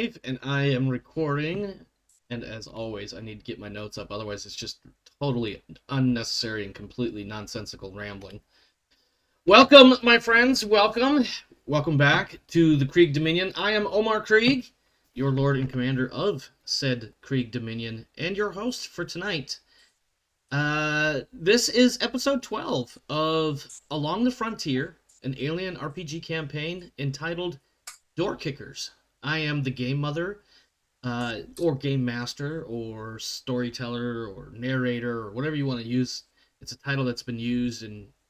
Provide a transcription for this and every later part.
live, and I am recording. And as always, I need to get my notes up, otherwise it's just totally unnecessary and completely nonsensical rambling. Welcome, my friends. Welcome. Welcome back to the Krieg Dominion. I am Omar Krieg, your Lord and Commander of said Krieg Dominion, and your host for tonight. This is episode 12 of Along the Frontier, an alien RPG campaign entitled Doorkickers. I am the game mother, or game master, or storyteller, or narrator, or whatever you want to use. It's a title that's been used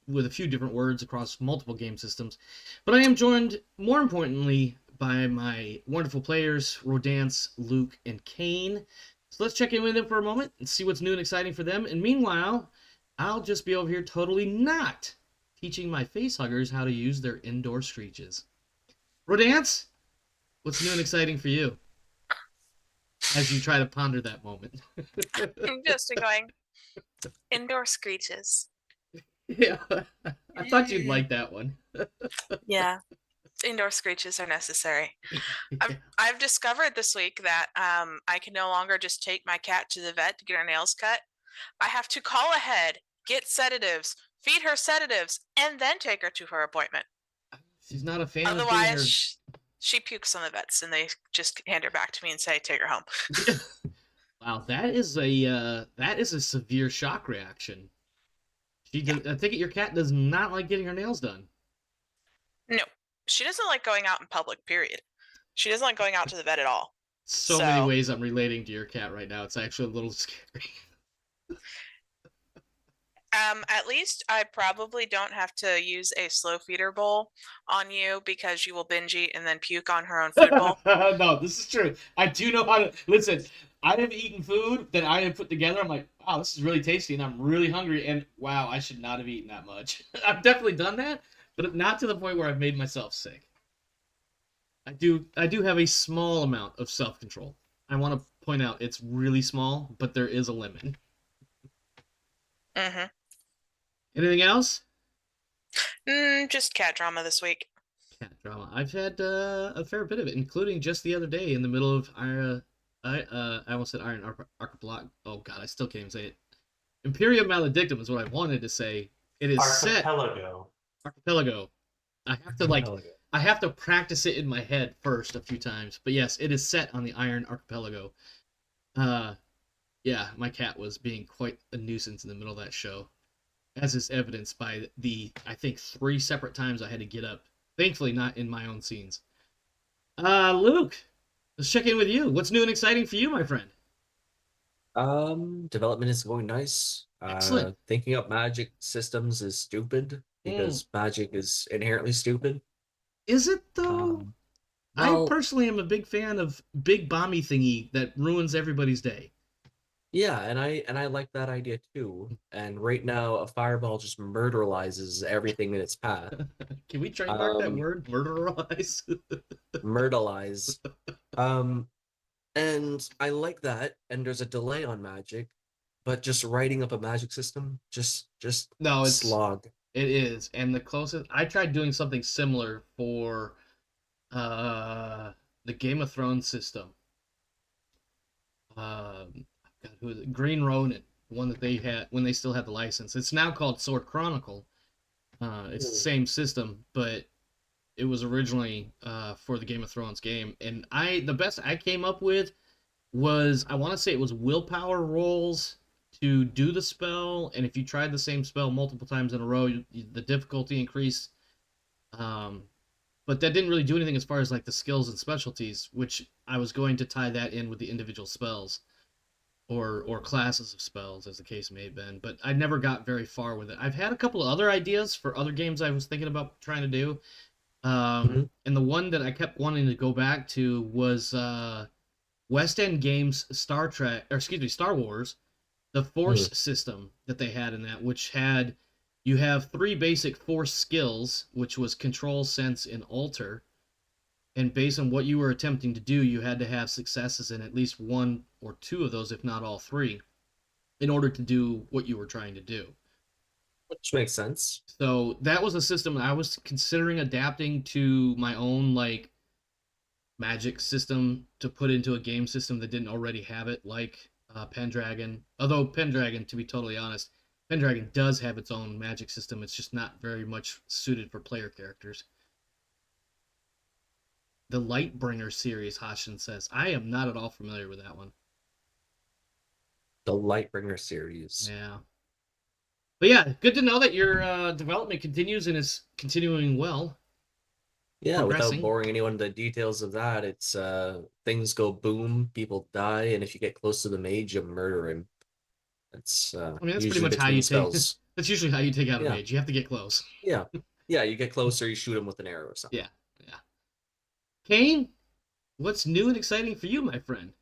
with a few different words across multiple game systems. But I am joined, more importantly, by my wonderful players, Rodance, Luke, and Kane. So let's check in with them for a moment and see what's new and exciting for them. And meanwhile, I'll just be over here totally not teaching my facehuggers how to use their indoor screeches. Rodance, what's new and exciting for you? As you try to ponder that moment. I'm just going, indoor screeches. Yeah, I thought you'd like that one. Yeah, indoor screeches are necessary. I've discovered this week that I can no longer just take my cat to the vet to get her nails cut. I have to call ahead, get sedatives, feed her sedatives, and then take her to her appointment. She's not a fan Otherwise, of getting her... she pukes on the vets, and they just hand her back to me and say, "Take her home." Wow, that is a severe shock reaction. I think your cat does not like getting her nails done. No, she doesn't like going out in public, period. She doesn't like going out to the vet at all. So many ways I'm relating to your cat right now. It's actually a little scary. At least I probably don't have to use a slow feeder bowl on you because you will binge eat and then puke on her own food bowl. No, this is true. I do know how to... Listen, I have eaten food that I have put together. I'm like, wow, this is really tasty, and I'm really hungry, and wow, I should not have eaten that much. I've definitely done that, but not to the point where I've made myself sick. I do have a small amount of self-control. I want to point out it's really small, but there is a limit. Mm-hmm. Anything else? Just cat drama this week. Cat drama. I've had a fair bit of it, including just the other day in the middle of I almost said Iron Archipelago. Oh god, I still can't even say it. Imperium Maledictum is what I wanted to say. It is Archipelago. Archipelago. I have to practice it in my head first a few times. But yes, it is set on the Iron Archipelago. Yeah, my cat was being quite a nuisance in the middle of that show, as is evidenced by I think 3 separate times I had to get up. Thankfully, not in my own scenes. Luke, let's check in with you. What's new and exciting for you, my friend? Development is going nice. Excellent. Thinking up magic systems is stupid because magic is inherently stupid. Is it though? I personally am a big fan of big bomby thingy that ruins everybody's day. Yeah, and I like that idea too. And right now, a fireball just murderalizes everything in its path. Can we trademark that word, murderalize? Murderalize. And I like that. And there's a delay on magic, but just writing up a magic system, just no, it's slog. It is, and the closest I tried doing something similar for the Game of Thrones system. Who is it? Green Ronin, the one that they had when they still had the license. It's now called Sword Chronicle. It's the same system, but it was originally for the Game of Thrones game. And the best I came up with was, I want to say it was willpower rolls to do the spell, and if you tried the same spell multiple times in a row, the difficulty increased. But that didn't really do anything as far as like the skills and specialties, which I was going to tie that in with the individual spells. Or classes of spells, as the case may have been, but I never got very far with it. I've had a couple of other ideas for other games I was thinking about trying to do, and the one that I kept wanting to go back to was West End Games Star Wars, the Force system that they had in that, which you have 3 basic Force skills, which was Control, Sense, and Alter. And based on what you were attempting to do, you had to have successes in at least 1 or 2 of those, if not all 3, in order to do what you were trying to do. Which makes sense. So that was a system that I was considering adapting to my own, like, magic system to put into a game system that didn't already have it, like Pendragon. Although Pendragon, to be totally honest, Pendragon does have its own magic system. It's just not very much suited for player characters. The Lightbringer series, Hashin says. I am not at all familiar with that one. The Lightbringer series. Yeah. But yeah, good to know that your development continues and is continuing well. Yeah, without Progressing. boring anyone into the details of that, it's things go boom, people die, and if you get close to the mage, you murder him. That's I mean, that's pretty usually much how between you take. spells. That's usually how you take out a Yeah, mage. You have to get close. yeah, yeah. You get closer, you shoot him with an arrow or something. Yeah, yeah. Kane, what's new and exciting for you, my friend?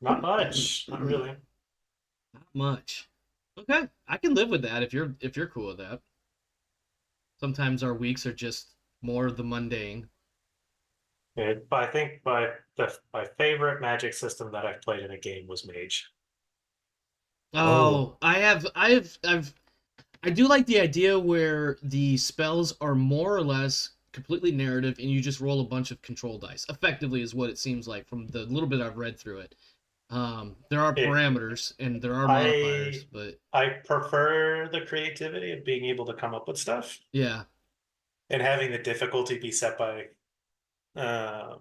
Not much. Not really. Not much. Okay, I can live with that if you're cool with that. Sometimes our weeks are just more of the mundane. Yeah, but I think my favorite magic system that I've played in a game was Mage. Oh, I do like the idea where the spells are more or less completely narrative and you just roll a bunch of control dice. Effectively is what it seems like from the little bit I've read through it. There are parameters and there are modifiers, but I prefer the creativity of being able to come up with stuff yeah. and having the difficulty be set by Well,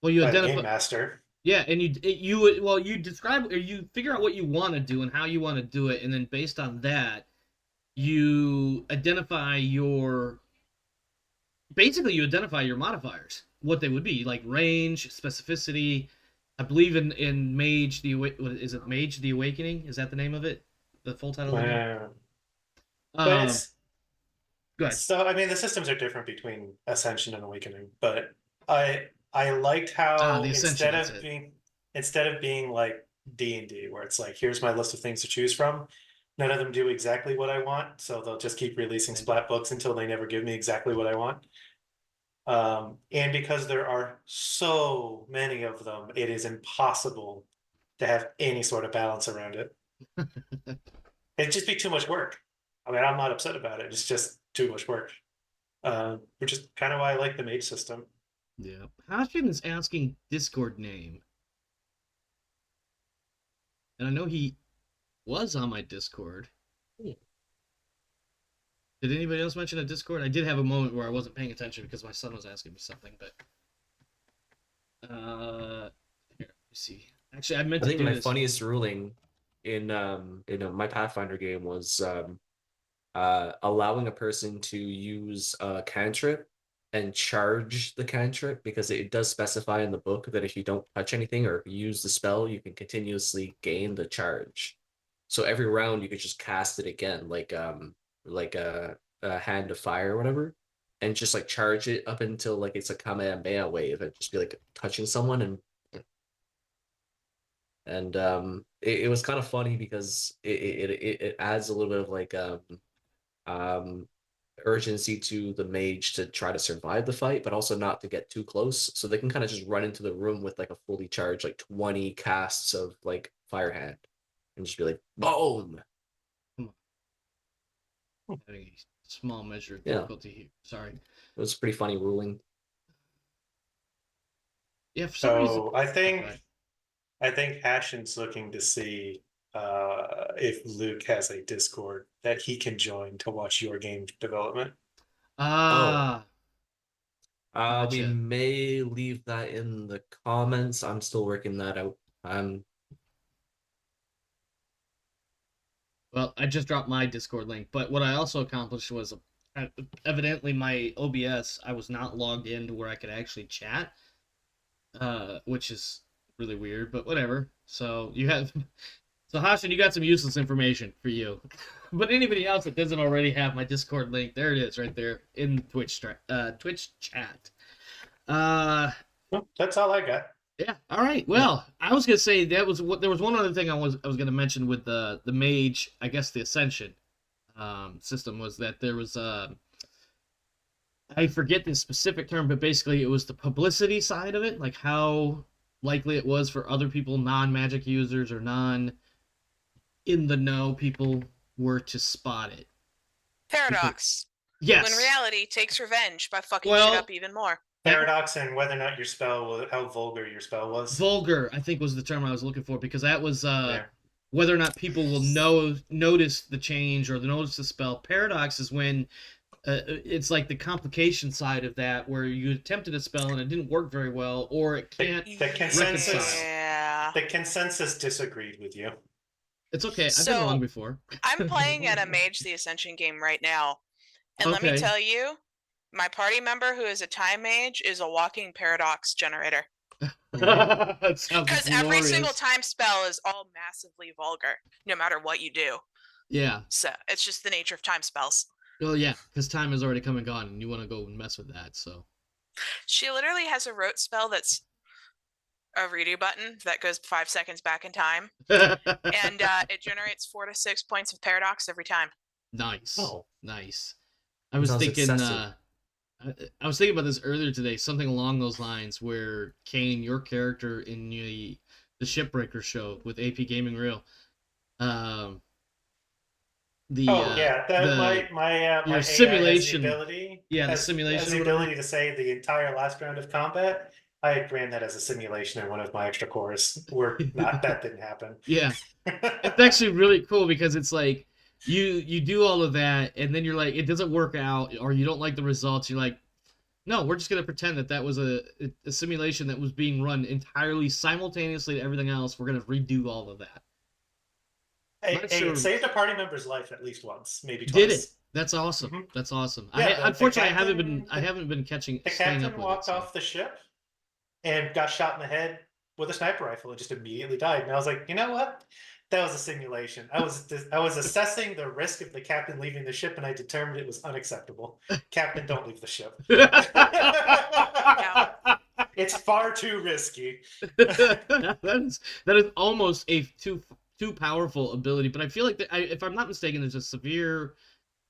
you the game identify. master. Yeah, and you describe or you figure out what you want to do and how you want to do it, and then based on that, you identify your modifiers, what they would be, like range, specificity. I believe in Mage is it Mage the Awakening? Is that the name of it? The full title of the game? But it's Go ahead. so I mean the systems are different between Ascension and Awakening, but I liked how the Ascension, instead of being like D&D where it's like here's my list of things to choose from, none of them do exactly what I want, so they'll just keep releasing splat books until they never give me exactly what I want. And because there are so many of them, it is impossible to have any sort of balance around it. It'd just be too much work. I mean, I'm not upset about it. It's just too much work. Which is kind of why I like the mage system. Yeah. Hashin is asking Discord name. And I know he was on my Discord. Did anybody else mention a Discord? I did have a moment where I wasn't paying attention because my son was asking me something, but here, let me see. Actually, I meant to think do my this. funniest ruling in my Pathfinder game was allowing a person to use a cantrip and charge the cantrip, because it does specify in the book that if you don't touch anything or use the spell, you can continuously gain the charge. So every round you could just cast it again, like a hand of fire or whatever, and just like charge it up until like it's a Kamehameha wave and just be like touching someone, and it was kind of funny because it adds a little bit of like urgency to the mage to try to survive the fight, but also not to get too close, so they can kind of just run into the room with like a fully charged like 20 casts of like fire hand and just be like boom. Having a small measure of Yeah. difficulty here. Sorry. It was a pretty funny ruling. Yeah, for some reason. So I think Hashin's looking to see if Luke has a Discord that he can join to watch your game development. Ah. We Gotcha. may leave that in the comments. I'm still working that out. Well, I just dropped my Discord link, but what I also accomplished was evidently my OBS, I was not logged in to where I could actually chat, which is really weird, but whatever. So Hashin, you got some useless information for you. But anybody else that doesn't already have my Discord link, there it is right there in Twitch chat. That's all I got. Yeah. All right. Well, I was gonna say there was one other thing I was gonna mention with the mage. I guess the Ascension system was that there was I forget the specific term, but basically it was the publicity side of it, like how likely it was for other people, non-magic users or non in the know people, were to spot it. Paradox. Yes. When reality takes revenge by fucking Well- shit up even more. Paradox and whether or not your spell was how vulgar your spell was. Vulgar, I think, was the term I was looking for, because that was Yeah. whether or not people will notice the change or notice the spell. Paradox is when it's like the complication side of that, where you attempted a spell and it didn't work very well, or it can't. The consensus. reconcile. Yeah. The consensus disagreed with you. It's okay. I've So- been wrong before. I'm playing at a Mage the Ascension game right now. And let me Okay. tell you, my party member who is a time mage is a walking paradox generator. That sounds Because every glorious. single time spell is all massively vulgar, no matter what you do. Yeah. So it's just the nature of time spells. Well, yeah, because time has already come and gone, and you want to go and mess with that. So. She literally has a rote spell that's a redo button that goes 5 seconds back in time, and it generates 4 to 6 points of paradox every time. Nice. Oh. Nice. I was Sounds thinking. excessive. I was thinking about this earlier today. Something along those lines, where Kane, your character in the Shipbreaker show with AP Gaming Reel, my simulation- AI has the ability. yeah, the has simulation the or whatever. ability to say the entire last round of combat. I ran that as a simulation in one of my extra cores. That didn't happen. Yeah, it's actually really cool, because it's like you do all of that, and then you're like, it doesn't work out, or you don't like the results. You're like, no, we're just gonna pretend that was a simulation that was being run entirely simultaneously to everything else. We're gonna redo all of that. It saved a party member's life at least once, maybe twice. Did it? That's awesome. Mhm. That's awesome. Yeah, Unfortunately, captain- I haven't been catching. The staying captain up with walked it, so. off the ship and got shot in the head with a sniper rifle and just immediately died. And I was like, you know what? That was a simulation. I was assessing the risk of the captain leaving the ship, and I determined it was unacceptable. Captain, don't leave the ship. It's far too risky. that is almost a too powerful ability, but I feel like if I'm not mistaken, there's a severe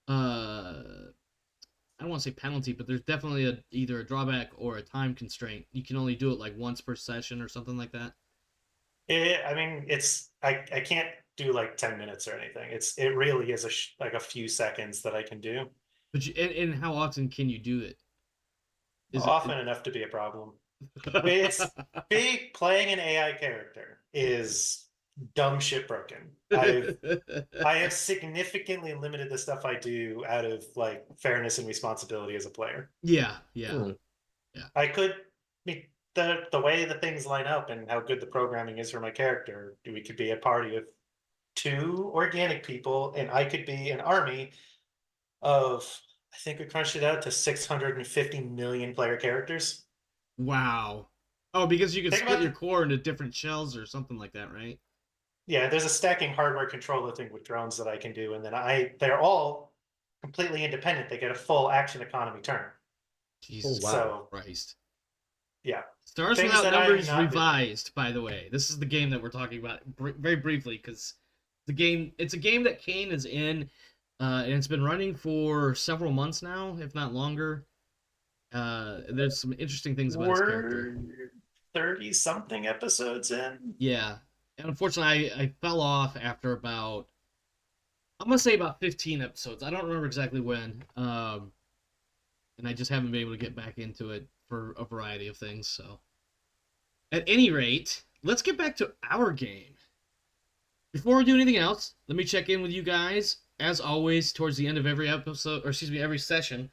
I don't want to say penalty, but there's definitely either a drawback or a time constraint. You can only do it like once per session or something like that. I can't do like 10 minutes or anything. It really is like a few seconds that I can do. But and how often can you do it? Often enough to be a problem. Playing an AI character is dumb shit broken. I have significantly limited the stuff I do out of like fairness and responsibility as a player. Yeah. I could the way the things line up and how good the programming is for my character, we could be a party of 2 organic people, and I could be an army of, I think we crunched it out to 650 million player characters. Wow. Oh, because you can Think split about your core into different shells or something like that, right? Yeah, there's a stacking hardware controller thing with drones that I can do, and then they're all completely independent. They get a full action economy turn. Jesus wow. Christ. Yeah. Stars Things Without that I'm Numbers not revised, by the way. This is the game that we're talking about very briefly, because it's a game that Kane is in, and it's been running for several months now, if not longer. There's some interesting things about his character. 30-something episodes in. Yeah. And unfortunately, I fell off after about, I'm going to say about 15 episodes. I don't remember exactly when. And I just haven't been able to get back into it for a variety of things. So, at any rate, let's get back to our game. Before we do anything else, let me check in with you guys. As always, towards the end of every episode, or excuse me, every session,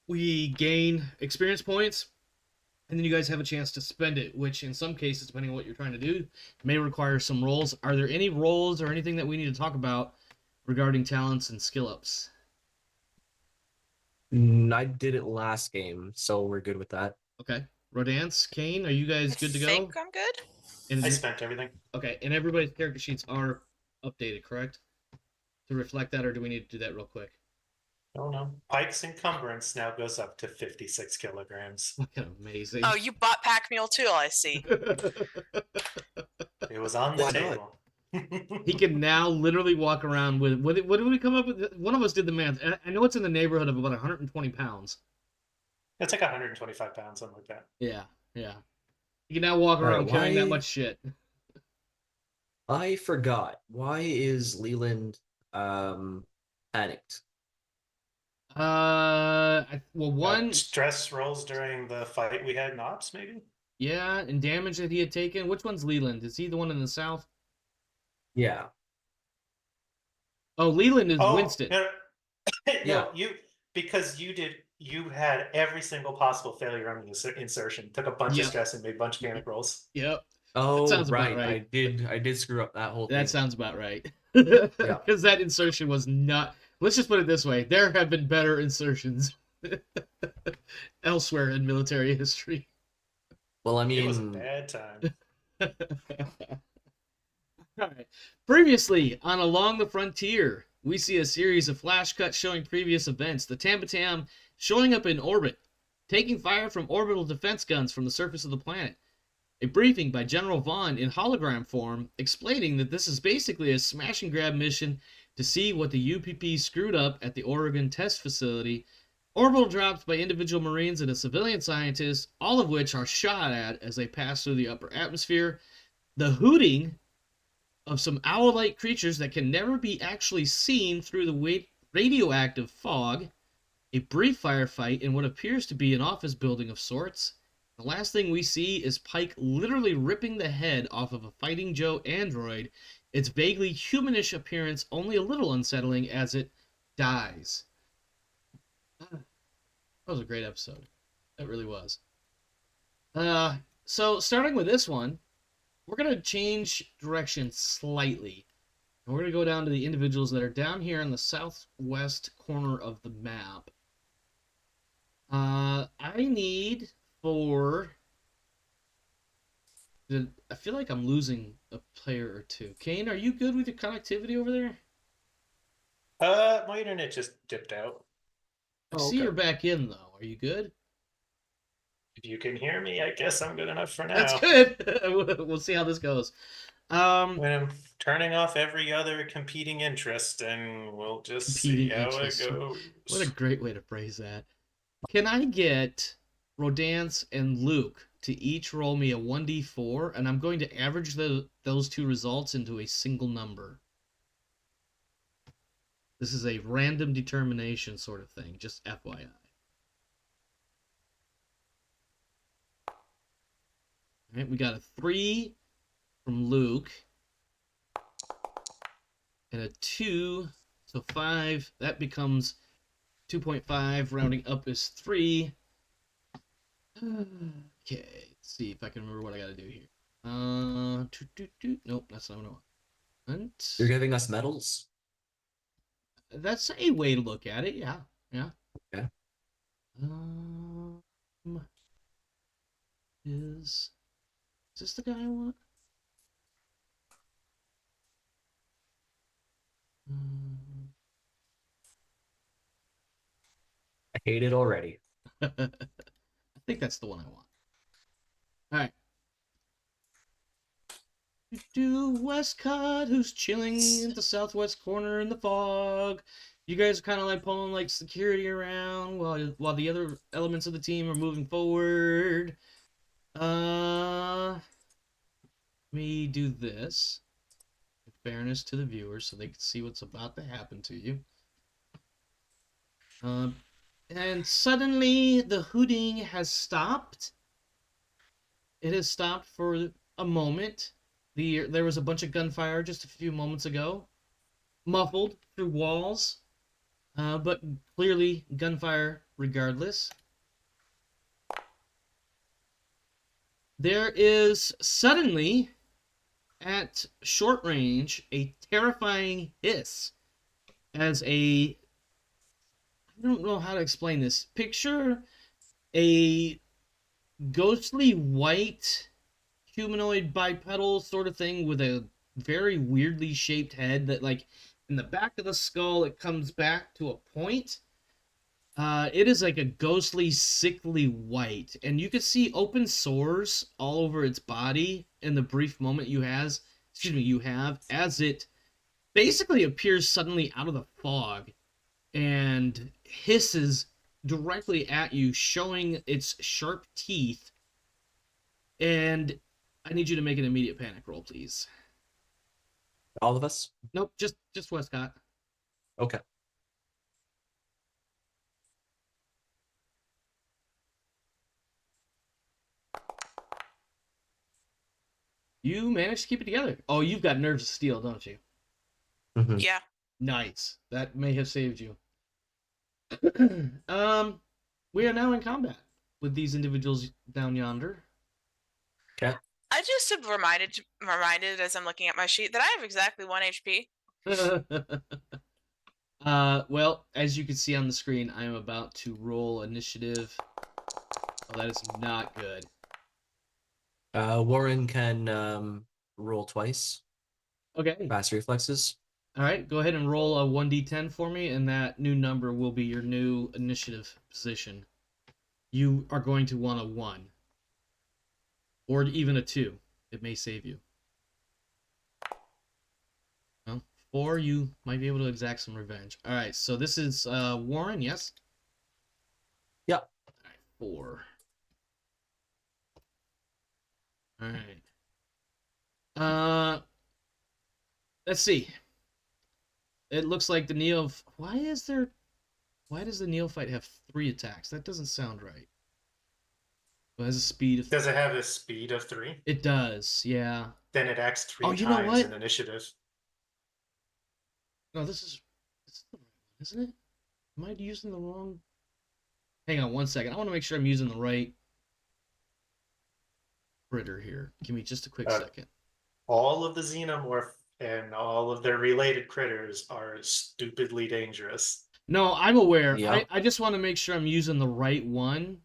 we gain experience points, and then you guys have a chance to spend it, which in some cases, depending on what you're trying to do, may require some rolls. Are there any rolls or anything that we need to talk about regarding talents and skill ups? I did it last game, so we're good with that. Okay. Rodance, Kane, are you guys good to I go? think I'm good. And I spent everything. okay, and everybody's character sheets are updated, correct? To reflect that, or do we need to do that real quick? Oh no. Pike's encumbrance now goes up to 56 kilograms. Fucking amazing. Oh, you bought Pack Mule too, I see. It was on the Why not? table. He can now literally walk around with what did we come up with? One of us did the math. I know it's in the neighborhood of about 120 pounds. It's like 125 pounds, something like that. Yeah. He can now walk around Alright, carrying that why- much shit. I forgot. Why is Leland panicked? One, Stress rolls during the fight we had in Ops, maybe? yeah, and damage that he had taken. Which one's Leland? Is he the one in the south? Yeah. Oh, Leland is Oh, Winston. no, Yeah. no, because you had every single possible failure on the insertion, took a bunch of Yep. stress and made a bunch of panic rolls. Yep. Oh, sounds about right. right. I did screw up that whole thing. That sounds about right. Yeah. Because that insertion was not. Let's just put it this way: there have been better insertions elsewhere in military history. Well, I It was a mean, bad time. All right. Previously on Along the Frontier, we see a series of flash cuts showing previous events. The Tambatam showing up in orbit, taking fire from orbital defense guns from the surface of the planet. A briefing by General Vaughn in hologram form explaining that this is basically a smash and grab mission to see what the UPP screwed up at the Oregon test facility. Orbital drops by individual Marines and a civilian scientist, all of which are shot at as they pass through the upper atmosphere. The hooting of some owl-like creatures that can never be actually seen through the radioactive fog. A brief firefight in what appears to be an office building of sorts. The last thing we see is Pike literally ripping the head off of a Fighting Joe android, its vaguely humanish appearance only a little unsettling as it dies. That was a great episode. That really was. So starting with this one, we're going to change direction slightly. And we're going to go down to the individuals that are down here in the southwest corner of the map. I need for... I feel like I'm losing a player or two. Kane, are you good with your connectivity over there? My internet just dipped out. I see you're back in, though. Are you good? If you can hear me, I guess I'm good enough for now. That's good. We'll see how this goes. When I'm turning off every other competing interest, and we'll just see how it goes. What a great way to phrase that. Can I get Rodance and Luke to each roll me a 1d4, and I'm going to average those two results into a single number? This is a random determination sort of thing, just FYI. All right, we got a 3 from Luke, and a 2, so 5. That becomes 2.5. Rounding up is 3. Okay, let's see if I can remember what I got to do here. Nope, that's not what I want. You're giving us medals? That's a way to look at it. Yeah. Okay. Is this the guy I want? I hate it already. I think that's the one I want. All right. Wescott, who's chilling in the southwest corner in the fog. You guys are kind of like pulling like security around while the other elements of the team are moving forward. Let me do this. In fairness to the viewers, so they can see what's about to happen to you. And suddenly the hooting has stopped. It has stopped for a moment. There was a bunch of gunfire just a few moments ago, muffled through walls, but clearly gunfire regardless. There is suddenly, at short range, a terrifying hiss as I don't know how to explain this. Picture a ghostly white humanoid bipedal sort of thing with a very weirdly shaped head that, like, in the back of the skull, it comes back to a point. It is like a ghostly, sickly white, and you can see open sores all over its body in the brief moment you have as it basically appears suddenly out of the fog and hisses directly at you, showing its sharp teeth. And I need you to make an immediate panic roll, please. All of us? Nope, just Westcott. Okay. You managed to keep it together. Oh, you've got nerves of steel, don't you? Mhm. Yeah. Nice. That may have saved you. We are now in combat with these individuals down yonder. Okay. I just have reminded as I'm looking at my sheet that I have exactly 1 HP. Well, as you can see on the screen, I am about to roll initiative. Oh, that is not good. Warren can roll twice. Okay. Fast reflexes. All right, go ahead and roll a 1d10 for me, and that new number will be your new initiative position. You are going to want a 1. Or even a 2. It may save you. Well, 4, you might be able to exact some revenge. All right, so this is Warren, yes? Yep. All right, 4. All right. Let's see. It looks like the Why does the neophyte have 3 attacks? That doesn't sound right. It has a speed of... Does it have a speed of 3? It does, yeah. Then it acts 3 Oh, you know times what? in initiative. No, this is the right one, isn't it? Am I using the wrong... Hang on one second. I want to make sure I'm using the right critter here. Give me just a quick second. All of the xenomorph and all of their related critters are stupidly dangerous. No, I'm aware. Yeah. I just want to make sure I'm using the right one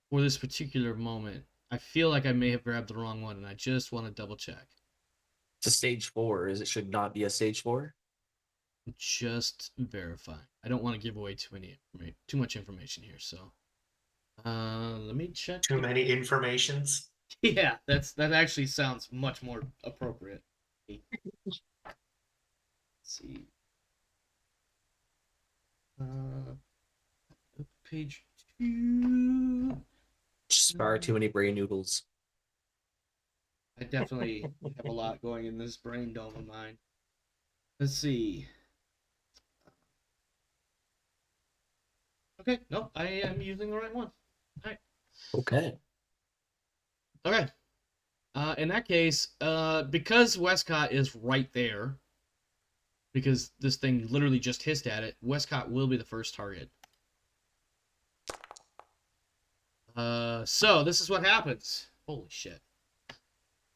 for this particular moment. I feel like I may have grabbed the wrong one, and I just want to double check. It's a stage 4. It should not be a stage 4. Just verify. I don't want to give away too much information here, so let me check. Too many informations. Yeah, that actually sounds much more appropriate. Let's see. Page 2. Just far too many brain noodles. I definitely have a lot going in this brain dome of mine. Let's see. Okay, nope, I am using the right one. All right. Okay. Okay. In that case, because Wescott is right there, because this thing literally just hissed at it, Wescott will be the first target. So this is what happens. Holy shit.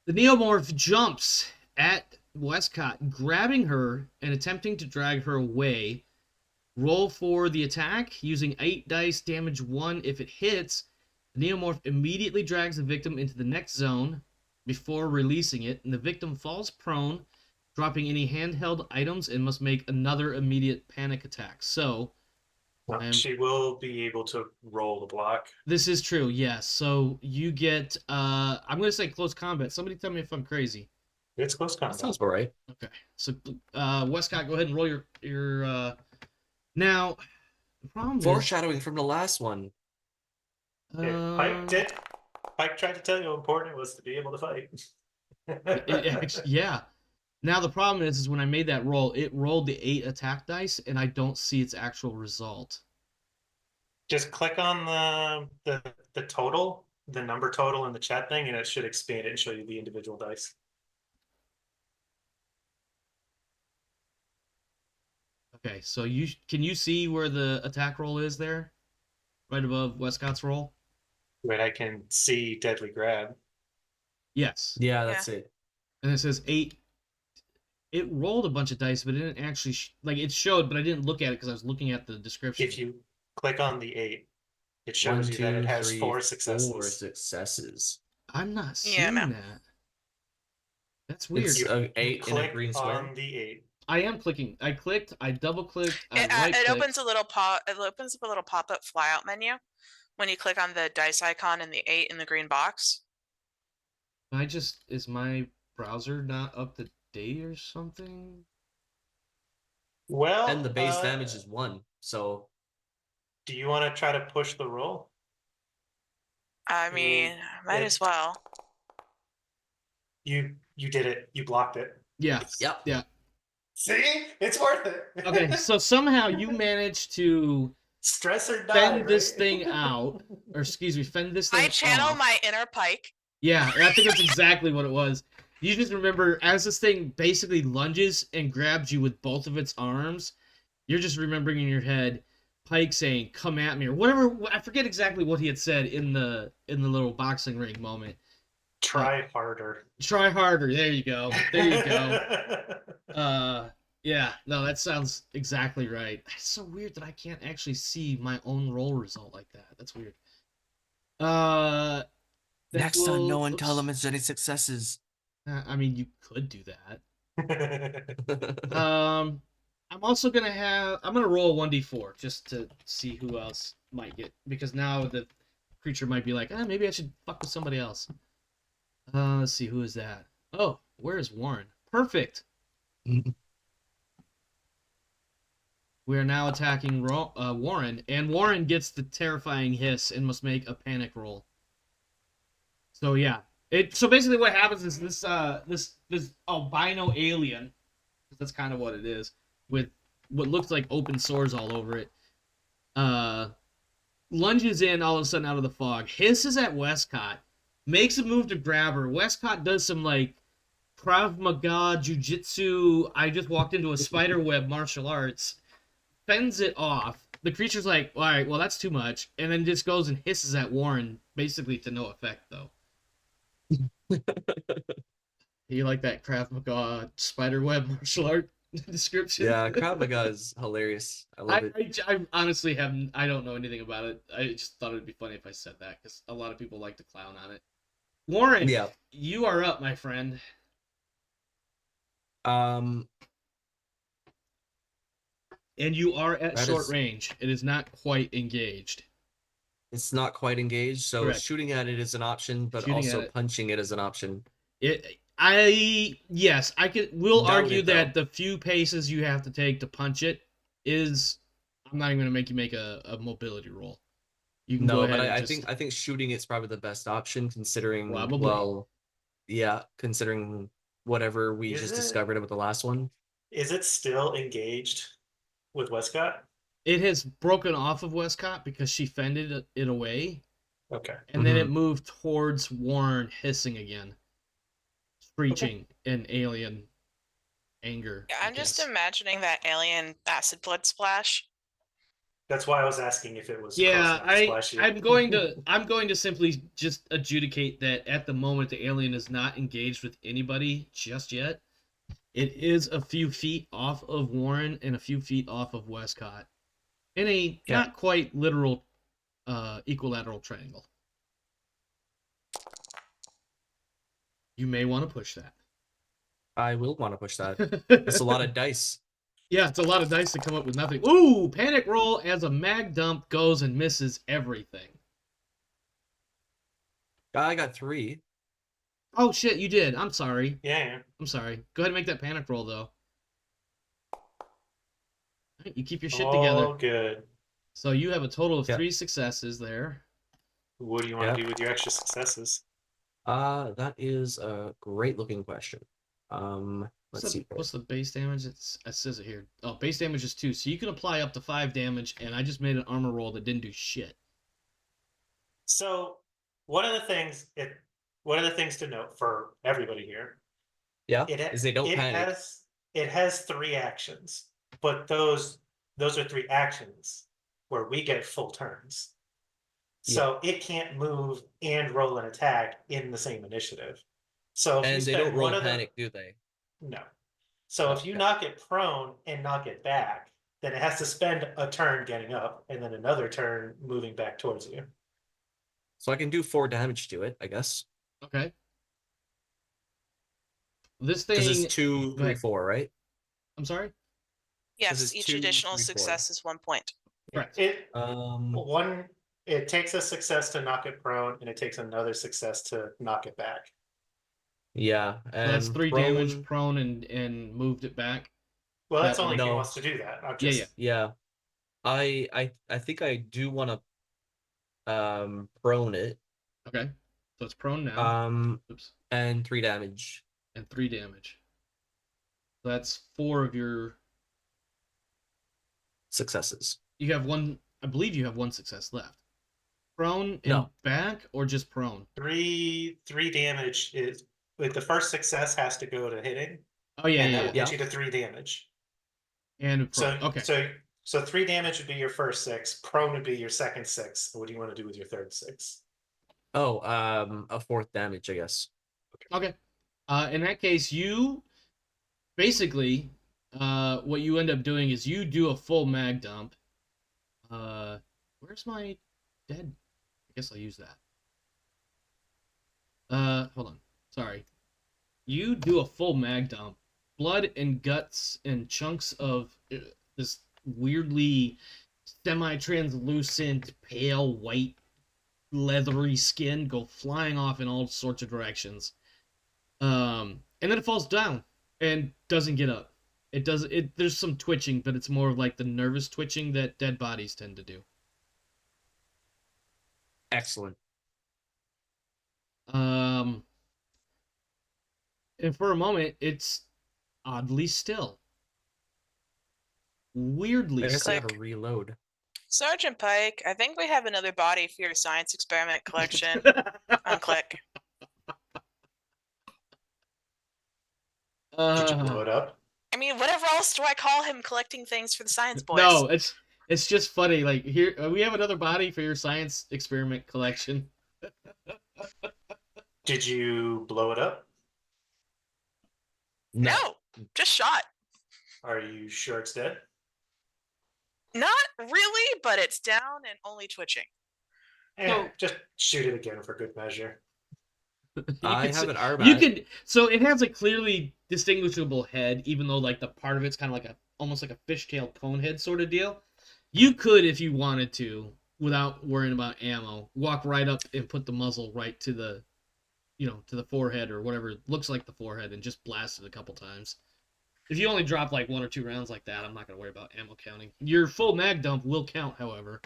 The Neomorph jumps at Wescott, grabbing her and attempting to drag her away. Roll for the attack using 8 dice, damage 1 if it hits. The Neomorph immediately drags the victim into the next zone before releasing it, and the victim falls prone, dropping any handheld items, and must make another immediate panic attack. So, She will be able to roll the block. This is true, yes. So you get, I'm going to say close combat. Somebody tell me if I'm crazy. It's close combat. That sounds about right. Okay, so Wescott, go ahead and roll your now, the problem Foreshadowing from the last one. is... Pike tried to tell you how important it was to be able to fight. Yeah. Now the problem is when I made that roll, it rolled the 8 attack dice, and I don't see its actual result. Just click on the total, the number total in the chat thing, and it should expand it and show you the individual dice. Okay, so can you see where the attack roll is there? Right above Wescott's roll? Right, I can see deadly grab. Yes. Yeah, that's it. And it says 8. It rolled a bunch of dice, but it didn't actually... it showed, but I didn't look at it because I was looking at the description. If you click on the 8, it shows you that it has 4 successes. 4 successes. I'm not seeing that. That's weird. It's an 8 in a green square. On the 8. I am clicking. I clicked. I double clicked. It opens a little It opens up a little pop-up flyout menu when you click on the dice icon and the 8 in the green box. Is my browser not up to date or something? Well, and the base damage is 1. So, do you want to try to push the roll? I mean, might as well. You did it. You blocked it. Yeah. Yep. Yeah. See, it's worth it. Okay, so somehow you managed to stress or die. fend this thing out, or excuse me, fend this thing. I channel off. my inner Pike. Yeah, I think that's exactly what it was. You just remember as this thing basically lunges and grabs you with both of its arms, you're just remembering in your head Pike saying, "Come at me," or whatever. I forget exactly what he had said in the little boxing ring moment. Try harder. Try harder. There you go. There you go. Yeah, no, that sounds exactly right. It's so weird that I can't actually see my own roll result like that. That's weird. That Next time, no one oops. tell him it's any successes. I mean, you could do that. I'm also I'm gonna roll a 1d4 just to see who else might get, because now the creature might be like, maybe I should fuck with somebody else. Let's see, who is that? Oh, where is Warren? Perfect. We are now attacking Warren, and Warren gets the terrifying hiss and must make a panic roll. So yeah, so basically what happens is this albino alien, that's kind of what it is, with what looks like open sores all over it, lunges in all of a sudden out of the fog, hisses at Wescott, makes a move to grab her. Wescott does some like Krav Maga jujitsu, I just walked into a spider web martial arts, fends it off. The creature's like, all right, well, that's too much. And then just goes and hisses at Warren, basically to no effect, though. You like that Krav Maga spiderweb martial art description? Yeah, Krav Maga is hilarious. I love it. I honestly I don't know anything about it. I just thought it'd be funny if I said that, because a lot of people like to clown on it. Warren, Yeah. you are up, my friend. Um, And you are at That short is- range. It is not quite engaged. it's not quite engaged, so Correct. shooting at it is an option, but Shooting also at it. punching it is an option. Yes, we'll Doubt argue it, that the few paces you have to take to punch it is, I'm not even gonna make you make a mobility roll. You can go No, ahead but and I just think shooting it's probably the best option, considering Probably. considering whatever we Is just it? discovered about the last one. Is it still engaged with Wescott? it has broken off of Westcott because she fended it away, Okay. and then it moved towards Warren, hissing again, screeching in alien anger. Yeah, I I'm just guess. imagining that alien acid blood splash. That's why I was asking if it was close Yeah, enough to splash you. I'm going to simply just adjudicate that at the moment the alien is not engaged with anybody just yet. It is a few feet off of Warren and a few feet off of Westcott, in a not quite literal equilateral triangle. You may want to push that. I will want to push that. It's a lot of dice. Yeah, it's a lot of dice to come up with nothing. Ooh, panic roll as a mag dump goes and misses everything. I got 3. Oh shit, you did. I'm sorry. Yeah. I'm sorry. Go ahead and make that panic roll though. You keep your shit together. Oh, good. So you have a total of Yeah. 3 successes there. What do you want to do with your extra successes? That is a great looking question. Let's see. What's the base damage? It says it here. Oh, base damage is 2. So you can apply up to 5 damage, and I just made an armor roll that didn't do shit. So one of the things to note for everybody here, Yeah, it is they don't panic. it has 3 actions, but those are 3 actions where we get full turns. So it can't move and roll an attack in the same initiative. So if you And they spend don't roll one of them, panic, do they? no. So if you Okay. knock it prone and knock it back, then it has to spend a turn getting up and then another turn moving back towards you. So I can do 4 damage to it, I guess. Okay. This Because thing. it's 2, 3, 4, right? I'm sorry? Yes, it's each 2, additional 3, 4. success is 1 point. Correct. It takes a success to knock it prone, and it takes another success to knock it back. Yeah, So that's and 3 damage prone and moved it back. Well, that's That only one- if he No. wants to do that. I'm Yeah, just, Yeah, I think I do want to prone it. Okay. So it's prone now. Oops. And 3 damage. And 3 damage. So that's 4 of your. Successes. You have 1. I believe you have 1 success left. prone and No. back, or just prone? Three damage is like the first success has to go to hitting, Oh yeah, and yeah, that yeah. will get you to 3 damage. And So prone. Okay. so 3 damage would be your first 6. Prone would be your second 6. What do you want to do with your third 6? Oh, a 4th damage, I guess. Okay. In that case, you basically, what you end up doing is you do a full mag dump. Where's my dead? I guess I'll use that. Hold on. Sorry. You do a full mag dump. Blood and guts and chunks of this weirdly semi-translucent, pale white, leathery skin go flying off in all sorts of directions. And then it falls down and doesn't get up. There's some twitching, but it's more of like the nervous twitching that dead bodies tend to do. Excellent. And for a moment, it's oddly still. Weirdly I guess I still. gotta reload. Sergeant Pike, I think we have another body for your science experiment collection on Click. Did you blow it up? I mean, whatever else do I call him collecting things for the science boys? No, it's just funny. Like here, we have another body for your science experiment collection. Did you blow it up? No, just shot. Are you sure it's dead? Not really, but it's down and only twitching. Just shoot it again for good measure. I have an armor. You can. So it has a clearly distinguishable head, even though like the part of it's kind of like almost like a fishtail cone head sort of deal. You could, if you wanted to, without worrying about ammo, walk right up and put the muzzle right to the, to the forehead or whatever looks like the forehead, and just blast it a couple times. If you only drop like 1 or 2 rounds like that, I'm not gonna worry about ammo counting. Your full mag dump will count, however.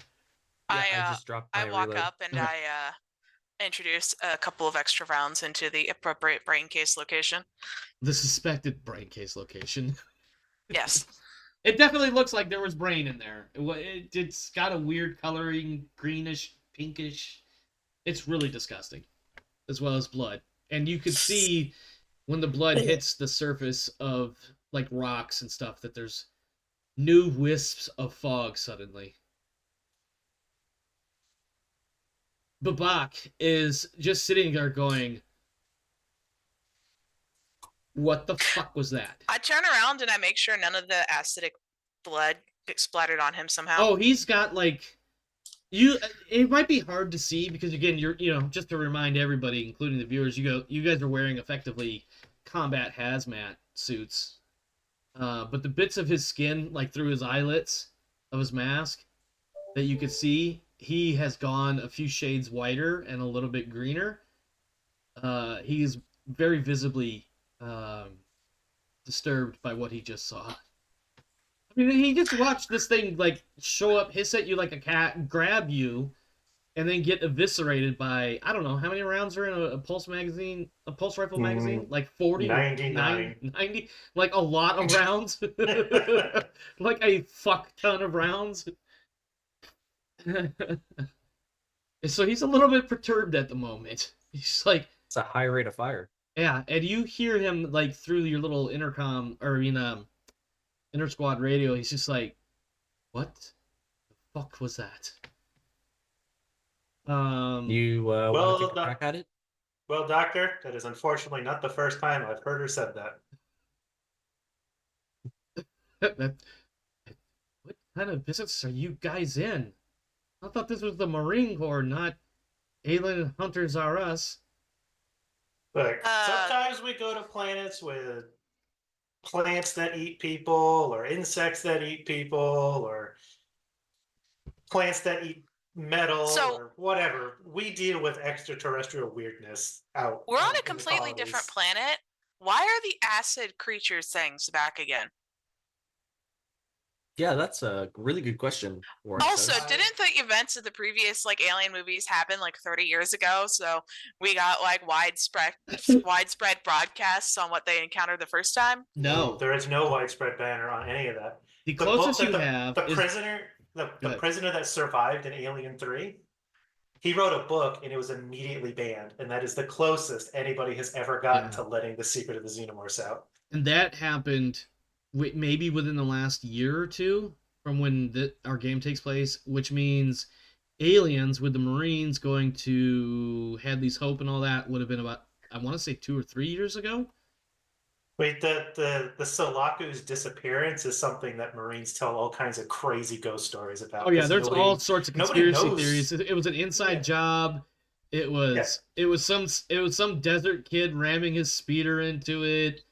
Yeah, I just dropped my I walk reload. up and I introduce a couple of extra rounds into the appropriate brain case location. The suspected brain case location. Yes. It definitely looks like there was brain in there. It's got a weird coloring, greenish, pinkish. It's really disgusting, as well as blood. And you could see when the blood hits the surface of like rocks and stuff that there's new wisps of fog suddenly. Babak is just sitting there going, what the fuck was that? I turn around and I make sure none of the acidic blood gets splattered on him somehow. Oh, he's got like it might be hard to see because again, you're just to remind everybody, including the viewers, you guys are wearing effectively combat hazmat suits. But the bits of his skin, like through his eyelets of his mask, that you could see, he has gone a few shades whiter and a little bit greener. He is very visibly disturbed by what he just saw. I mean, he just watched this thing like show up, hiss at you like a cat, grab you, and then get eviscerated by, I don't know, how many rounds are in a pulse rifle magazine? Like 40? 99. 90? Like a lot of rounds? Like a fuck ton of rounds? So he's a little bit perturbed at the moment. He's like... It's a high rate of fire. Yeah, and you hear him like through your little intercom, or inter-squad radio. He's just like, what the fuck was that? You want to take a crack at it? Well, Doctor, that is unfortunately not the first time I've heard her said that. What kind of business are you guys in? I thought this was the Marine Corps, not Alien Hunters R Us. Look, sometimes we go to planets with plants that eat people, or insects that eat people, or plants that eat metal, or whatever. We deal with extraterrestrial weirdness out. We're on a in the completely colonies. different planet. Why are the acid creatures things back again? Yeah, that's a really good question. Warren Also, says. didn't the events of the previous like alien movies happen like 30 years ago? So we got like widespread broadcasts on what they encountered the first time? No. There is no widespread banner on any of that. The The closest book you that have the is... prisoner, the ahead. prisoner that survived in Alien 3, he wrote a book and it was immediately banned, and that is the closest anybody has ever gotten Yeah. to letting the secret of the Xenomorphs out. And that happened maybe within the last year or two from when our game takes place, which means Aliens with the Marines going to Hadley's Hope and all that would have been about, I want to say 2 or 3 years ago. Wait, the Sulaku's disappearance is something that Marines tell all kinds of crazy ghost stories about. Oh yeah, 'cause there's nobody- all sorts of nobody conspiracy knows. theories. It was an inside Yeah. job. It was some desert kid ramming his speeder into it.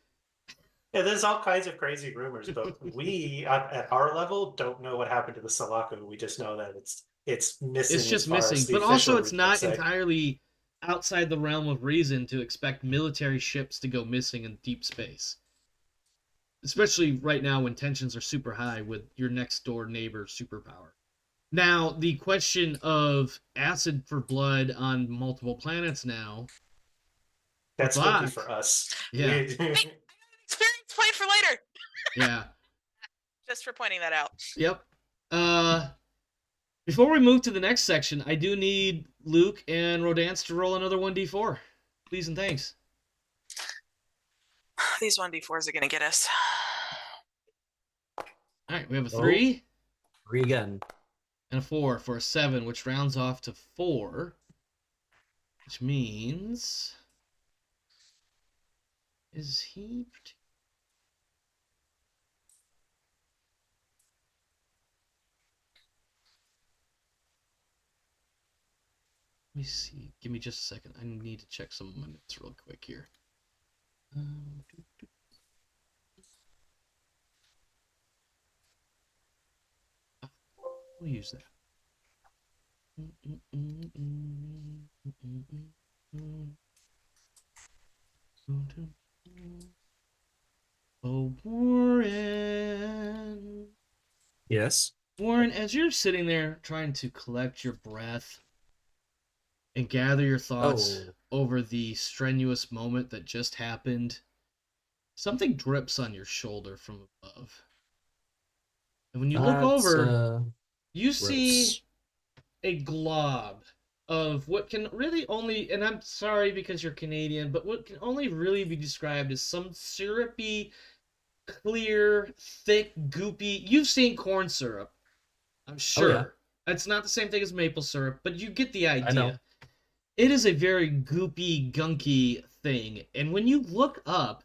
Yeah, there's all kinds of crazy rumors, but we at our level don't know what happened to the Sulaku. We just know that it's missing. It's just as far as missing, the but also official it's not reports say. entirely outside the realm of reason to expect military ships to go missing in deep space. Especially right now when tensions are super high with your next door neighbor superpower. Now, the question of acid for blood on multiple planets now. That's Fuck. spooky for us. Yeah. Experience point for later. Yeah. Just for pointing that out. Yep. Before we move to the next section, I do need Luke and Rodance to roll another 1d4. Please and thanks. These 1d4s are going to get us. All right, we have a 3 3 again. and a 4 for a 7, which rounds off to 4, which means is he? Let me see. Give me just a second. I need to check some of my notes real quick here. We'll use that. Oh, Warren. Yes. Warren, as you're sitting there trying to collect your breath and gather your thoughts over the strenuous moment that just happened, something drips on your shoulder from above. And when you look over, you see a glob of what can really only, and I'm sorry because you're Canadian, but what can only really be described as some syrupy, clear, thick, goopy. You've seen corn syrup, I'm sure. Oh, yeah. It's not the same thing as maple syrup, but you get the idea. I know. It is a very goopy, gunky thing. And when you look up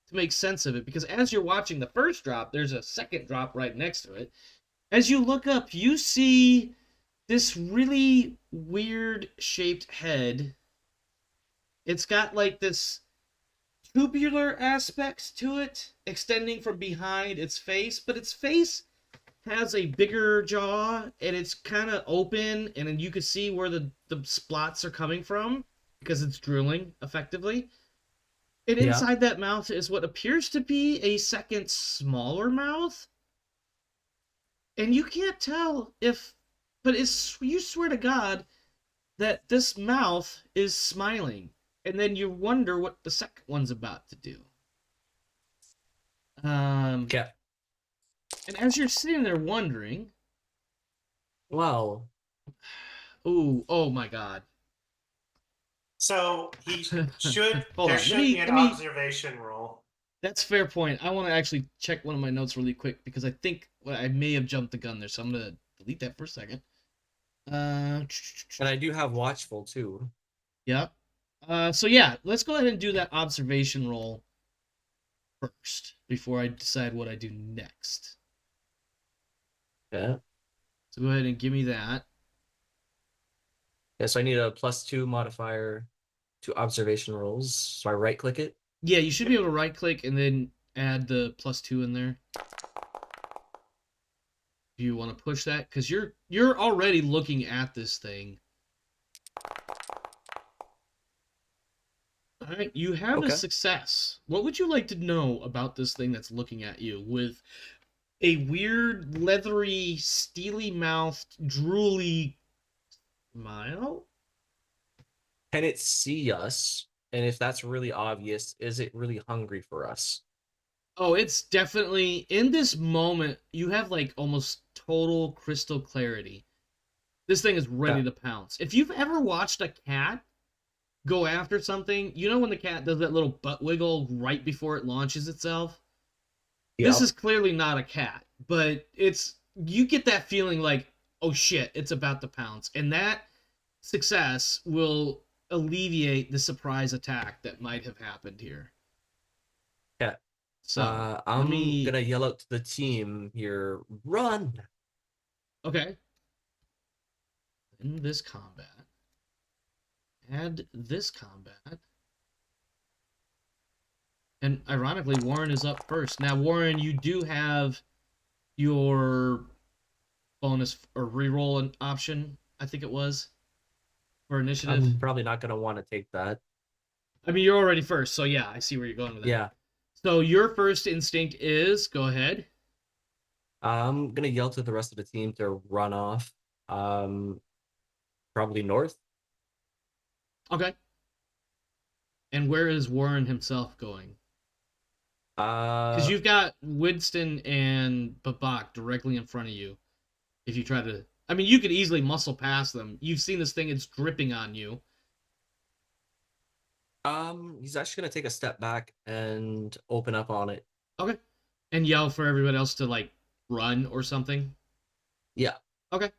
to make sense of it, because as you're watching the first drop, there's a second drop right next to it. As you look up, you see this really weird shaped head. It's got like this tubular aspects to it, extending from behind its face, but its face has a bigger jaw, and it's kind of open, and then you can see where the splots are coming from, because it's drooling, effectively. And inside that mouth is what appears to be a second smaller mouth. And you can't tell if, but you swear to God that this mouth is smiling. And then you wonder what the second one's about to do. Yeah. And as you're sitting there wondering, Wow. oh my God. So he should Hold there on, should let me- be an let me- observation roll. That's a fair point. I want to actually check one of my notes really quick because I think I may have jumped the gun there, so I'm gonna delete that for a second. And I do have watchful too. Yeah. So yeah, let's go ahead and do that observation roll first before I decide what I do next. Yeah. So go ahead and give me that. Yeah, so I need a +2 modifier to observation rolls. So I right click it. Yeah, you should be able to right click and then add the +2 in there. Do you want to push that? Because you're already looking at this thing. All right, you have a success. What would you like to know about this thing that's looking at you with a weird, leathery, steely-mouthed, drooly smile? Can it see us? And if that's really obvious, is it really hungry for us? Oh, it's definitely, in this moment, you have like almost total crystal clarity. This thing is ready to pounce. If you've ever watched a cat go after something, you know when the cat does that little butt wiggle right before it launches itself? This is clearly not a cat, but you get that feeling like, oh shit, it's about to pounce. And that success will alleviate the surprise attack that might have happened here. Yeah. So I'm gonna yell out to the team here, run. Okay. In this combat. Add this combat. And ironically, Warren is up first. Now, Warren, you do have your bonus or reroll an option, I think it was, for initiative. I'm probably not gonna want to take that. I mean, you're already first, so yeah, I see where you're going with that. Yeah. So your first instinct is, go ahead. I'm gonna yell to the rest of the team to run off. Probably north. Okay. And where is Warren himself going? Because you've got Winston and Babak directly in front of you. If you try to... I mean, you could easily muscle past them. You've seen this thing, it's dripping on you. He's actually gonna take a step back and open up on it. Okay. And yell for everybody else to, like, run or something? Yeah. Okay.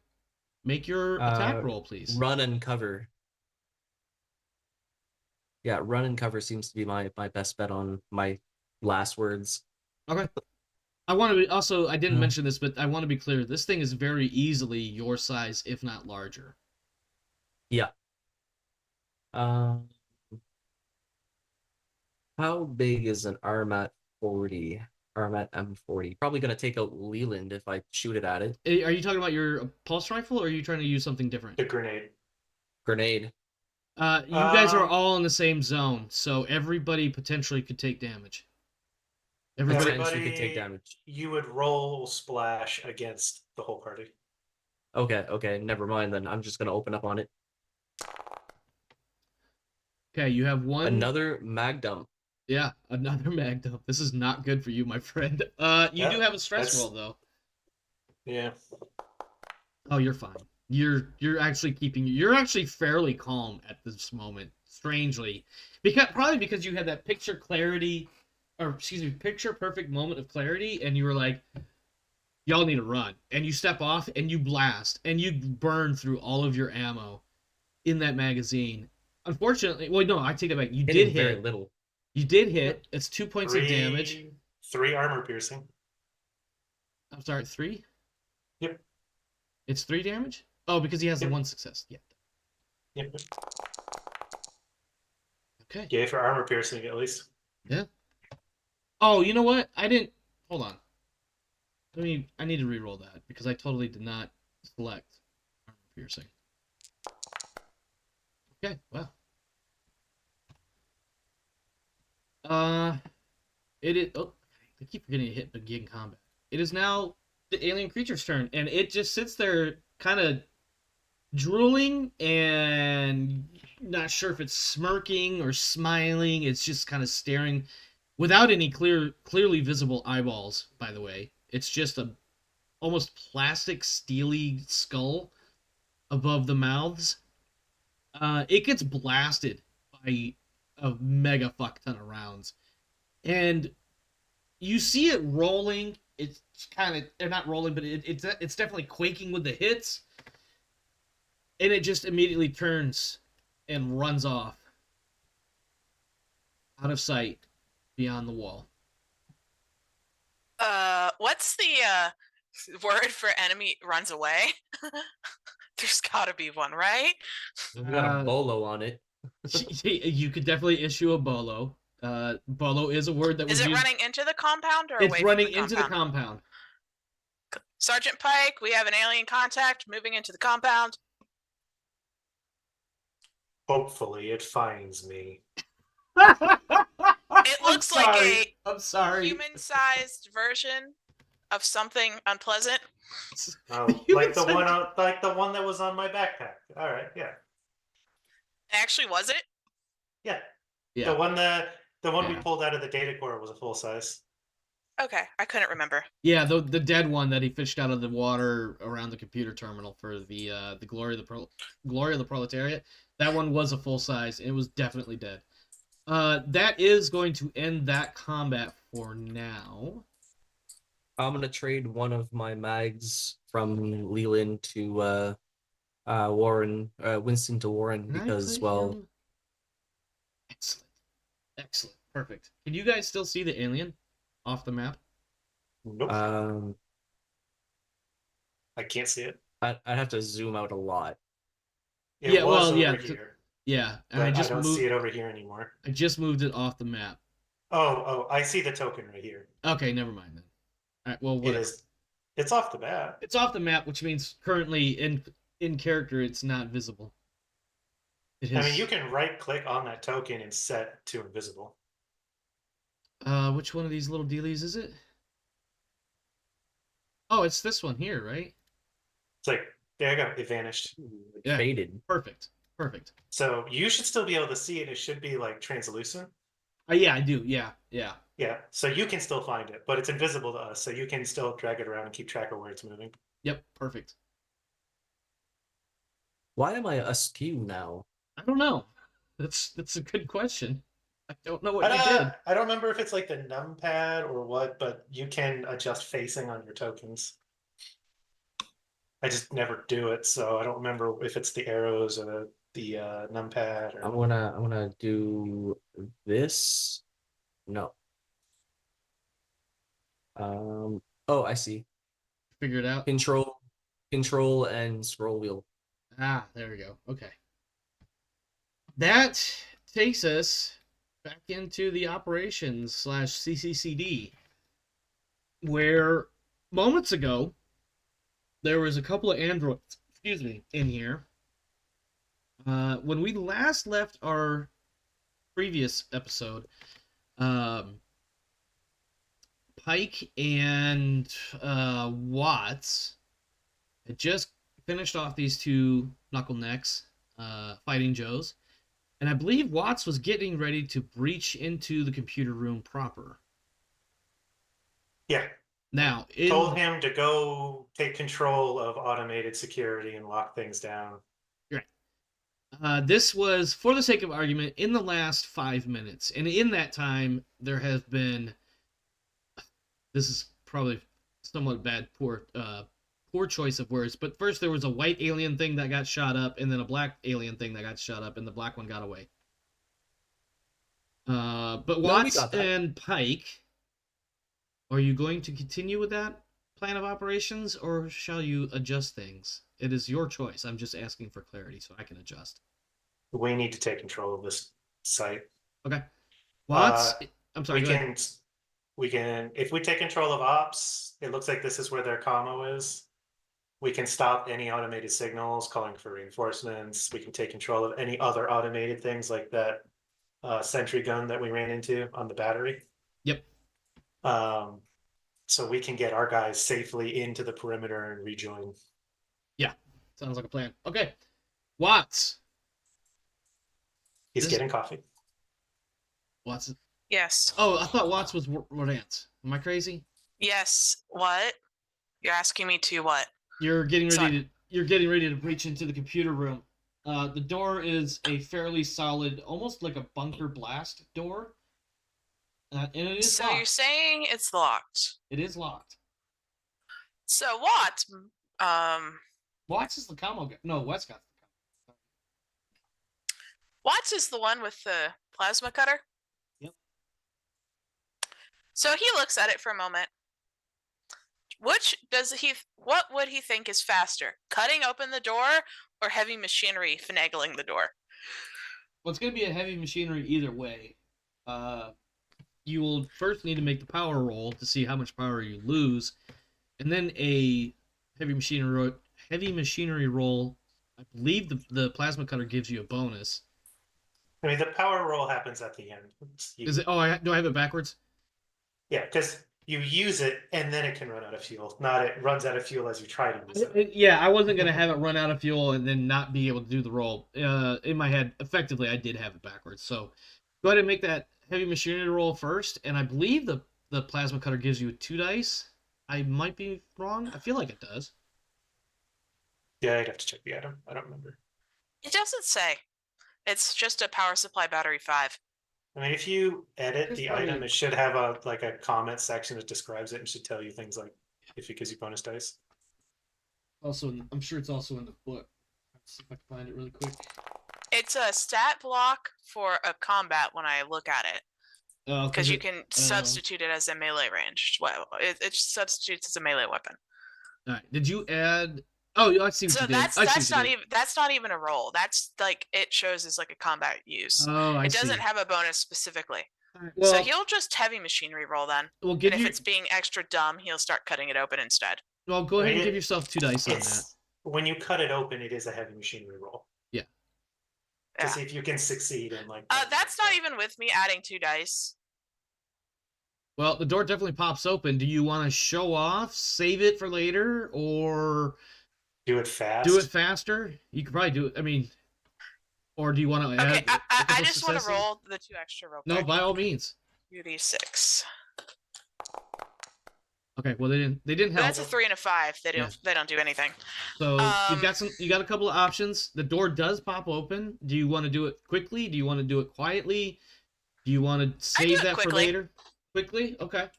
Make your attack roll, please. Run and cover. Yeah, run and cover seems to be my best bet on my last words. Okay. I want to be... Also, I didn't mention this, but I want to be clear. This thing is very easily your size, if not larger. Yeah. How big is an Armat 40? Armat M40. Probably gonna take out Leland if I shoot it at it. Are you talking about your pulse rifle, or are you trying to use something different? The grenade. Grenade. You guys are all in the same zone, so everybody potentially could take damage. Everybody could take damage. You would roll splash against the whole party. Okay, never mind then. I'm just gonna open up on it. Okay, you have one. Another mag dump. Yeah, another mag dump. This is not good for you, my friend. You do have a stress roll though. Yeah. Oh, you're fine. You're actually you're actually fairly calm at this moment, strangely. Probably because you had that picture perfect moment of clarity, and you were like, y'all need to run. And you step off and you blast and you burn through all of your ammo in that magazine. Unfortunately, well, no, I take that back. You did hit. Very little. You did hit. It's 2 points of damage. 3 armor piercing. I'm sorry, 3? Yep. It's 3 damage? Oh, because he has the 1 success. Yeah. Yep. Okay. Yeah, for armor piercing at least. Yeah. Oh, you know what? I didn't... Hold on. I need to re-roll that, because I totally did not select armor piercing. Okay, well. It is... Oh, I keep forgetting to hit begin combat. It is now the alien creature's turn, and it just sits there kind of drooling and not sure if it's smirking or smiling. It's just kind of staring without any clearly visible eyeballs, by the way. It's just a almost plastic steely skull above the mouths. It gets blasted by a mega fuck ton of rounds. And you see it rolling. It's kind of... They're not rolling, but it's definitely quaking with the hits. And it just immediately turns and runs off. Out of sight. Beyond the wall. What's the word for enemy runs away? There's gotta be one, right? We got a bolo on it. You could definitely issue a bolo. Bolo is a word that was Is it used... running into the compound or It's away running from the into the compound. Sergeant Pike, we have an alien contact moving into the compound. Hopefully it finds me. It looks like I'm sorry. human-sized version of something unpleasant. Oh, like the one that was on my backpack. All right, yeah. Actually, was it? Yeah. Yeah. The one we pulled out of the data core was a full size. Okay, I couldn't remember. Yeah, the dead one that he fished out of the water around the computer terminal for the glory of the proletariat. That one was a full size. It was definitely dead. That is going to end that combat for now. I'm gonna trade one of my mags from Leland to Warren, Winston to Warren Can I because, put well, him? Excellent, excellent, perfect. Can you guys still see the alien off the map? Nope, um, I can't see it. I'd have to zoom out a lot. It Yeah, was well, yeah, over here, yeah, and but I I just don't moved. see it over here anymore. I just moved it off the map. Oh, I see the token right here. Okay, never mind then. All right, well, It whatever. is. It's off the bat. It's off the map, which means currently in character it's not visible. It I has. mean, you can right click on that token and set to invisible. Which one of these little dealies is it? Oh, it's this one here, right? It's like, there you go, it vanished. It Yeah. faded. Perfect. Perfect. So you should still be able to see it. It should be like translucent. Yeah, I do. Yeah. Yeah, so you can still find it, but it's invisible to us. So you can still drag it around and keep track of where it's moving. Yep. Perfect. Why am I askew now? I don't know. That's a good question. I don't know what you did. I don't remember if it's like the numpad or what, but you can adjust facing on your tokens. I just never do it, so I don't remember if it's the arrows or the numpad or. I'm gonna do this. No. Oh, I see. Figure it out. Control and scroll wheel. Ah, there we go. Okay. That takes us back into the operations / CCCD, where moments ago there was a couple of androids, in here. When we last left our previous episode, Pike and Watts had just finished off these two knucklenecks fighting Joes. And I believe Watts was getting ready to breach into the computer room proper. Yeah. Now, Told him to go take control of automated security and lock things down. Right. This was, for the sake of argument, in the last 5 minutes. And in that time, there has been... This is probably somewhat bad, poor choice of words. But first there was a white alien thing that got shot up, and then a black alien thing that got shot up, and the black one got away. But Watts and Pike, are you going to continue with that plan of operations, or shall you adjust things? It is your choice. I'm just asking for clarity so I can adjust. We need to take control of this site. Okay. Watts, I'm sorry, we can, if we take control of ops, it looks like this is where their commo is. We can stop any automated signals calling for reinforcements. We can take control of any other automated things like that sentry gun that we ran into on the battery. Yep. So we can get our guys safely into the perimeter and rejoin. Yeah, sounds like a plan. Okay, Watts. He's getting coffee. Watts. Yes. Oh, I thought Watts was Rodance. Am I crazy? Yes. What? You're asking me to what? You're getting ready to breach into the computer room. The door is a fairly solid, almost like a bunker blast door. And it is so locked. You're saying it's locked. It is locked. So what? Watts is the commo guy. No, Wescott's the commo. Watts is the one with the plasma cutter? Yep. So he looks at it for a moment. What would he think is faster? Cutting open the door or heavy machinery finagling the door? Well, it's going to be a heavy machinery either way. You will first need to make the power roll to see how much power you lose, and then a heavy machinery roll. I believe the plasma cutter gives you a bonus. I mean, the power roll happens at the end. Is it? Oh, do I have it backwards? Yeah, because you use it and then it can run out of fuel. Not it runs out of fuel as you try to use it. Yeah, I wasn't going to have it run out of fuel and then not be able to do the roll. In my head, effectively, I did have it backwards. So go ahead and make that heavy machinery roll first. And I believe the the plasma cutter gives you 2 dice. I might be wrong. I feel like it does. Yeah, I'd have to check the item. I don't remember. It doesn't say. It's just a power supply battery 5. I mean, if you edit There's the probably- item, it should have a comment section that describes it and should tell you things like if it gives you bonus dice. Also, I'm sure it's also in the book. Let's see if I can find it really quick. It's a stat block for a combat when I look at it. Because you can substitute it as a melee range. Well, it substitutes as a melee weapon. All right. Did you add? Oh, I see what So you did. that's not even a roll. That's like it shows as like a combat use. Oh, I It see. doesn't have a bonus specifically. All right, well, So he'll just heavy machinery roll then. we'll And give if you. it's being extra dumb, he'll start cutting it open instead. Well, go ahead and It- give yourself 2 dice on that. It's when you cut it open, it is a heavy machinery roll. Yeah. To Yeah. see if you can succeed in like. That's not even with me adding 2 dice. Well, the door definitely pops open. Do you want to show off, save it for later, or Do it fast. do it faster? You could probably do it. I mean, or do you want to Okay, add? I just want to roll the 2 extra real No, quick. by all means. UD6. Okay. Well, they didn't But help. that's a 3 and a 5. They don't do anything. So Um, you got a couple of options. The door does pop open. Do you want to do it quickly? Do you want to do it quietly? Do you want to I do save it that for quickly. later? Quickly? Okay.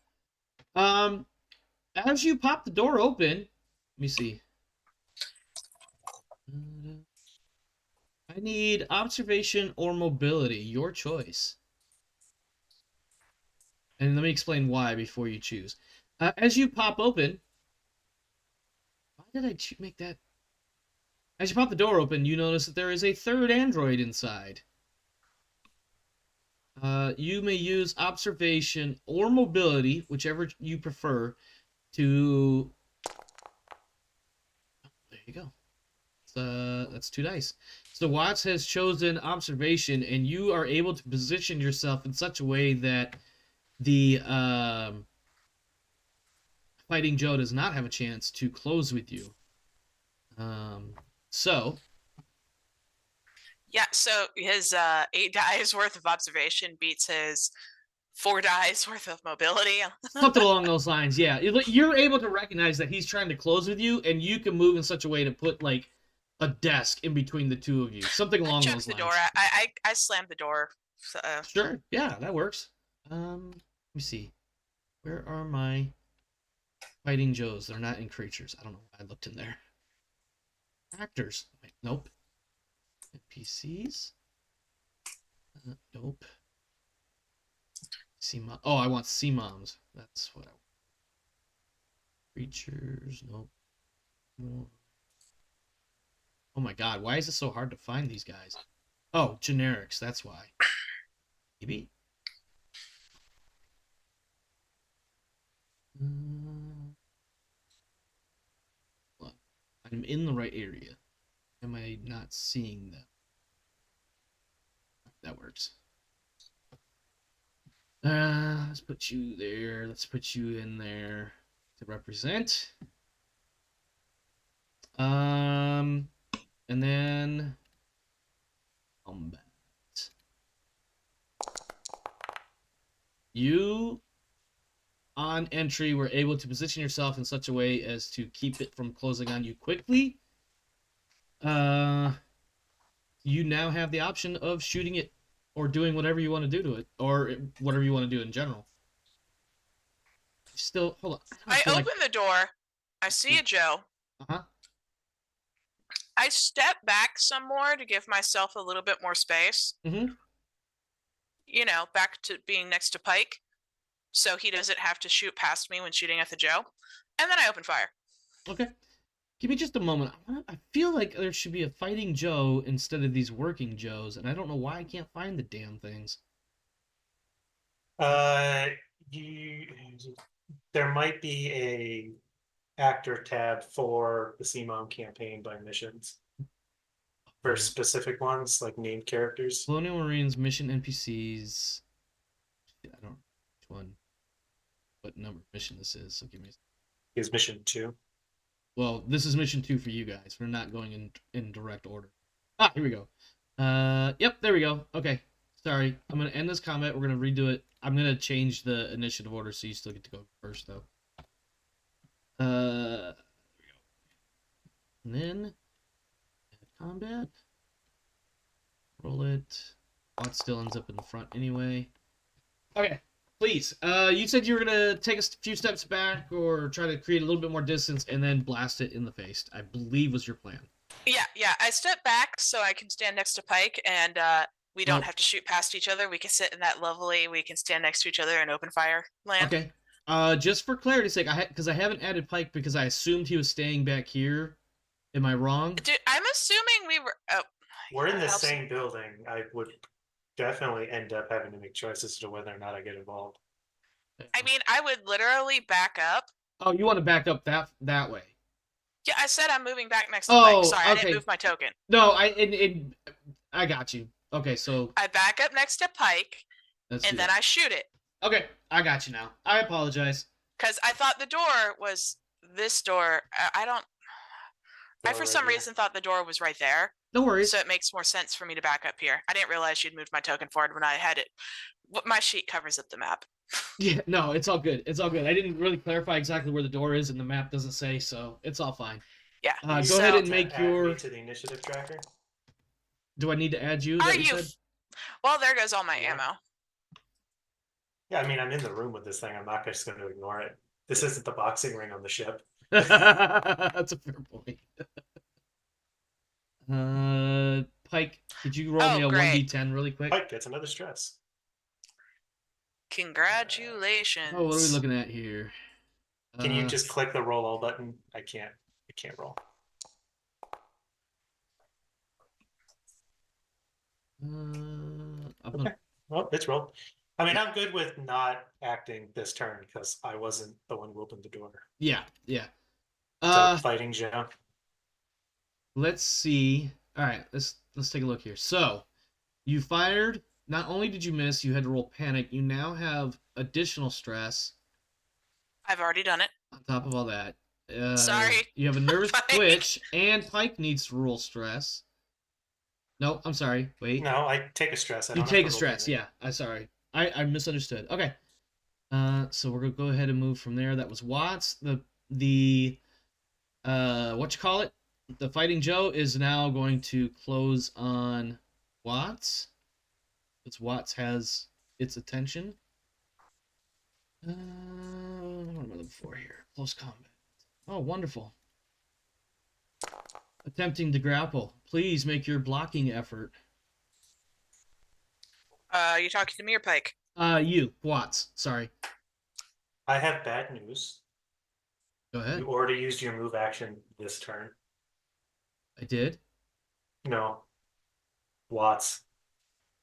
As you pop the door open, let me see. I need observation or mobility, your choice. And let me explain why before you choose. As you pop open, why did I make that? As you pop the door open, you notice that there is a third android inside. You may use observation or mobility, whichever you prefer, to... There you go. That's 2 dice. So Watts has chosen observation, and you are able to position yourself in such a way that the Fighting Joe does not have a chance to close with you. So... Yeah, so his 8 dice worth of observation beats his 4 dice worth of mobility. Something along those lines, yeah. You're able to recognize that he's trying to close with you, and you can move in such a way to put, like, a desk in between the two of you. Something along I those the lines. door. I slammed the door. So, Sure, yeah, that works. Let me see. Where are my Fighting Joes? They're not in creatures. I don't know why I looked in there. Actors. Wait, nope. NPCs. Nope. C-mom. Oh, I want C-moms. That's what I want. Creatures. Nope. No. Oh my god, why is it so hard to find these guys? Oh, generics, that's why. Maybe. Look, I'm in the right area. Am I not seeing them? That works. Let's put you there. Let's put you in there to represent. And then combat. You, on entry, were able to position yourself in such a way as to keep it from closing on you quickly. You now have the option of shooting it or doing whatever you want to do to it, or whatever you want to do in general. Still, hold on. I open the door. I see a Joe. Uh-huh. I step back some more to give myself a little bit more space. Mhm. You know, back to being next to Pike, so he doesn't have to shoot past me when shooting at the Joe. And then I open fire. Okay. Give me just a moment. I feel like there should be a Fighting Joe instead of these Working Joes, and I don't know why I can't find the damn things. There might be a actor tab for the CMOM campaign by missions. For specific ones, like named characters. Colonial Marines, mission NPCs. I don't know which one, what number mission this is, so give me Is mission 2. Well, this is mission 2 for you guys. We're not going in direct order. Ah, here we go. Yep, there we go. Okay. Sorry, I'm gonna end this combat. We're gonna redo it. I'm gonna change the initiative order so you still get to go first, though. There we go. And then combat. Roll it. Bot still ends up in the front anyway. Okay, please. You said you were gonna take a few steps back or try to create a little bit more distance and then blast it in the face. I believe was your plan. Yeah. I step back so I can stand next to Pike, and we don't Oh. have to shoot past each other. We can sit in that lovely. We can stand next to each other and open fire land. Okay. Just for clarity's sake, because I haven't added Pike because I assumed he was staying back here. Am I wrong? Dude, I'm assuming we were. Oh, We're in the helps. same building. I would definitely end up having to make choices as to whether or not I get involved. I mean, I would literally back up. Oh, you want to back up that way? Yeah, I said I'm moving back next to Oh, Pike. Sorry, I okay. didn't move my token. No, I got you. Okay, so I back up next to Pike, let's and do then that. I shoot it. Okay, I got you now. I apologize. Because I thought the door was this door. I don't. I for some reason thought the door was right there. No worries. So it makes more sense for me to back up here. I didn't realize you'd moved my token forward when I had it. My sheet covers up the map. Yeah, no, it's all good. It's all good. I didn't really clarify exactly where the door is, and the map doesn't say, so it's all fine. Yeah. Go ahead and To make add your. me to the initiative tracker. Do I need to add you? Are That you? said? Well, there goes all my Yeah. ammo. Yeah, I mean, I'm in the room with this thing. I'm not just going to ignore it. This isn't the boxing ring on the ship. That's a fair point. Pike, could you roll me a great. 1d10 really quick? Pike gets another stress. Congratulations. Oh, what are we looking at here? Can you just click the roll all button? I can't roll. Okay. Well, it's rolled. I mean, I'm good with not acting this turn because I wasn't the one who opened the door. Yeah. So fighting Joe. Let's see. All right, let's take a look here. So, you fired. Not only did you miss, you had to roll panic. You now have additional stress I've already done it. on top of all that. Sorry. You have a nervous Pike. twitch, and Pike needs to roll stress. No, I'm sorry. Wait. No, I take a stress. I You don't have take to a roll stress. panic. Yeah, I'm sorry. I misunderstood. Okay. So we're gonna go ahead and move from there. That was Watts. The what you call it? The Fighting Joe is now going to close on Watts. Because Watts has its attention. What am I looking for here? Close combat. Oh, wonderful. Attempting to grapple. Please make your blocking effort. You talking to me or Pike? You, Watts. Sorry. I have bad news. Go ahead. You already used your move action this turn. I did. No. Watts.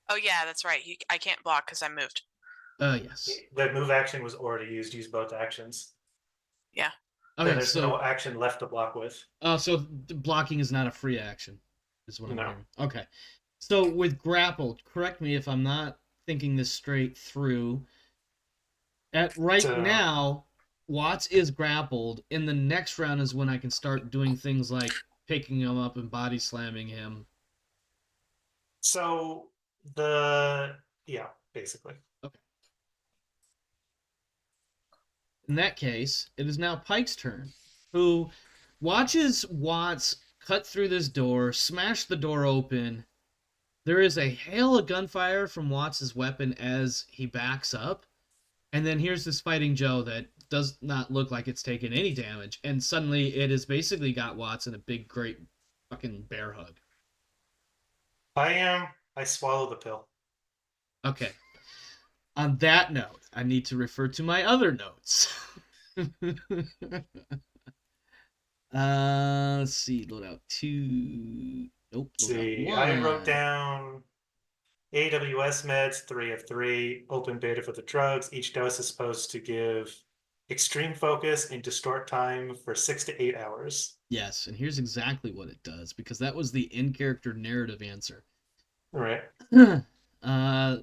Oh yeah, that's right. I can't block because I moved. Yes. The move action was already used. Use both actions. Yeah. Okay, There's so no action left to block with. so blocking is not a free action, is what I'm No. hearing. Okay. So with grapple, correct me if I'm not thinking this straight through. At right So- now, Watts is grappled. In the next round is when I can start doing things like picking him up and body slamming him. So yeah, basically. In that case, it is now Pike's turn, who watches Watts cut through this door, smash the door open. There is a hail of gunfire from Watts' weapon as he backs up. And then here's this Fighting Joe that does not look like it's taken any damage. And suddenly it has basically got Watts in a big, great fucking bear hug. I swallow the pill. Okay. On that note, I need to refer to my other notes. Let's see. Load out 2. Nope. Let's Load see, out I 1. wrote down AWS meds, 3 of 3, open beta for the drugs. Each dose is supposed to give extreme focus and distort time for 6 to 8 hours. Yes, and here's exactly what it does, because that was the in-character narrative answer. All right.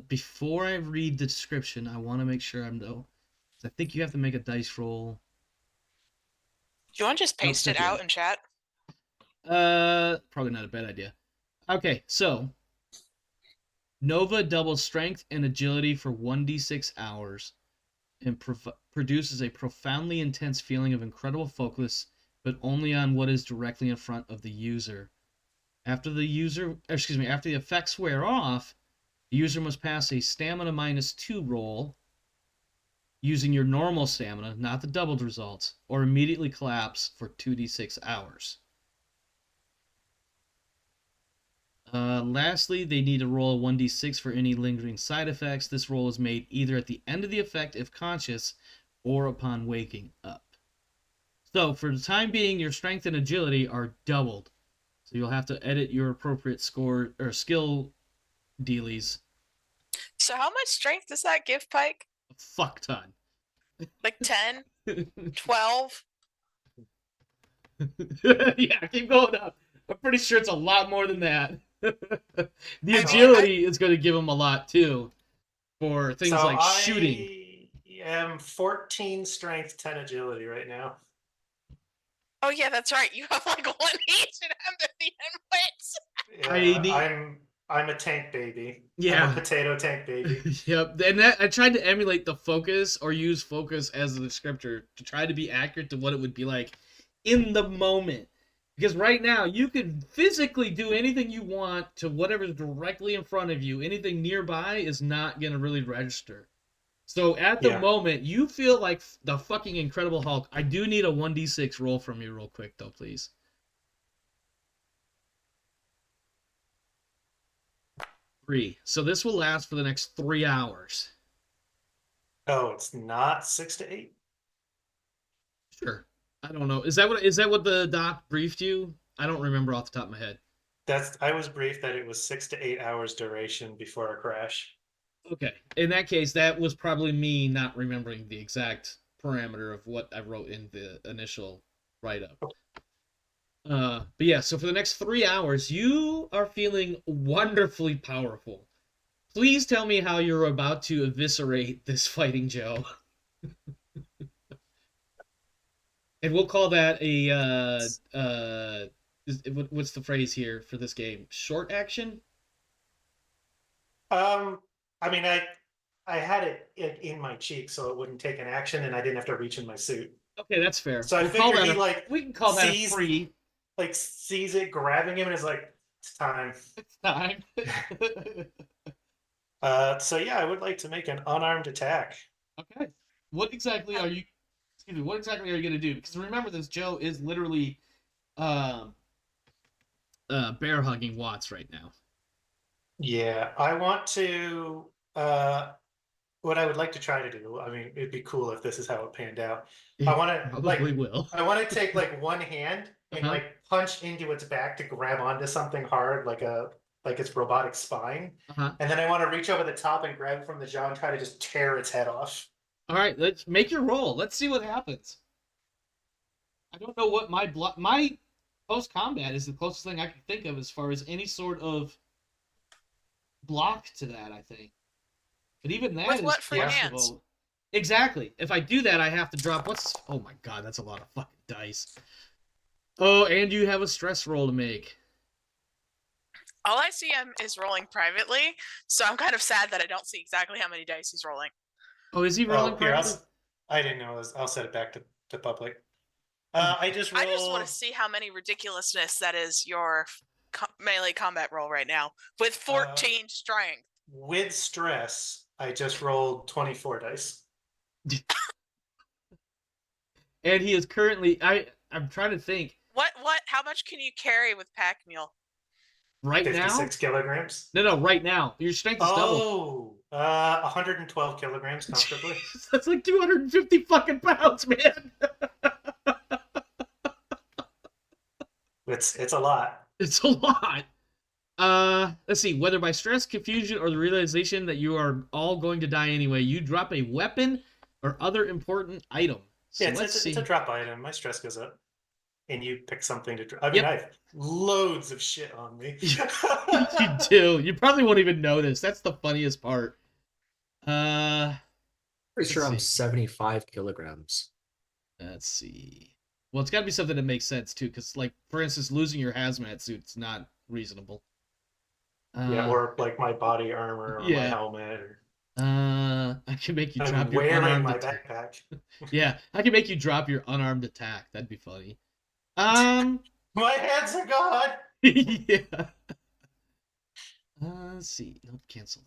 Before I read the description, I want to make sure I think you have to make a dice roll. Do you want to just paste it out in chat? Probably not a bad idea. Okay, so Nova doubles strength and agility for 1d6 hours and produces a profoundly intense feeling of incredible focus, but only on what is directly in front of the user. After the effects wear off, the user must pass a stamina -2 roll using your normal stamina, not the doubled results, or immediately collapse for 2d6 hours. Lastly, they need to roll a 1d6 for any lingering side effects. This roll is made either at the end of the effect if conscious or upon waking up. So, for the time being, your strength and agility are doubled. So you'll have to edit your appropriate score or skill dealies. So how much strength does that give Pike? A fuck ton. Like 10? 12? Yeah, keep going up. I'm pretty sure it's a lot more than that. The mean, agility is going to give him a lot too for things like shooting. I am 14 strength, 10 agility right now. Oh yeah, that's right. You have like 1 each and empathy and wits. Yeah, I'm a tank baby. Yeah. I'm a potato tank baby. Yep. And I tried to emulate the focus or use focus as a descriptor to try to be accurate to what it would be like in the moment. Because right now, you can physically do anything you want to whatever's directly in front of you. Anything nearby is not going to really register. So at the moment, you feel like the fucking Incredible Hulk. I do need a 1d6 roll from you real quick, though, please. 3. So this will last for the next 3 hours. Oh, it's not 6 to 8? Sure. I don't know. Is that what the doc briefed you? I don't remember off the top of my head. I was briefed that it was 6 to 8 hours duration before a crash. Okay. In that case, that was probably me not remembering the exact parameter of what I wrote in the initial write-up. But yeah, so for the next 3 hours, you are feeling wonderfully powerful. Please tell me how you're about to eviscerate this Fighting Joe. And we'll call that what's the phrase here for this game? Short action? I mean, I had it in my cheek, so it wouldn't take an action, and I didn't have to reach in my suit. Okay, that's fair. So I figured we can call that a free. Like sees it, grabbing him, and is like, "It's time." It's time. So yeah, I would like to make an unarmed attack. Okay. What exactly are you going to do? Because remember, this Joe is literally bear hugging Watts right now. Yeah, I want to. What I would like to try to do. I mean, it'd be cool if this is how it panned out. I want to I want to take like one hand and like punch into its back to grab onto something hard, like its robotic spine, and then I want to reach over the top and grab it from the jaw and try to just tear its head off. All right, let's make your roll. Let's see what happens. I don't know what my post combat is the closest thing I can think of as far as any sort of block to that. I think, but even that With is what for your hands? questionable. Exactly. If I do that, I have to drop. Oh my god, that's a lot of fucking dice. Oh, and you have a stress roll to make. All I see him is rolling privately, so I'm kind of sad that I don't see exactly how many dice he's rolling. Oh, is he rolling privately? I didn't know. I'll set it back to public. I just want to see how many ridiculousness that is your melee combat roll right now with 14 strength. With stress, I just rolled 24 dice. And he is currently. I'm trying to think. How much can you carry with pack mule? Right 56 kilograms? No, right now. Your strength is double. 112 kilograms comfortably. That's like 250 fucking pounds, man. It's a lot. It's a lot. Let's see. Whether by stress, confusion, or the realization that you are all going to die anyway, you drop a weapon or other important item. So yeah, it's a drop item. My stress goes up. And you pick something to drop. I mean, I have loads of shit on me. You do. You probably won't even notice. That's the funniest part. Pretty sure I'm 75 kilograms. Let's see. Well, it's got to be something that makes sense, too, because, like, for instance, losing your hazmat suit's not reasonable. Yeah, or like my body armor or my yeah. helmet. Or... I can make you I'm drop your wearing unarmed my attack. backpack. Yeah, I can make you drop your unarmed attack. That'd be funny. My hands are gone. Yeah. Let's see. Nope, cancel.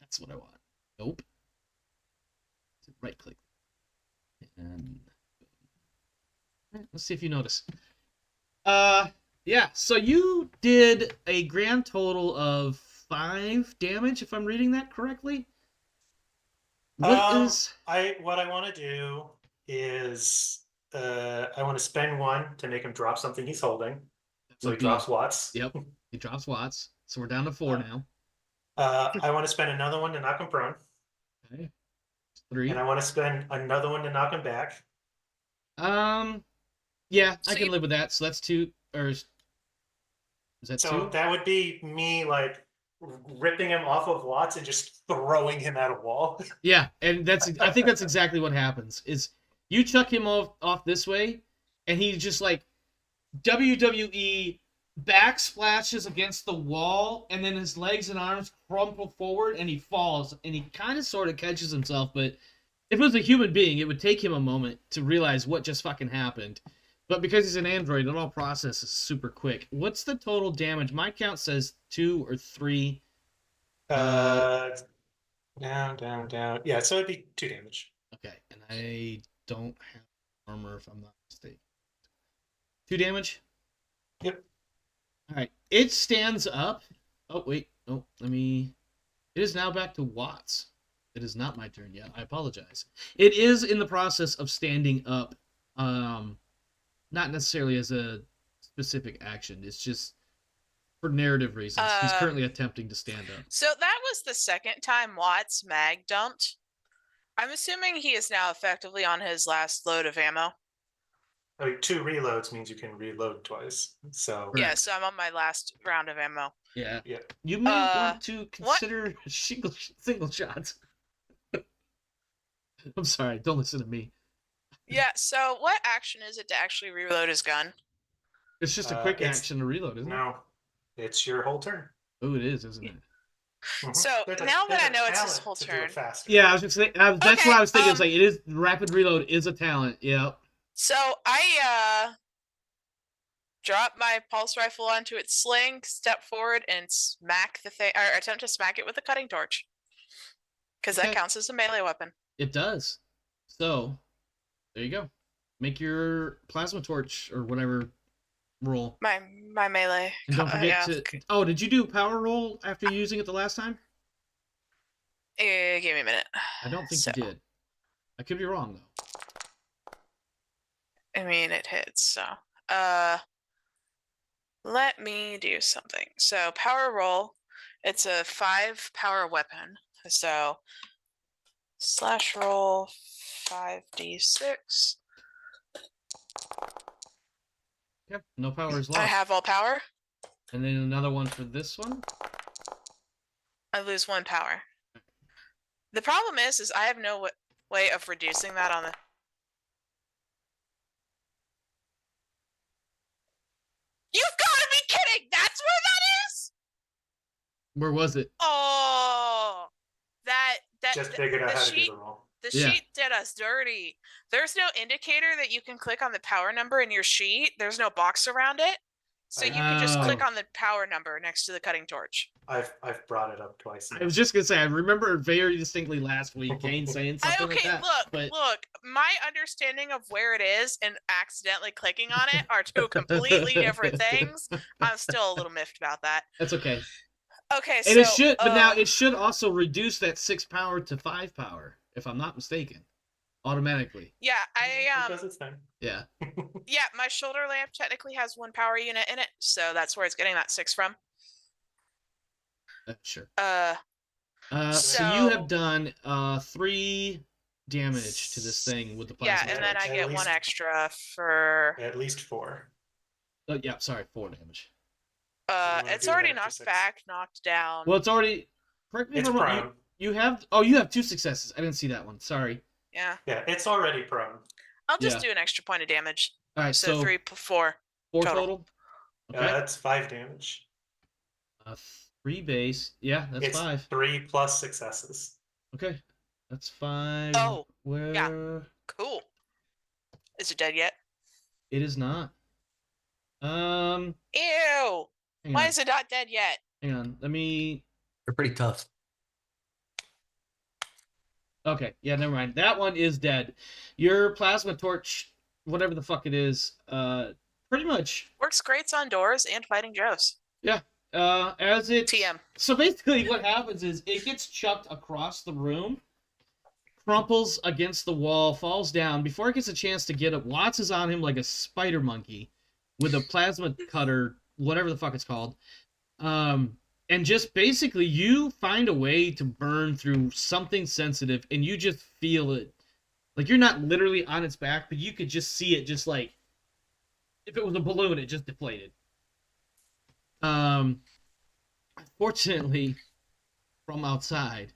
That's what I want. Nope. Right click. And let's see if you notice. Yeah. So you did a grand total of 5 damage, if I'm reading that correctly. What I want to do is I want to spend 1 to make him drop something he's holding. So he drops Watts. Yep. He drops Watts. So we're down to 4 now. I want to spend another 1 to knock him prone. Okay. 3. And I want to spend another 1 to knock him back. Yeah, I can live with that. So that's 2, or is that 2? So that would be me like ripping him off of Watts and just throwing him at a wall. Yeah, and I think that's exactly what happens. Is you chuck him off this way, and he just like WWE back splashes against the wall, and then his legs and arms crumple forward, and he falls, and he kind of sort of catches himself. But if it was a human being, it would take him a moment to realize what just fucking happened. But because he's an android, it all processes super quick. What's the total damage? My count says 2 or 3. Down. Yeah, so it'd be 2 damage. Okay, and I don't have armor if I'm not mistaken. 2 damage? Yep. All right, it stands up. Oh, wait. Oh, it is now back to Watts. It is not my turn yet. I apologize. It is in the process of standing up. Not necessarily as a specific action. It's just for narrative reasons. He's currently attempting to stand up. So that was the second time Watts mag dumped. I'm assuming he is now effectively on his last load of ammo. I mean, 2 reloads means you can reload twice. So Correct. Yeah, so I'm on my last round of ammo. Yeah. Yeah. You may want to consider single shots. I'm sorry. Don't listen to me. Yeah, so what action is it to actually reload his gun? It's just a quick action to reload, isn't it? No, it's your whole turn. Oh, it is, isn't it? Mhm. So now that I know it's his whole turn. Yeah, I was just saying. That's Okay, what I was thinking. It's like it is rapid reload is a talent. Yep. So I drop my pulse rifle onto its sling, step forward, and smack the thing, or attempt to smack it with a cutting torch, because that counts as a melee weapon. It does. So there you go. Make your plasma torch or whatever roll. My melee. And don't forget to. Oh, did you do power roll after using it the last time? Give me a minute. I don't think you did. I could be wrong though. I mean, it hits. So, let me do something. So power roll. It's a 5 power weapon. So slash roll 5d6. Yep. No power is lost. I have all power. And then another one for this one. I lose 1 power. The problem is I have no way of reducing that on the. You've got to be kidding! That's where that is. Where was it? Oh, that just figured out how to do the roll. The sheet did us dirty. There's no indicator that you can click on the power number in your sheet. There's no box around it. So you can just click on the power number next to the cutting torch. I've brought it up twice now. I was just gonna say I remember very distinctly last week Kane saying something like that. Look, my understanding of where it is and accidentally clicking on it are 2 completely different things. I'm still a little miffed about that. That's okay. Okay, and it should, but now it should also reduce that 6 power to 5 power, if I'm not mistaken, automatically. Yeah, because it's time. Yeah. Yeah, my shoulder lamp technically has 1 power unit in it, so that's where it's getting that 6 from. Sure. So you have done 3 damage to this thing with the plasma. Yeah, and then I get 1 extra for at least 4. Oh yeah, sorry, 4 damage. It's already knocked back, knocked down. Well, it's already. Correct me if I'm wrong. You have. Oh, you have 2 successes. I didn't see that one. Sorry. Yeah. Yeah, it's already prone. I'll just do an extra point of damage. All right, so 3, 4. 4 total. Okay. That's 5 damage. 3 base. Yeah, that's It's 5. 3 plus successes. Okay, that's 5. Oh, Where cool. Is it dead yet? it is not. Um, Ew. hang Why on. is it not dead yet? Hang on. Let me. They're pretty tough. Okay, yeah, never mind. That one is dead. Your plasma torch, whatever the fuck it is, pretty much. Works great on doors and fighting Joes. Yeah. As it. TM. So basically, what happens is it gets chucked across the room, crumples against the wall, falls down. Before it gets a chance to get up, Watts is on him like a spider monkey with a plasma cutter, whatever the fuck it's called. And just basically you find a way to burn through something sensitive, and you just feel it. Like, you're not literally on its back, but you could just see it, just like if it was a balloon, it just deflated. Fortunately, from outside,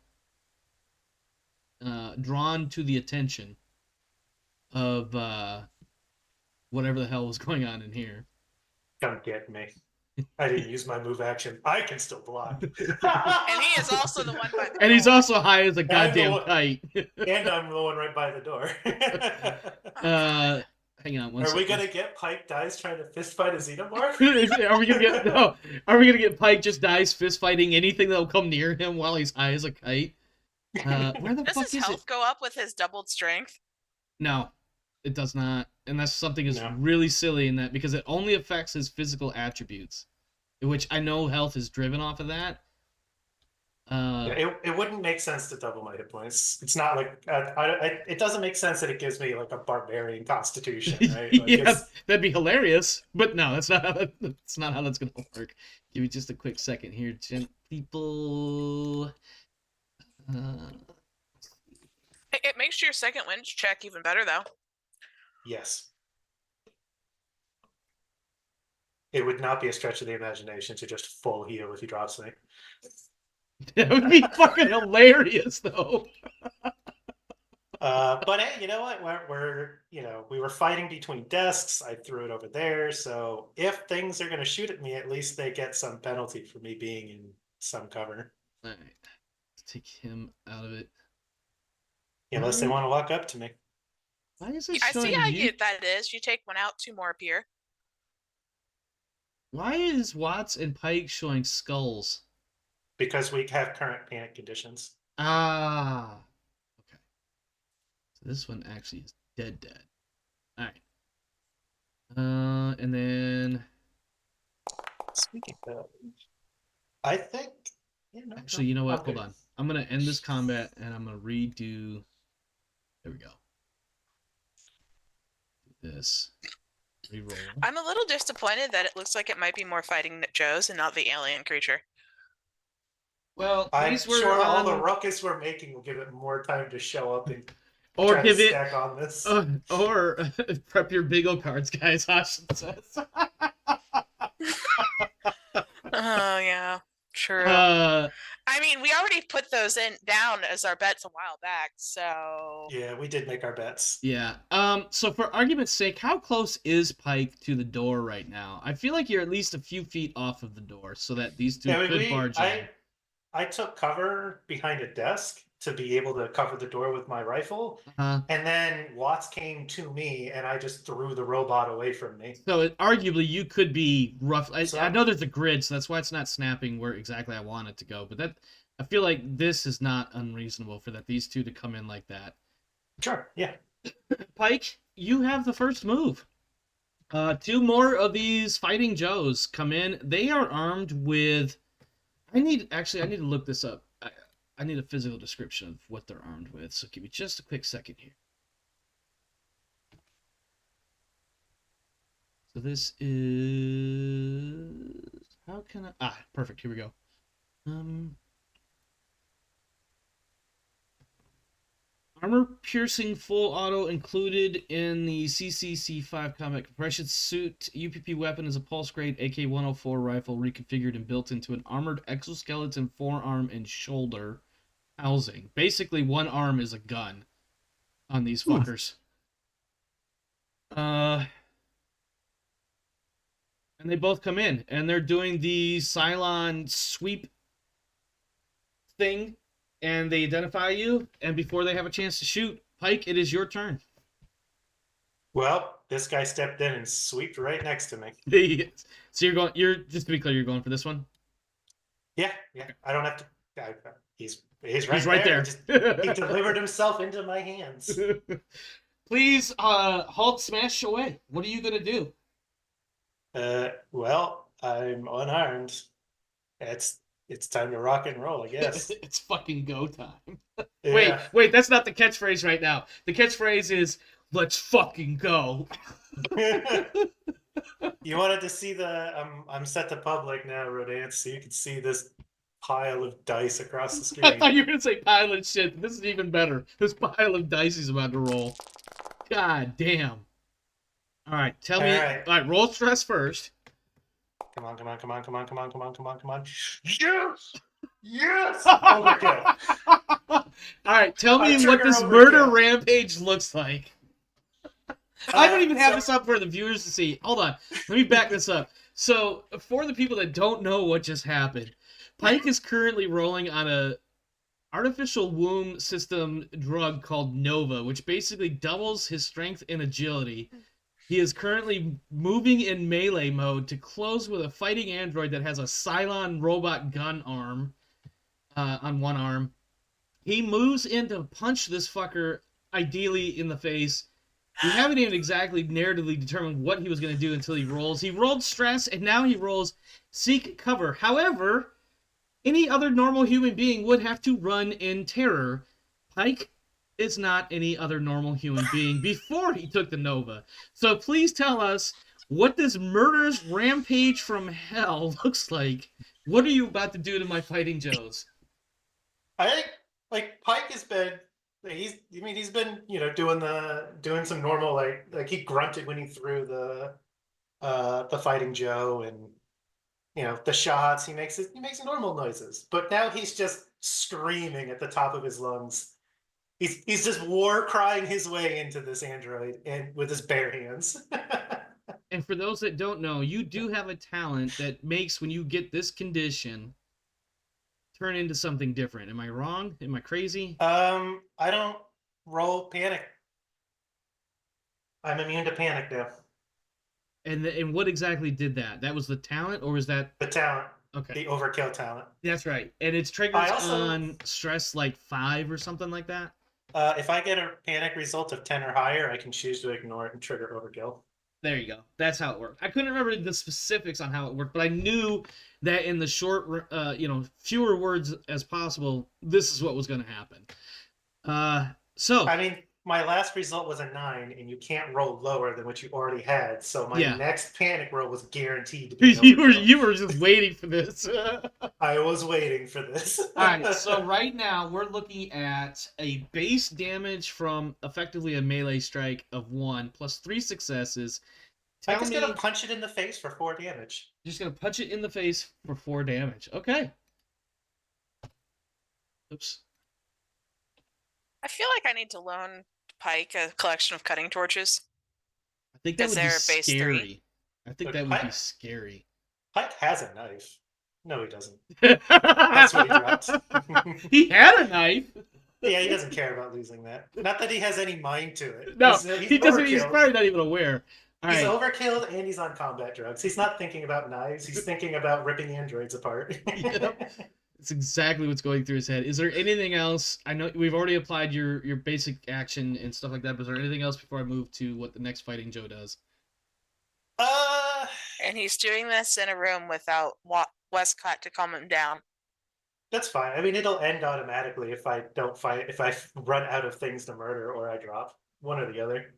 drawn to the attention of whatever the hell was going on in here. Don't get me. I didn't use my move action. I can still block. And he is also the one by the And he's door. also high as a I'm the goddamn one- kite. And I'm the one right by the door. Hang on one Are we second. gonna get Pike dies trying to fist fight a xenomorph? Are we gonna get no? Are we gonna get Pike just dies fist fighting anything that'll come near him while he's high as a kite? Where the Does fuck his is health it? go up with his doubled strength? No, it does not. And that's something is No. really silly in that, because it only affects his physical attributes, which I know health is driven off of that. Yeah, it wouldn't make sense to double my hit points. It's not like it doesn't make sense that it gives me like a barbarian constitution, right? Like yeah, it's- that'd be hilarious, but no, that's not how that's gonna work. Give me just a quick second here, people. It makes your second winch check even better, though. yes. It would not be a stretch of the imagination to just full heal if he drops me. That would be fucking hilarious, though. But hey, you know what? We were fighting between desks. I threw it over there. So if things are going to shoot at me, at least they get some penalty for me being in some cover. All right, let's take him out of it. Unless they want to walk up to me. Why is it I showing see how you? that is. You take one out, 2 more appear. Why is Watts and Pike showing skulls? Because we have current panic conditions. Ah. Okay. So this one actually is dead. All right. And then Speaking of, I think. actually, you know what? I'm Hold good. on. I'm gonna end this combat and I'm gonna redo. There we go. Do this. Reroll. I'm a little disappointed that it looks like it might be more fighting Joes and not the alien creature. Well, I'm these were sure all the on- ruckus we're making will give it more time to show up and or try give to it, stack on this. or prep your bingo cards, guys. Austin says. Oh, yeah. True. I mean, we already put those down as our bets a while back, so... Yeah, we did make our bets. Yeah. So for argument's sake, how close is Pike to the door right now? I feel like you're at least a few feet off of the door, so that these two Yeah, I mean, could barge in. I took cover behind a desk to be able to cover the door with my rifle, Uh, and then Watts came to me, and I just threw the robot away from me. so arguably you could be rough. I So- know there's a grid, so that's why it's not snapping where exactly I want it to go. But that I feel like this is not unreasonable for these two to come in like that. Sure, yeah. Pike, you have the first move. 2 more of these fighting Joes come in. They are armed with. I need to look this up. I need a physical description of what they're armed with. So give me just a quick second here. So this is. How can I? Perfect. Here we go. Armor-piercing full auto included in the CCC-5 combat compression suit. UPP weapon is a pulse-grade AK-104 rifle reconfigured and built into an armored exoskeleton forearm and shoulder housing. Basically, one arm is a gun on these fuckers. And they both come in, and they're doing the Cylon sweep thing, and they identify you, and before they have a chance to shoot, Pike, it is your turn. Well, this guy stepped in and sweeped right next to me. So you're just to be clear, you're going for this one? Yeah. I don't have to. He's right, He's right there. He delivered himself into my hands. Please, halt, smash away. What are you gonna do? Well, I'm unarmed. It's time to rock and roll, I guess. It's fucking go time. Yeah. Wait, that's not the catchphrase right now. The catchphrase is "Let's fucking go." You wanted to see I'm set to public now, Rodance, so you can see this pile of dice across the screen. I thought you were gonna say pile of shit. This is even better. This pile of dice he's about to roll. God damn. All right, tell me. All right, roll stress first. Come on. Yes! Overkill. All right, tell me I what this trigger murder overkill. rampage looks like. I don't even have this up for the viewers to see. Hold on. Let me back this up. So, for the people that don't know what just happened, Pike is currently rolling on a artificial womb system drug called Nova, which basically doubles his strength and agility. He is currently moving in melee mode to close with a fighting android that has a Cylon robot gun arm on one arm. He moves in to punch this fucker, ideally in the face. We haven't even exactly narratively determined what he was going to do until he rolls. He rolled stress, and now he rolls seek cover. However, any other normal human being would have to run in terror. Pike is not any other normal human being before he took the Nova. So please tell us what this murderous rampage from hell looks like. What are you about to do to my fighting Joes? I think Pike has been he's been doing some normal like he grunted when he threw the fighting Joe, and the shots he makes normal noises, but now he's just screaming at the top of his lungs. He's just war crying his way into this android and with his bare hands. And for those that don't know, you do have a talent that makes, when you get this condition, turn into something different. Am I wrong? Am I crazy? I don't roll panic. I'm immune to panic now. And what exactly did that? That was the talent, or was that The talent. okay? The overkill talent. That's right. And it's triggers on stress like 5 or something like that. If I get a panic result of 10 or higher, I can choose to ignore it and trigger overkill. There you go. That's how it worked. I couldn't remember the specifics on how it worked, but I knew that in the short, fewer words as possible, this is what was going to happen. So I mean, my last result was a 9, and you can't roll lower than what you already had. So my next panic roll was guaranteed to be. you were just waiting for this. I was waiting for this. All right. So right now we're looking at a base damage from effectively a melee strike of 1 plus 3 successes. I'm just gonna punch it in the face for 4 damage. Just gonna punch it in the face for 4 damage. Okay. Oops. I feel like I need to loan Pike a collection of cutting torches. I think that would be base scary. 3? I think that would be scary. Pike has a knife. No, he doesn't. That's what he dropped. He had a knife. Yeah, he doesn't care about losing that. Not that he has any mind to it. No, he's he doesn't. overkill. He's probably not even aware. He's overkilled and he's on combat drugs. He's not thinking about knives. He's thinking about ripping androids apart. Yep. It's exactly what's going through his head. Is there anything else? I know we've already applied your basic action and stuff like that, but is there anything else before I move to what the next fighting Joe does? And he's doing this in a room without Wescott to calm him down. That's fine. I mean, it'll end automatically if I don't fight, if I run out of things to murder or I drop. One or the other.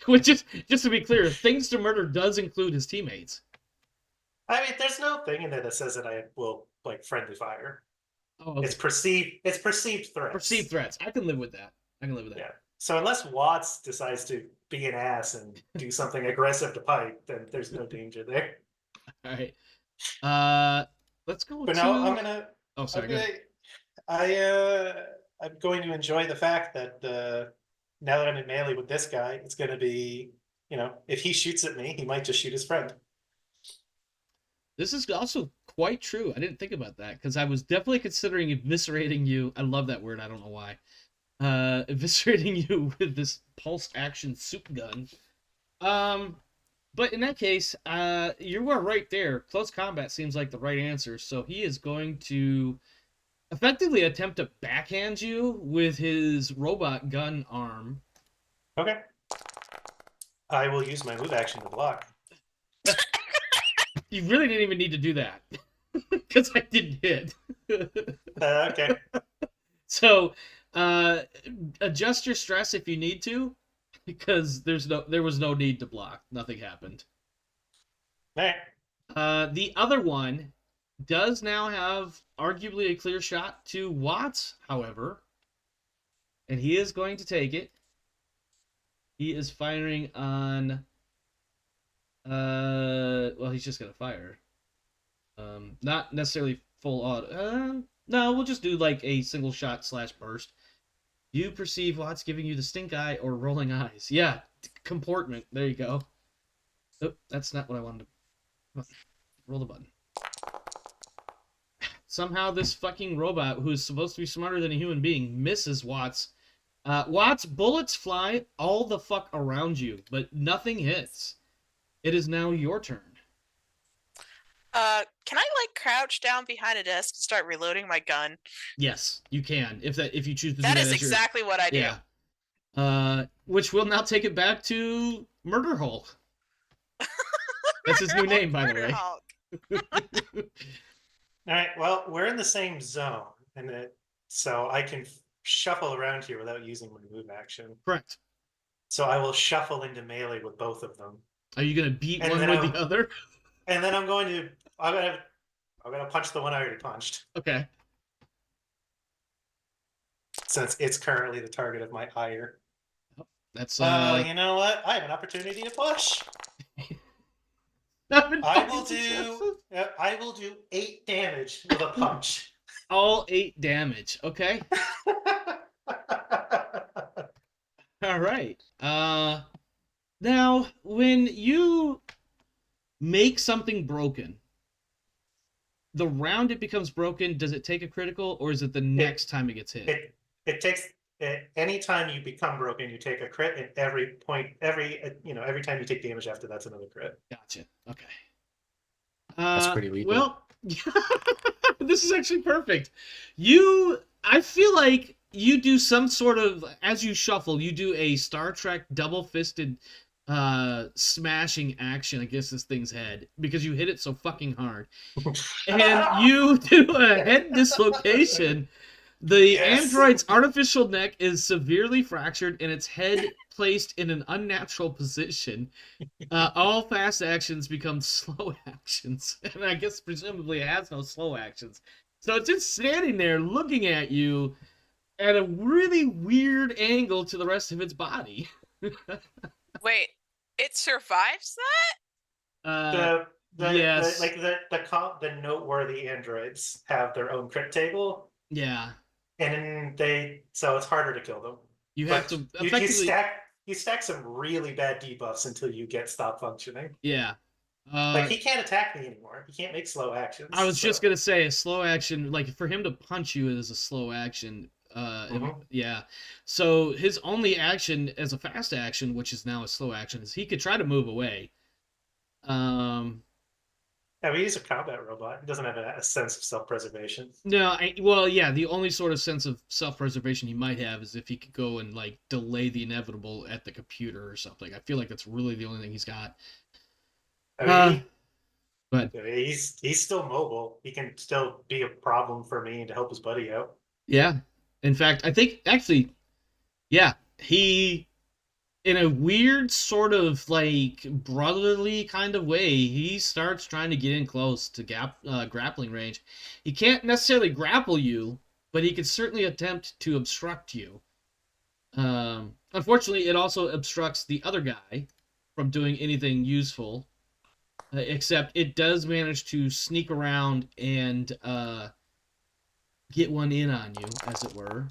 Which is, just to be clear, things to murder does include his teammates. I mean, there's no thing in there that says that I will friendly fire. Oh, okay. It's perceived threats. Perceived threats. I can live with that. Yeah. So unless Watts decides to be an ass and do something aggressive to Pike, then there's no danger there. All right. Let's go. But no, I'm gonna. Oh, sorry. I'm going to enjoy the fact that now that I'm in melee with this guy, it's going to be, if he shoots at me, he might just shoot his friend. This is also quite true. I didn't think about that because I was definitely considering eviscerating you. I love that word. I don't know why. Eviscerating you with this pulsed action soup gun. But in that case, you were right there. Close combat seems like the right answer. So he is going to effectively attempt to backhand you with his robot gun arm. Okay. I will use my move action to block. You really didn't even need to do that because I didn't hit. Okay. So, adjust your stress if you need to, because there was no need to block. Nothing happened. All right. The other one does now have arguably a clear shot to Watts, however, and he is going to take it. He is firing on. Well, he's just gonna fire. Not necessarily full auto. No, we'll just do like a single shot / burst. You perceive Watts giving you the stink eye or rolling eyes. Yeah, comportment. There you go. Oh, that's not what I wanted to. Roll the button. Somehow this fucking robot, who is supposed to be smarter than a human being, misses Watts. Watts, bullets fly all the fuck around you, but nothing hits. It is now your turn. Can I like crouch down behind a desk and start reloading my gun? Yes, you can. If you choose to do That that is as your- exactly what I do. Yeah. Which will now take it back to Murder Hulk. That's his new name, by the Murder way. Hulk. All right. Well, we're in the same zone, so I can shuffle around here without using my move action. Correct. So I will shuffle into melee with both of them, Are you gonna beat And one then with the other? and then I'm gonna punch the one I already punched, Okay. since it's currently the target of my ire. That's You know what? I have an opportunity to push. not been I fucking will successful. do. I will do 8 damage with a punch. All 8 damage. Okay. All right. Now when you make something broken, the round it becomes broken, does it take a critical, or is it the next time it gets hit? It takes anytime you become broken, you take a crit, and every time you take damage after that's another crit. Gotcha. Okay. That's pretty lethal. Well, this is actually perfect. I feel like you do some sort of, as you shuffle, you do a Star Trek double-fisted smashing action against this thing's head because you hit it so fucking hard. And you do a head dislocation. The Yes. android's artificial neck is severely fractured and its head placed in an unnatural position. All fast actions become slow actions. And I guess presumably it has no slow actions. So it's just standing there looking at you at a really weird angle to the rest of its body. Wait, it survives that? Yes. The noteworthy androids have their own crit table, Yeah. and so it's harder to kill them. You have But to you effectively... you stack some really bad debuffs until you get stop functioning. Yeah. Like, he can't attack me anymore. He can't make slow actions. I was just gonna say a slow action, like for him to punch you is a slow action. Yeah. So his only action as a fast action, which is now a slow action, is he could try to move away. Yeah, but he's a combat robot. He doesn't have a sense of self-preservation. No, well, yeah, the only sort of sense of self-preservation he might have is if he could go and like delay the inevitable at the computer or something. I feel like that's really the only thing he's got. I mean, But he's still mobile. He can still be a problem for me and to help his buddy out. yeah, in fact, I think actually, yeah, he, in a weird sort of like brotherly kind of way, he starts trying to get in close to grappling range. He can't necessarily grapple you, but he can certainly attempt to obstruct you. Unfortunately, it also obstructs the other guy from doing anything useful, except it does manage to sneak around and get one in on you, as it were,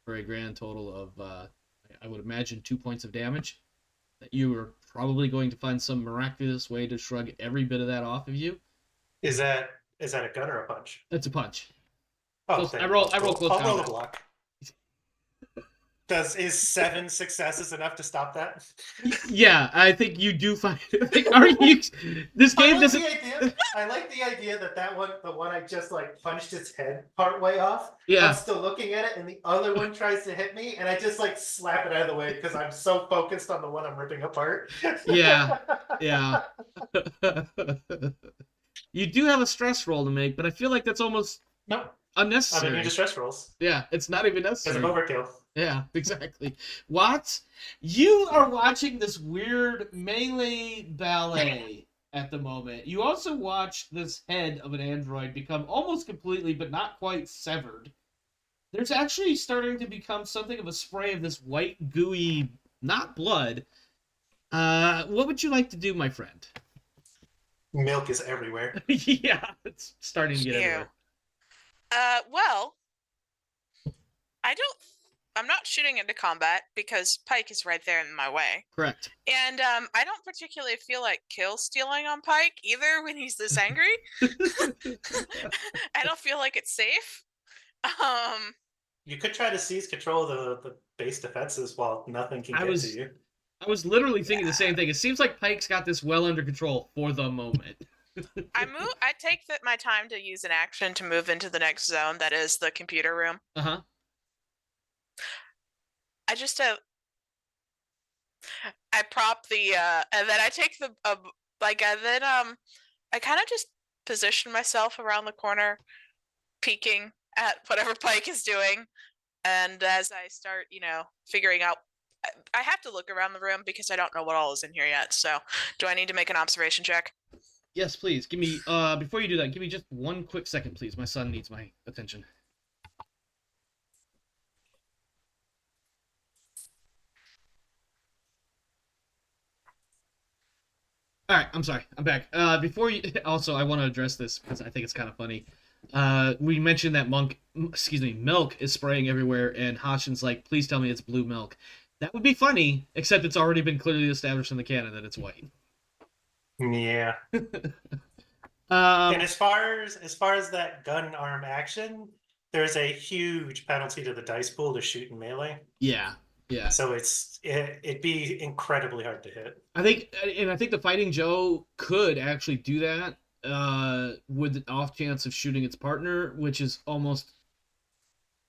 for a grand total of, I would imagine, 2 points of damage that you were probably going to find some miraculous way to shrug every bit of that off of you. Is that a gun or a punch? That's a punch. Oh, I roll close I'll roll the combat. block. Is 7 successes enough to stop that? Yeah, I think you do find. This game doesn't. I like the idea that the one I just like punched its head part way off. Yeah. I'm still looking at it, and the other one tries to hit me, and I just like slap it out of the way because I'm so focused on the one I'm ripping apart. Yeah. You do have a stress roll to make, but I feel like that's almost Nope. unnecessary. I'm immune to stress rolls. Yeah, it's not even necessary. Because of overkill. Yeah, exactly. Watts, you are watching this weird melee ballet at the moment. You also watch this head of an android become almost completely, but not quite severed. There's actually starting to become something of a spray of this white, gooey, not blood. What would you like to do, my friend? Milk is everywhere. Yeah, it's starting to get everywhere. Well, I'm not shooting into combat because Pike is right there in my way. Correct. And I don't particularly feel like kill stealing on Pike either when he's this angry. I don't feel like it's safe. You could try to seize control of the base defenses while nothing can get to you. I was literally thinking the same thing. It seems like Pike's got this well under control for the moment. I take my time to use an action to move into the next zone, that is the computer room. Uh-huh. I just I prop the and then I take the I kind of just position myself around the corner, peeking at whatever Pike is doing, and as I start, figuring out, I have to look around the room because I don't know what all is in here yet. So, do I need to make an observation check? Yes, please. Give me before you do that, give me just one quick second, please. My son needs my attention. All right, I'm sorry. I'm back. Before you, also, I want to address this because I think it's kind of funny. We mentioned that milk is spraying everywhere, and Hashin's like, please tell me it's blue milk. That would be funny, except it's already been clearly established in the canon that it's white. Yeah. And as far as that gun arm action, there's a huge penalty to the dice pool to shoot in melee. Yeah. So it'd be incredibly hard to hit. I think the Fighting Joe could actually do that with the off chance of shooting its partner, which is almost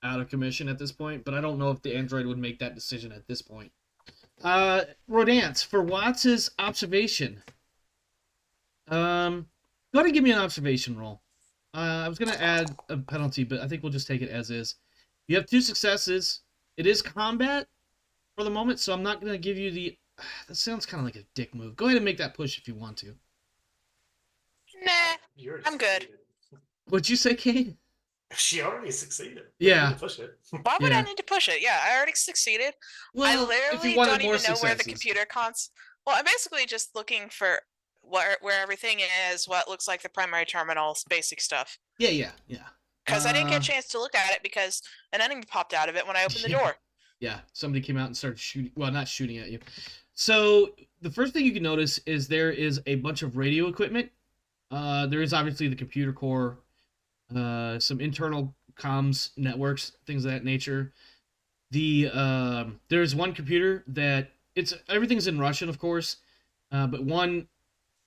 out of commission at this point. But I don't know if the android would make that decision at this point. Rodance, for Watts' observation. Go ahead and give me an observation roll. I was going to add a penalty, but I think we'll just take it as is. You have 2 successes. It is combat for the moment, so I'm not going to give you the... That sounds kind of like a dick move. Go ahead and make that push if you want to. Nah, I'm good. What'd you say, Kate? She already succeeded. Yeah. Push it. Why would I need to push it? Yeah, I already succeeded. Well, I literally don't even know where the computer Well, I'm basically just looking for where everything is, what looks like the primary terminals, basic stuff. Yeah. Because I didn't get a chance to look at it because an enemy popped out of it when I opened the door. Yeah, somebody came out and started shooting. Well, not shooting at you. So the first thing you can notice is there is a bunch of radio equipment. There is obviously the computer core, some internal comms networks, things of that nature. There's one computer that everything's in Russian, of course, but one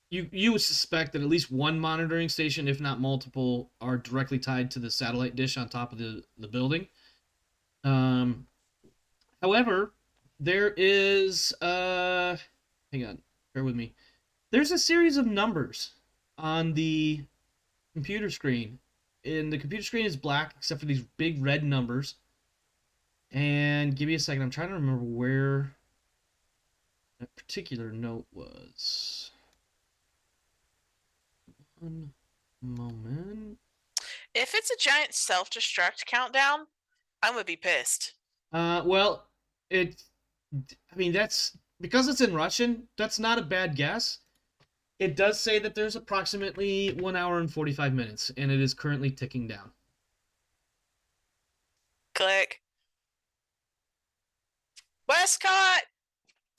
you would suspect that at least one monitoring station, if not multiple, are directly tied to the satellite dish on top of the building. However, there is hang on, bear with me. There's a series of numbers on the computer screen. And the computer screen is black except for these big red numbers. And give me a second, I'm trying to remember where that particular note was. One moment. If it's a giant self-destruct countdown, I'm gonna be pissed. Well, that's because it's in Russian, that's not a bad guess. It does say that there's approximately 1 hour and 45 minutes, and it is currently ticking down. Click. Wescott!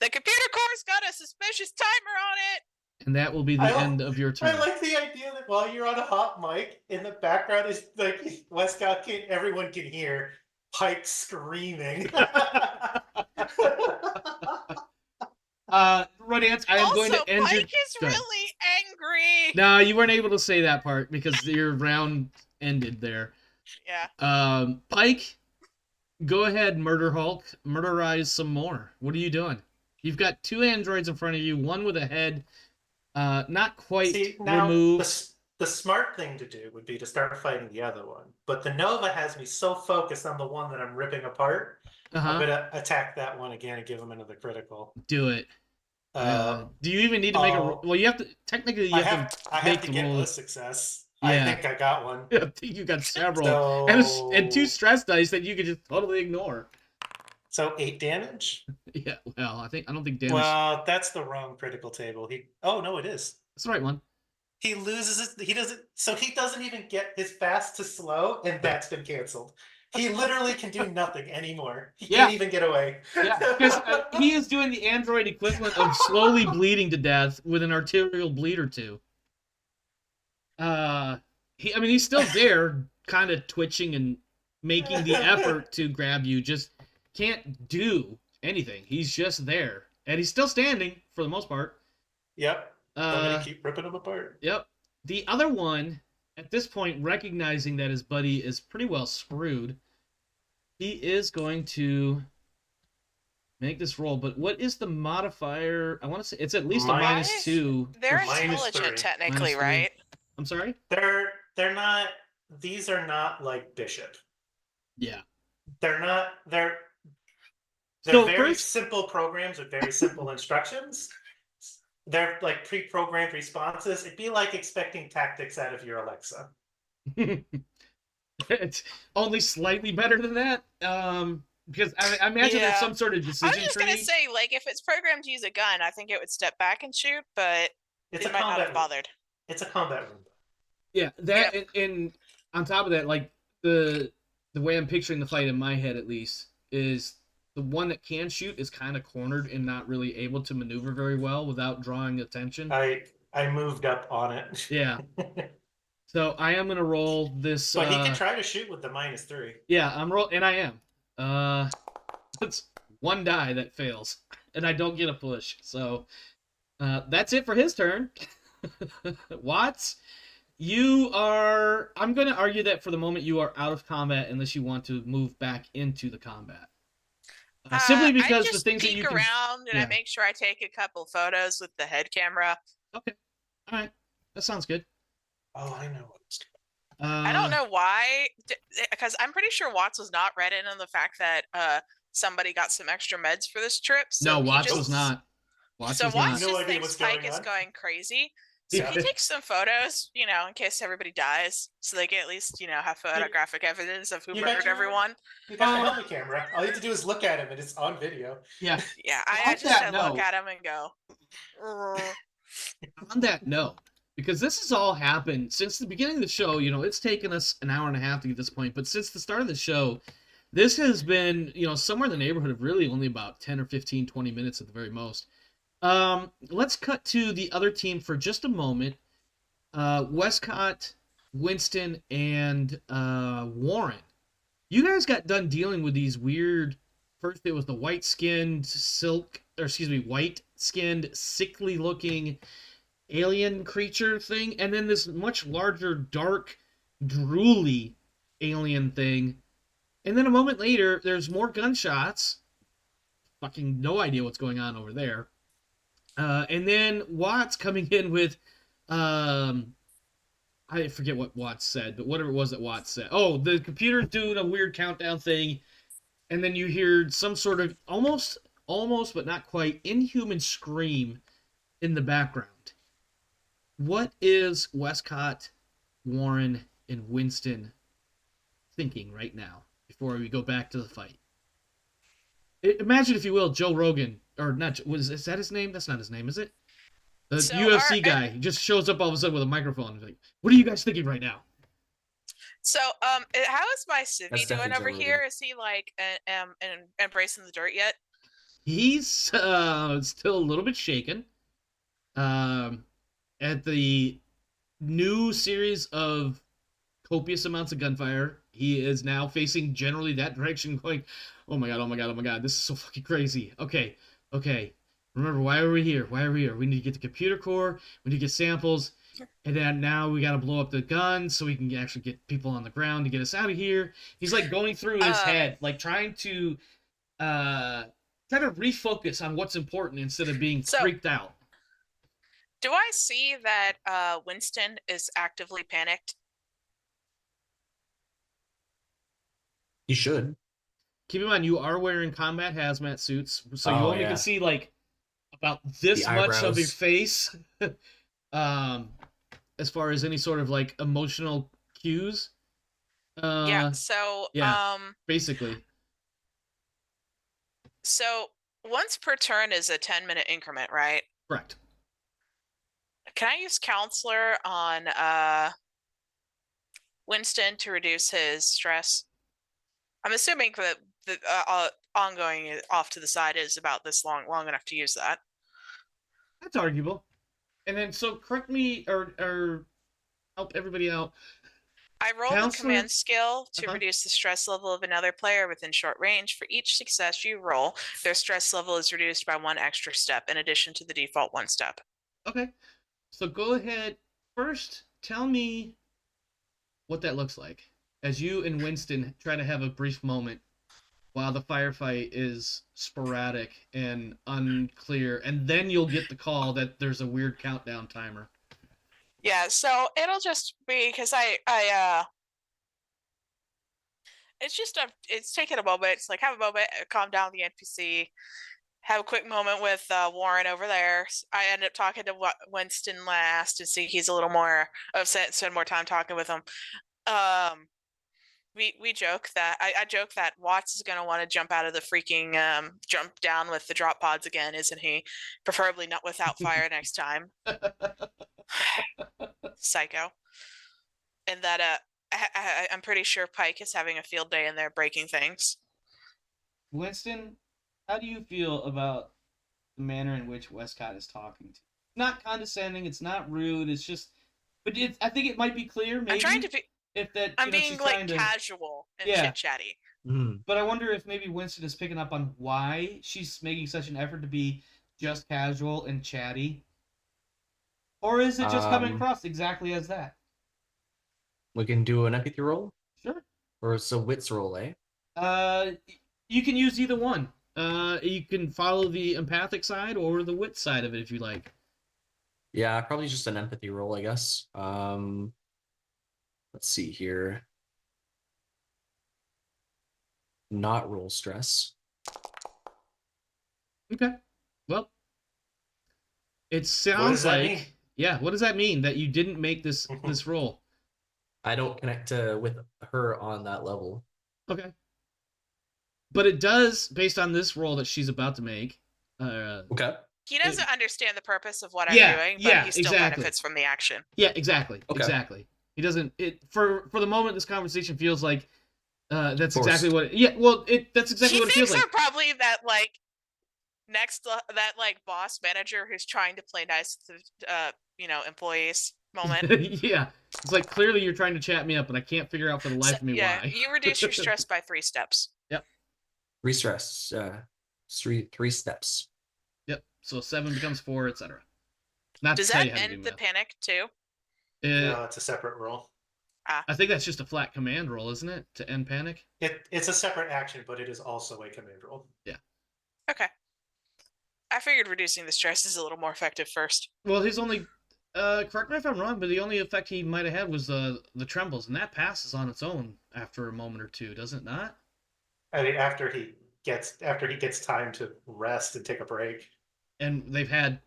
The computer core's got a suspicious timer on it. And that will be the end of your turn. I like the idea that while you're on a hot mic, in the background is like Wescott everyone can hear Pike screaming. Rodance, I am going to end Pike your... is Good. really angry. No, you weren't able to say that part because your round ended there. Yeah. Pike, go ahead, Murder Hulk. Murderize some more. What are you doing? You've got 2 androids in front of you, one with a head not quite removed. The smart thing to do would be to start fighting the other one. But the Nova has me so focused on the one that I'm ripping apart. I'm gonna attack that one again and give him another critical. Do it. Do you even need to make a roll? Well, you have to technically. I have to get a success. Yeah. I think I got one. I think you got several, So... and 2 stress dice that you could just totally ignore. So 8 damage. Yeah. Well, I don't think damage. Well, that's the wrong critical table. Oh no, it is. That's the right one. He loses it. He doesn't. So he doesn't even get his fast to slow, and that's been canceled. He literally can do nothing anymore. He can't even get away. Yeah, because he is doing the android equivalent of slowly bleeding to death with an arterial bleed or 2. He's still there, kind of twitching and making the effort to grab you. Just can't do anything. He's just there, and he's still standing for the most part. Yep. I'm gonna keep ripping him apart. Yep. The other one, at this point, recognizing that his buddy is pretty well screwed, he is going to make this roll. But what is the modifier? I want to say it's at least a -2. They're intelligent, technically, right? I'm sorry? They're not. These are not like Bishop. Yeah. They're not. They're So very simple programs with very simple instructions. They're like pre-programmed responses. It'd be like expecting tactics out of your Alexa. It's only slightly better than that. Because I imagine there's some sort of decision tree. I was just gonna say, like, if it's programmed to use a gun, I think it would step back and shoot, but it might not have bothered. It's a combat room. Yeah, that and on top of that, like the way I'm picturing the fight in my head, at least, is the one that can shoot is kind of cornered and not really able to maneuver very well without drawing attention. I moved up on it. Yeah. So I am gonna roll this. But he can try to shoot with the -3. Yeah, and I am. It's 1 die that fails, and I don't get a push. So that's it for his turn. Watts, I'm gonna argue that for the moment you are out of combat unless you want to move back into the combat. Simply because the things that you can... around and I make sure I take a couple photos with the head camera. Okay. All right. That sounds good. Oh, I know what's I don't know why, because I'm pretty sure Watts was not read in on the fact that somebody got some extra meds for this trip. So no, Watts was not. Watts just thinks Pike is going crazy. So he takes some photos, in case everybody dies, so they can at least, have photographic evidence of who murdered everyone. You got the helmet camera. All you have to do is look at him, and it's on video. Yeah. Yeah, I just look at him and go. On that note, because this has all happened since the beginning of the show, it's taken us an hour and a half to get to this point, but since the start of the show, this has been, somewhere in the neighborhood of really only about 10 or 15, 20 minutes at the very most. Let's cut to the other team for just a moment. Wescott, Winston, and Warren. You guys got done dealing with these weird... First, it was the white-skinned, sickly-looking alien creature thing, and then this much larger, dark, drooly alien thing. And then a moment later, there's more gunshots. Fucking no idea what's going on over there. And then Watts coming in with, I forget what Watts said, but whatever it was that Watts said. Oh, the computer's doing a weird countdown thing, and then you hear some sort of almost, but not quite, inhuman scream in the background. What is Wescott, Warren, and Winston thinking right now before we go back to the fight? Imagine, if you will, Joe Rogan, or not, is that his name? That's not his name, is it? The UFC guy just shows up all of a sudden with a microphone. He's like, what are you guys thinking right now? So, how is my civvy doing over here? Is he, like, embracing the dirt yet? He's still a little bit shaken. At the new series of copious amounts of gunfire, he is now facing generally that direction, going, "Oh my god, oh my god, oh my god, this is so fucking crazy." Okay, okay. Remember, why are we here? Why are we here? We need to get the computer core. We need to get samples, and then now we got to blow up the gun so we can actually get people on the ground to get us out of here. He's like going through his head, like trying to refocus on what's important instead of being freaked out. Do I see that Winston is actively panicked? You should. Keep in mind, you are wearing combat hazmat suits, so you only can see like about this much of your face, as far as any sort of like emotional cues. Basically. So once per turn is a 10-minute increment, right? Correct. Can I use counselor on Winston to reduce his stress? I'm assuming that the ongoing off to the side is about this long enough to use that. That's arguable. And then, so correct me or help everybody out. I roll the command skill to reduce the stress level of another player within short range. For each success you roll, their stress level is reduced by 1 extra step in addition to the default 1 step. Okay. So go ahead. First, tell me what that looks like as you and Winston try to have a brief moment while the firefight is sporadic and unclear, and then you'll get the call that there's a weird countdown timer. Yeah, so it'll just be because it's taking a moment. It's like have a moment, calm down the NPC, have a quick moment with Warren over there. I end up talking to Winston last and see he's a little more upset, spend more time talking with him. We joke that I joke that Watts is going to want to jump out of the freaking jump down with the drop pods again, isn't he? Preferably not without fire next time. Psycho. And that I'm pretty sure Pike is having a field day in there breaking things. Winston, how do you feel about the manner in which Wescott is talking to you? Not condescending, it's not rude, it's just, but I think it might be clear, maybe. I'm trying to be, I'm being like casual and chit-chatty. But I wonder if maybe Winston is picking up on why she's making such an effort to be just casual and chatty. Or is it just coming across exactly as that? We can do an empathy roll? Sure. Or it's a wits roll, eh? You can use either one. You can follow the empathic side or the wit side of it if you like. Yeah, probably just an empathy roll, I guess. Let's see here. Not roll stress. Okay. Well, it sounds like... Yeah, what does that mean that you didn't make this roll? I don't connect with her on that level. Okay. But it does, based on this roll that she's about to make. Okay. He doesn't understand the purpose of what I'm doing, but he still benefits from the action. Yeah, exactly. Okay. Exactly. He doesn't... For the moment, this conversation feels like that's Forced. exactly what... that's exactly what it feels like. He thinks they're probably that, like, boss manager who's trying to play nice to, employees moment. Yeah. It's like, clearly you're trying to chat me up, and I can't figure out for the life of me why. You reduce your stress by 3 steps. Yep. 3 stress. 3 steps. Yep. So 7 becomes 4, etc. Does that end the panic, too? No, it's a separate roll. I think that's just a flat command roll, isn't it? To end panic? It's a separate action, but it is also a command roll. Yeah. Okay. I figured reducing the stress is a little more effective first. Well, his only... correct me if I'm wrong, but the only effect he might have had was the trembles, and that passes on its own after a moment or two, does it not? I mean, after he gets time to rest and take a break. And they've had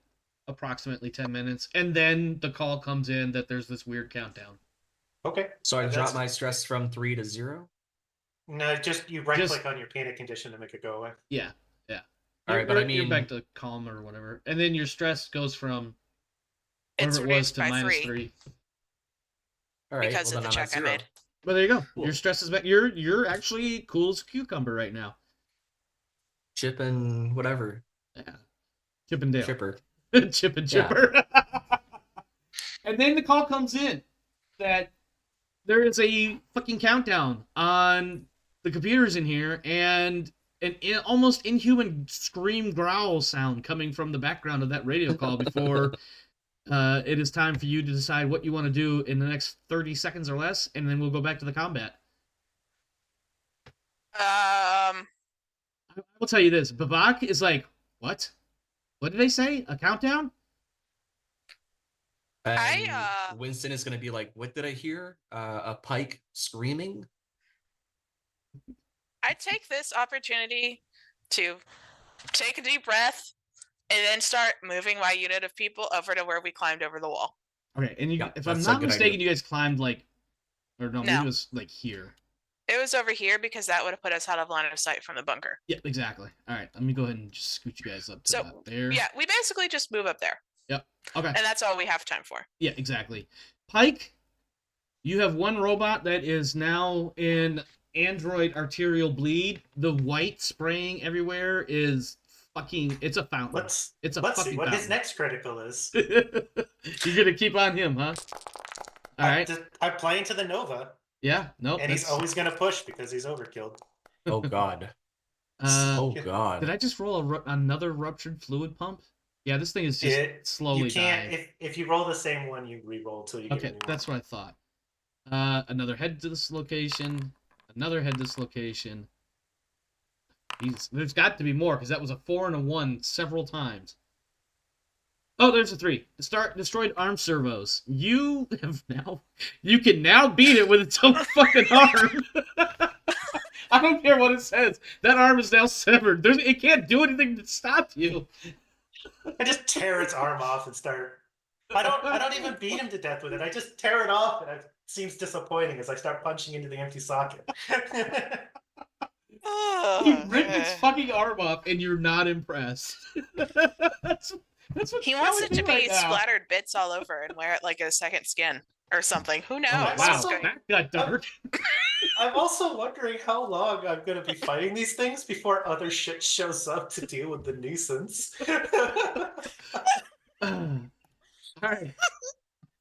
approximately 10 minutes, and then the call comes in that there's this weird countdown. Okay. So I drop my stress from 3 to 0? No, just you right-click on your panic condition to make it go away. Yeah, yeah. All right, but I mean... You're back to calm or whatever. And then your stress goes from whatever it was to -3. All right, because of the check I made. But there you go. Cool. Your stress is back. You're actually cool as a cucumber right now. Chip and whatever. Yeah. Chip and Dale. Chipper. Chip and Chipper. And then the call comes in that there is a fucking countdown on the computers in here, and an almost inhuman scream growl sound coming from the background of that radio call before it is time for you to decide what you want to do in the next 30 seconds or less, and then we'll go back to the combat. I will tell you this. Babak is like, what? What did they say? A countdown? And Winston is going to be like, what did I hear? A Pike screaming? I take this opportunity to take a deep breath and then start moving my unit of people over to where we climbed over the wall. Okay, and if I'm not mistaken, you guys climbed maybe it was like here. It was over here because that would have put us out of line of sight from the bunker. Yeah, exactly. All right, let me go ahead and just scoot you guys up to that there. Yeah, we basically just move up there. Yep. Okay. And that's all we have time for. Yeah, exactly. Pike, you have one robot that is now in android arterial bleed. The white spraying everywhere is fucking. It's a fountain. Let's see what his next critical is. You're gonna keep on him, huh? All right. I'm playing to the Nova. Yeah. No. And he's always gonna push because he's overkilled. Oh God. Oh God. Did I just roll another ruptured fluid pump? Yeah, this thing is just slowly dying. If you roll the same one, you re-roll until you get a new one. That's what I thought. Another head to this location. Another head to this location. There's got to be more, because that was a 4 and a 1 several times. Oh, there's a 3. Destroyed arm servos. You can now beat it with its own fucking arm. I don't care what it says. That arm is now severed. It can't do anything to stop you. I just tear its arm off and start. I don't even beat him to death with it. I just tear it off, and it seems disappointing as I start punching into the empty socket. You rip its fucking arm off, and you're not impressed. That's what he wants it to be splattered bits all over and wear it like a second skin or something. Who knows? Oh, wow, that got dark. I'm also wondering how long I'm going to be fighting these things before other shit shows up to deal with the nuisance. All right.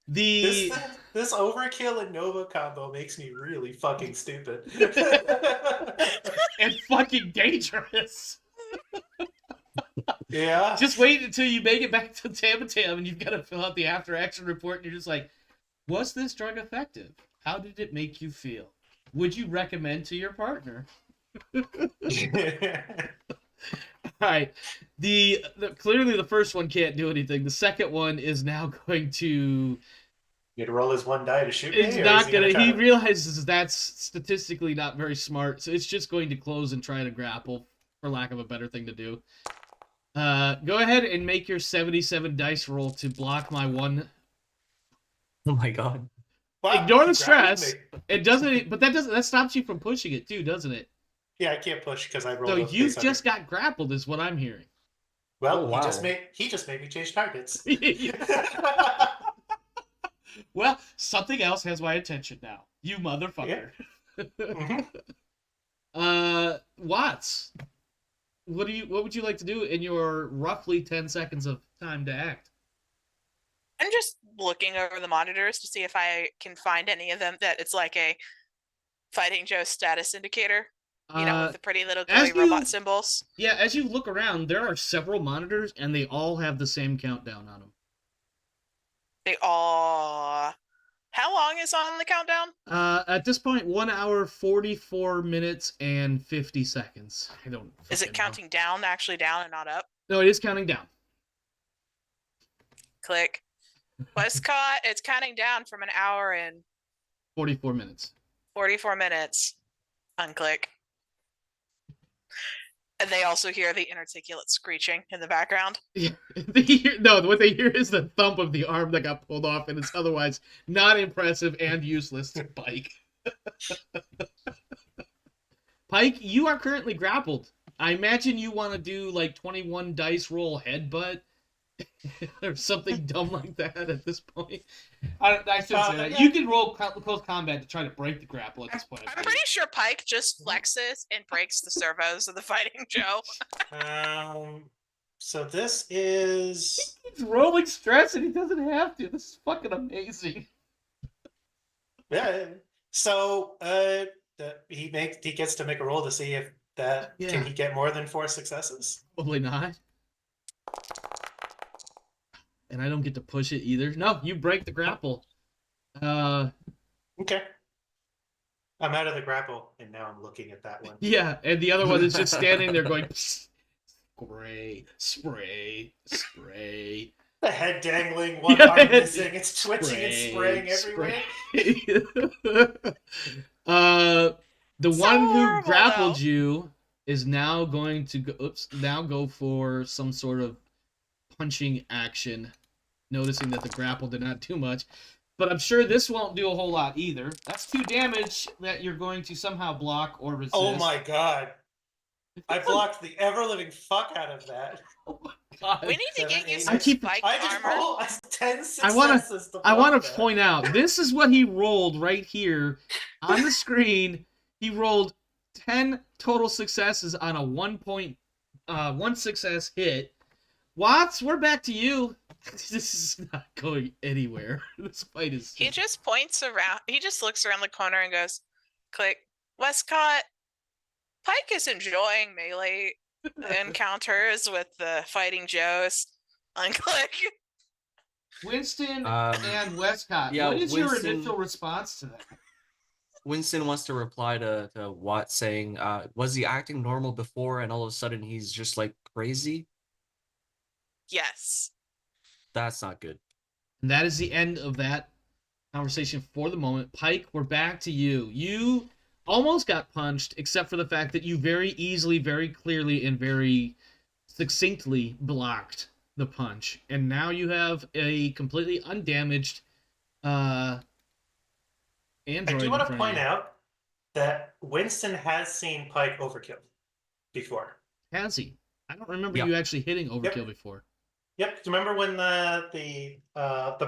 This overkill and Nova combo makes me really fucking stupid. And fucking dangerous. Yeah. Just wait until you make it back to Tam and you've got to fill out the after action report, and you're just like, was this drug effective? How did it make you feel? Would you recommend to your partner? All right. Clearly the first one can't do anything. The second one is now going to. You to roll his one die to shoot me? It's not gonna. He realizes that's statistically not very smart, so it's just going to close and try to grapple, for lack of a better thing to do. Go ahead and make your 77 dice roll to block my one. Oh my God. Wow, ignore the stress. It doesn't, but that stops you from pushing it too, doesn't it? Yeah, I can't push because I rolled. So you just got grappled, is what I'm hearing. Well, wow. he just made me change targets. Well, something else has my attention now. You motherfucker. Yeah. Watts, what would you like to do in your roughly 10 seconds of time to act? I'm just looking over the monitors to see if I can find any of them that it's like a Fighting Joe status indicator. With the pretty little glowing robot symbols. Yeah, as you look around, there are several monitors, and they all have the same countdown on them. How long is on the countdown? At this point, 1 hour, 44 minutes, and 50 seconds. I don't. Is it counting down, actually down, and not up? No, it is counting down. Click. Wescott, it's counting down from an hour and 44 minutes. 44 minutes. Unclick. And they also hear the inarticulate screeching in the background. Yeah, what they hear is the thump of the arm that got pulled off, and it's otherwise not impressive and useless to Pike. Pike, you are currently grappled. I imagine you want to do like 21 dice roll headbutt or something dumb like that at this point. I shouldn't say that. yeah. You can roll close combat to try to break the grapple at this point. I I'm believe. pretty sure Pike just flexes and breaks the servos of the Fighting Joe. So this is He's rolling stress and he doesn't have to. This is fucking amazing. yeah. So he gets to make a roll to see if that can he get more than 4 successes. Probably not. And I don't get to push it either. No, you break the grapple. Okay. I'm out of the grapple, and now I'm looking at that one. Yeah, and the other one is just standing there going, spray, spray, spray. The head dangling, one Yeah, arm missing. It's twitching and spraying spray. everywhere. The So one who horrible, grappled though. you is now going to go for some sort of punching action, noticing that the grapple did not do much. But I'm sure this won't do a whole lot either. That's 2 damage that you're going to somehow block or resist. Oh my god. I blocked the ever-living fuck out of that. Oh my god. We need to 7, get you 8, some I keep- spike I just armor. rolled 10 I wanna- successes to I want block to that. point out, this is what he rolled right here on the screen. He rolled 10 total successes on a 1 success hit. Watts, we're back to you. This is not going anywhere. This fight is... He just points around. He just looks around the corner and goes, click. Wescott, Pike is enjoying melee encounters with the Fighting Joes. Unclick. Winston Um, and Wescott. yeah, what is your Winston- initial response to that? Winston wants to reply to Watt saying, was he acting normal before and all of a sudden he's just like crazy? Yes. That's not good. And that is the end of that conversation for the moment. Pike, we're back to you. You almost got punched, except for the fact that you very easily, very clearly, and very succinctly blocked the punch. And now you have a completely undamaged android. I do want in to front of point you. out that Winston has seen Pike overkill before. Has he? I don't remember Yeah. you actually hitting overkill before. Yep. Do you remember when the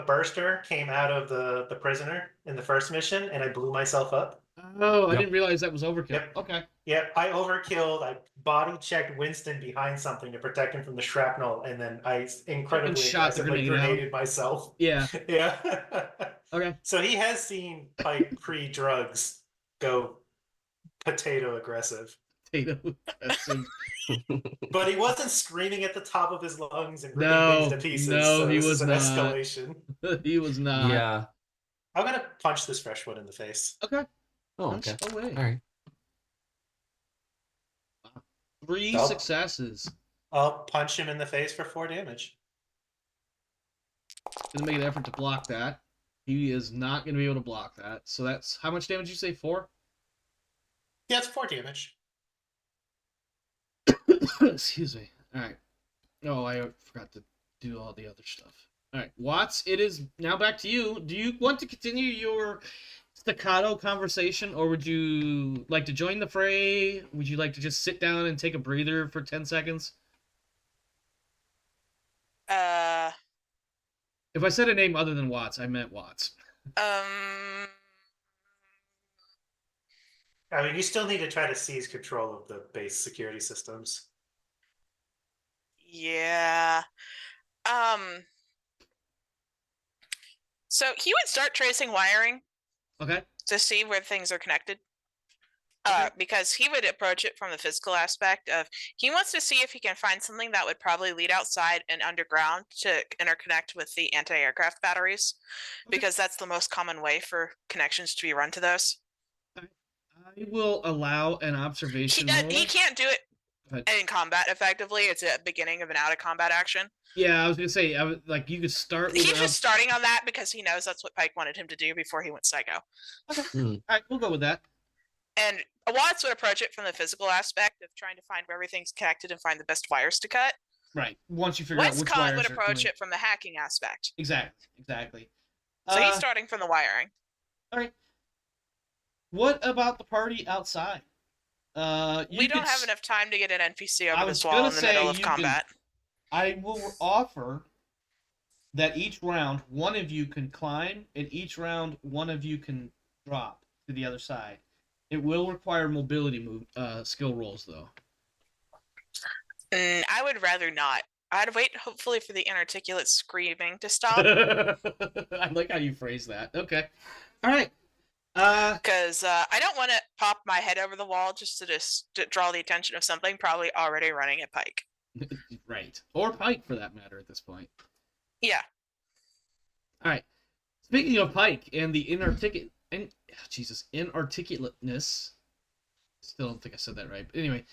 burster came out of the prisoner in the first mission and I blew myself up? Oh, I Yep. didn't realize that was overkill. Yep. Okay. Yep, I overkilled. I body checked Winston behind something to protect him from the shrapnel, and then I incredibly shot the aggressively grenade out. grenaded myself. Yeah. Yeah. Okay. So he has seen Pike pre-drugs go potato aggressive, Potato aggressive. but he wasn't screaming at the top of his lungs and ripping No, things to pieces. no, so he this was is an not. escalation. He was not. Yeah. I'm gonna punch this fresh one in the face. Okay. Oh, Punch okay. away. All right. 3 Oh. successes. I'll punch him in the face for 4 damage. Gonna make an effort to block that. He is not gonna be able to block that. So that's how much damage you say? 4? Yeah, it's 4 damage. Excuse me. Alright. Oh, I forgot to do all the other stuff. Alright, Watts, it is now back to you. Do you want to continue your staccato conversation, or would you like to join the fray? Would you like to just sit down and take a breather for 10 seconds? If I said a name other than Watts, I meant Watts. I mean, you still need to try to seize control of the base security systems. Yeah. So he would start tracing wiring Okay. to see where things are connected. Okay. Because he would approach it from the physical aspect of he wants to see if he can find something that would probably lead outside and underground to interconnect with the anti-aircraft batteries, Okay. because that's the most common way for connections to be run to those. I will allow an observation roll. He can't do it But- in combat effectively. It's a beginning of an out of combat action. Yeah, I was gonna say, like you could start with. He's an just starting on that because he knows that's what Pike wanted him to do before he went psycho. All right, we'll go with that. And Watts would approach it from the physical aspect of trying to find where everything's connected and find the best wires to cut. Right. Once you figure out which Westcott wires would are approach doing- it from the hacking aspect. Exactly. So he's starting from the wiring. All right. What about the party outside? We don't have enough time to get an NPC I over was this wall gonna in the say middle of you can- combat. I will offer that each round one of you can climb, and each round one of you can drop to the other side. It will require mobility skill rolls though. I would rather not. I'd wait hopefully for the inarticulate screaming to stop. I like how you phrase that. Okay. All right. Because I don't want to pop my head over the wall just to draw the attention of something probably already running at Pike. Right. Or Pike for that matter at this point. Yeah. All right. Speaking of Pike and the inarticulateness. Still don't think I said that right. But anyway,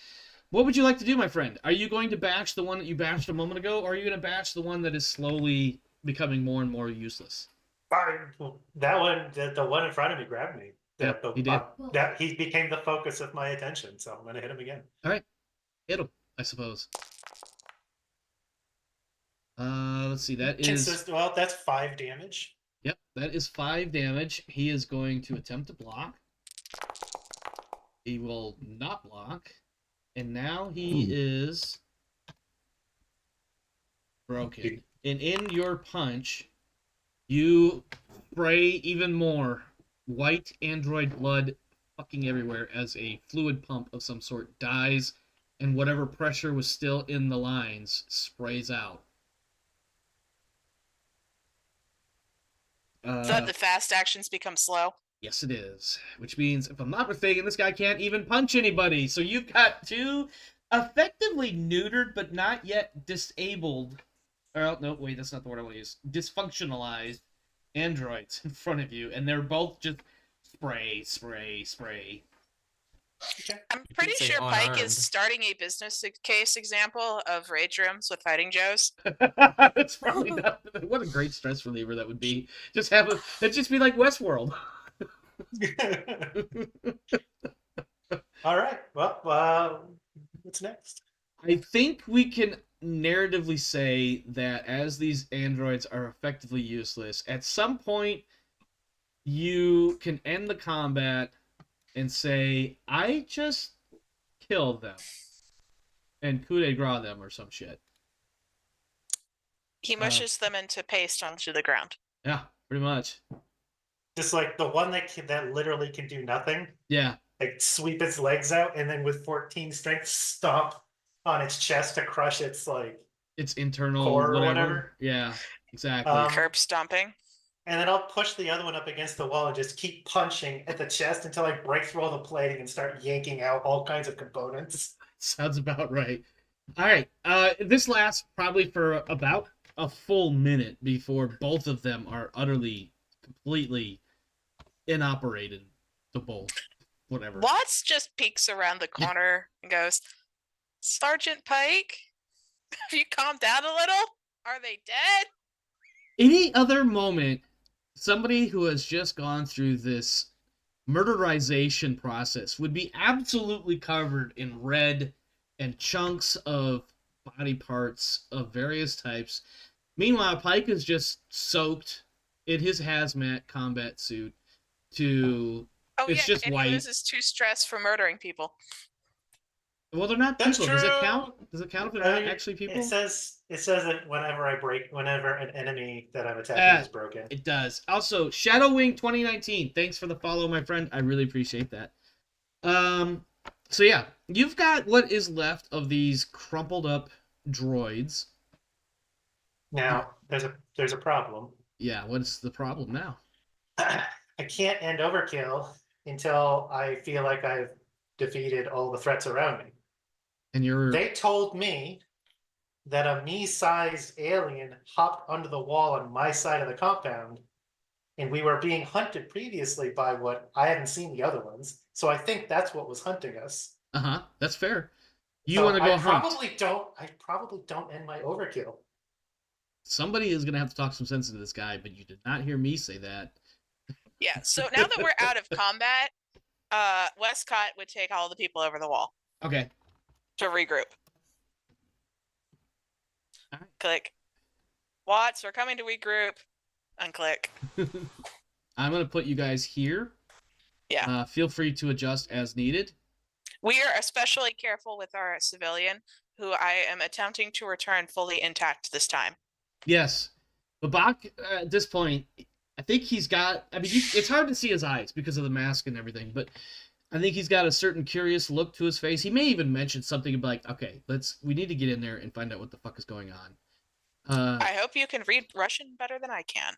what would you like to do, my friend? Are you going to bash the one that you bashed a moment ago, or are you going to bash the one that is slowly becoming more and more useless? That one, the one in front of me grabbed me. Yep, he did. He became the focus of my attention, so I'm gonna hit him again. All right. Hit him, I suppose. Let's see. That is... Well, that's 5 damage. Yep, that is 5 damage. He is going to attempt to block. He will not block. And now he is broken. And in your punch, you spray even more white android blood fucking everywhere as a fluid pump of some sort dies, and whatever pressure was still in the lines sprays out. So that the fast actions become slow. Yes, it is. Which means, if I'm not mistaken, this guy can't even punch anybody. So you've got 2 effectively neutered, but not yet disabled. Oh, no, wait, that's not the word I want to use. Dysfunctionalized androids in front of you, and they're both just spray, spray, spray. I'm pretty sure Pike is starting a business case example of rage rooms with fighting Joes. It's probably not. What a great stress reliever that would be. It'd just be like Westworld. All right. Well, what's next? I think we can narratively say that as these androids are effectively useless, at some point you can end the combat and say, I just killed them. And coup de grace them or some shit. He mushes them into paste onto the ground. Yeah, pretty much. Just like the one that literally can do nothing. Yeah. Like sweep its legs out and then with 14 strength stomp on its chest to crush its its internal core whatever. Or whatever. Yeah, exactly. Curb stomping. And then I'll push the other one up against the wall and just keep punching at the chest until I break through all the plating and start yanking out all kinds of components. Sounds about right. All right. This lasts probably for about a full minute before both of them are utterly, completely inoperated. Whatever. Watts just peeks around the corner and goes, Sergeant Pike, have you calmed down a little? Are they dead? Any other moment, somebody who has just gone through this murderization process would be absolutely covered in red and chunks of body parts of various types. Meanwhile, Pike is just soaked in his hazmat combat suit it's just and white. he loses 2 stress for murdering people. Well, they're not That's people. true. Does it count? Does it count if they're not actually people? It says that whenever an enemy that I'm attacking is broken. It does. Also, Shadowwing 2019. Thanks for the follow, my friend. I really appreciate that. So yeah, you've got what is left of these crumpled up droids. Now, there's a problem. Yeah, what's the problem now? I can't end overkill until I feel like I've defeated all the threats around me. And They told me that a me-sized alien hopped onto the wall on my side of the compound, and we were being hunted previously by what I hadn't seen the other ones. So I think that's what was hunting us. That's fair. You want to go hunt? I probably don't end my overkill. Somebody is going to have to talk some sense into this guy, but you did not hear me say that. Yeah, so now that we're out of combat, Wescott would take all the people over the wall. Okay. To regroup. All right. Click. Watts, we're coming to regroup. Unclick. I'm going to put you guys here. Yeah. Feel free to adjust as needed. We are especially careful with our civilian, who I am attempting to return fully intact this time. Yes. But Bach, at this point, I think he's got. I mean, it's hard to see his eyes because of the mask and everything, but I think he's got a certain curious look to his face. He may even mention something like, "Okay, we need to get in there and find out what the fuck is going on." I hope you can read Russian better than I can.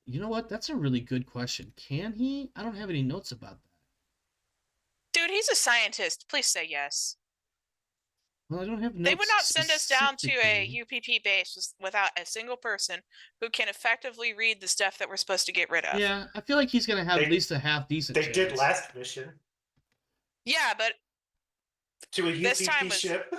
You know what? That's a really good question. Can he? I don't have any notes about that. Dude, he's a scientist. Please say yes. Well, I don't have notes. They would not send us down to a specifically. UPP base without a single person who can effectively read the stuff that we're supposed to get rid of. Yeah, I feel like he's gonna have They- at least a half decent. They chance. did last mission Yeah, but to a This UPP time was- ship.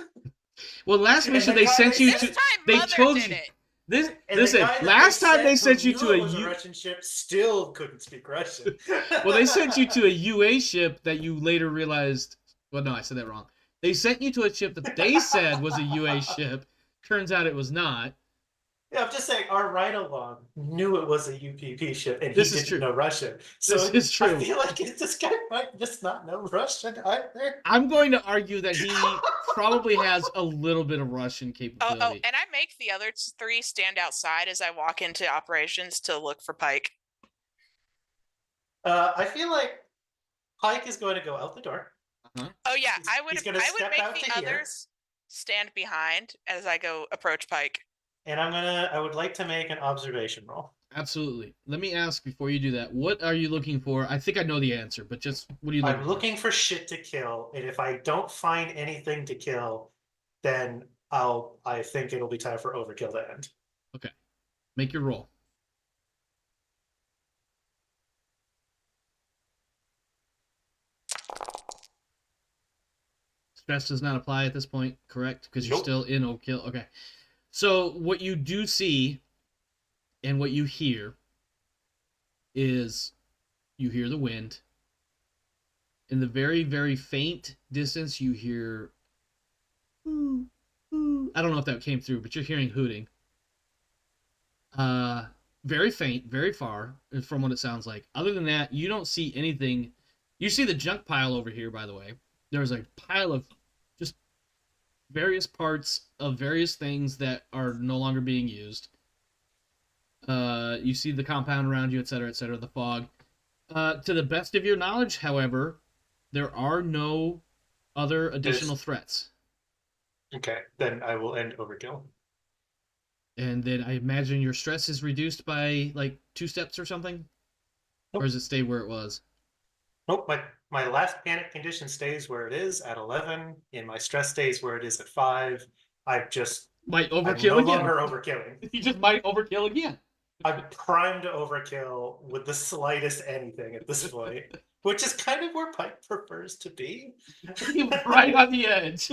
Well, last And mission the they guy sent you this to. time They Mother told did you. it. This And the listen. guy that Last time they sent who you to knew a it was U. Russian ship still couldn't speak Russian. Well, they sent you to a UA ship that you later realized. Well, no, I said that wrong. They sent you to a ship that they said was a UA ship. Turns out it was not. Yeah, I'm just saying, our ride-along knew it was a UPP ship, and This he is didn't true. know Russian. So This is true. I feel like this guy might just not know Russian either. I'm going to argue that he probably has a little bit of Russian Oh, capability. and I make the other three stand outside as I walk into operations to look for Pike. I feel like Pike is going to go out the door. Oh yeah, He's- I would he's gonna I would step make out the to here. others stand behind as I go approach Pike. And I would like to make an observation roll. Absolutely. Let me ask before you do that. What are you looking for? I think I know the answer, but just what are you looking I'm for? looking for shit to kill, and if I don't find anything to kill, then I think it'll be time for overkill to end. Make your roll. Stress does not apply at this point, correct? Because you're Nope. still in overkill. Okay. So what you do see and what you hear is you hear the wind. In the very, very faint distance, you hear. "Ooh, ooh." I don't know if that came through, but you're hearing hooting. Very faint, very far from what it sounds like. Other than that, you don't see anything. You see the junk pile over here, by the way. There's a pile of just various parts of various things that are no longer being used. You see the compound around you, etc., the fog. To the best of your knowledge, however, there are no other additional threats. Okay, then I will end overkill. And then I imagine your stress is reduced by like 2 steps or something? Nope. Or does it stay where it was? Nope, my last panic condition stays where it is at 11, and my stress stays where it is at 5. Might I'm overkill no again. longer overkilling. You just might overkill again. I'm primed to overkill with the slightest anything at this point, which is kind of where Pike prefers to be. Right on the edge.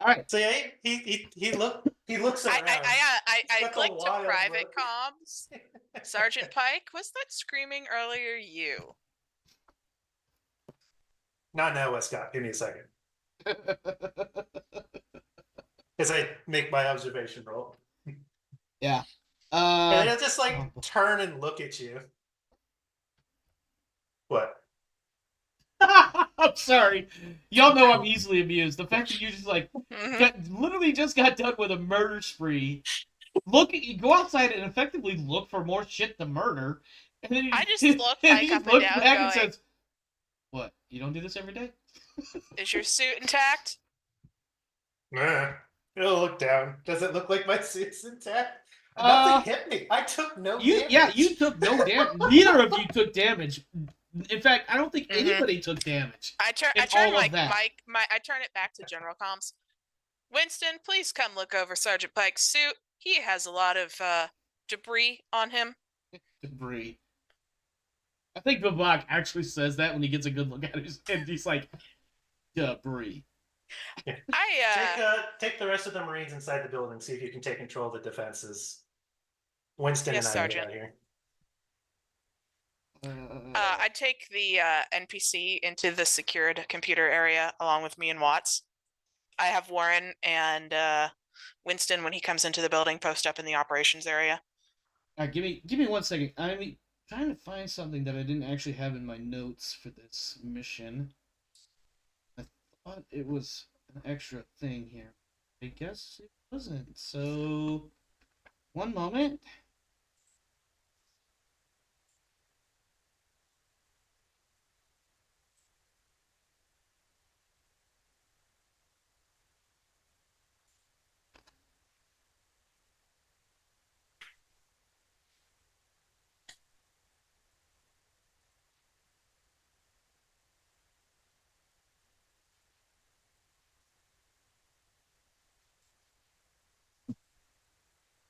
All right. So yeah, he looks around. I He's got the clicked to wild private look. comms. Sergeant Pike, was that screaming earlier you? Not now, Wescott. Give me a second. As I make my observation roll. Yeah. And he'll just like turn and look at you. What? I'm sorry. Y'all know I'm easily amused. The fact that you just like Mhm. literally just got done with a murder spree. You go outside and effectively look for more shit to murder, and then I just look and Pike he up and looks down back going, and says, "What? You don't do this every day?" Is your suit intact? Nah. It'll look down. Does it look like my suit's intact? Uh, Nothing hit me. I took no You damage. took no damage. Neither of you took damage. In fact, I don't think Mhm. anybody took damage. I turn And all of like that. I turn it back to General Comms. Winston, please come look over Sergeant Pike's suit. He has a lot of debris on him. Debris. I think Babak actually says that when he gets a good look at his and he's like, debris. Take the rest of the Marines inside the building. See if you can take control of the defenses. Winston Yes, and I get Sergeant. out of here. I take the NPC into the secured computer area along with me and Watts. I have Warren and Winston, when he comes into the building, post up in the operations area. All right, give me 1 second. I'm trying to find something that I didn't actually have in my notes for this mission. I thought it was an extra thing here. I guess it Wasn't. So, one moment.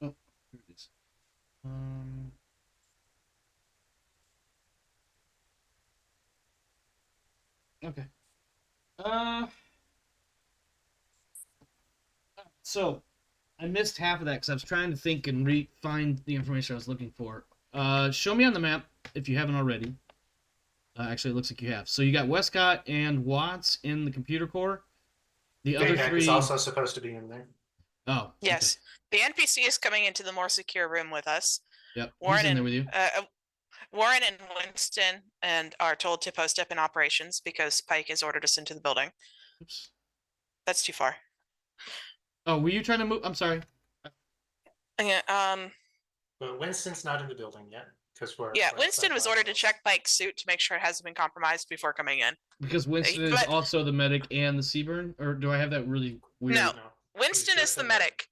Oh, here it is. Okay. So I missed half of that because I was trying to think and find the information I was looking for. Show me on the map if you haven't already. Actually, it looks like you have. So you got Wescott and Watts in the computer core. The other Big Hack three. is also supposed to be in there. Oh, Yes. The NPC is coming into the more secure room with us. Okay. Yep. Warren He's in and there with you. Warren and Winston and are told to post up in operations because Pike has ordered us into the building. Oops. That's too far. Oh, were you trying to move? I'm sorry. Yeah. But Winston's not in the building yet because we're Winston was outside ordered to ourselves. check Pike's suit to make sure it hasn't been compromised before coming in. Because Winston is But- also the medic and the Seaburn, or do I have that really weird? No. No, Winston he's is just the a medic.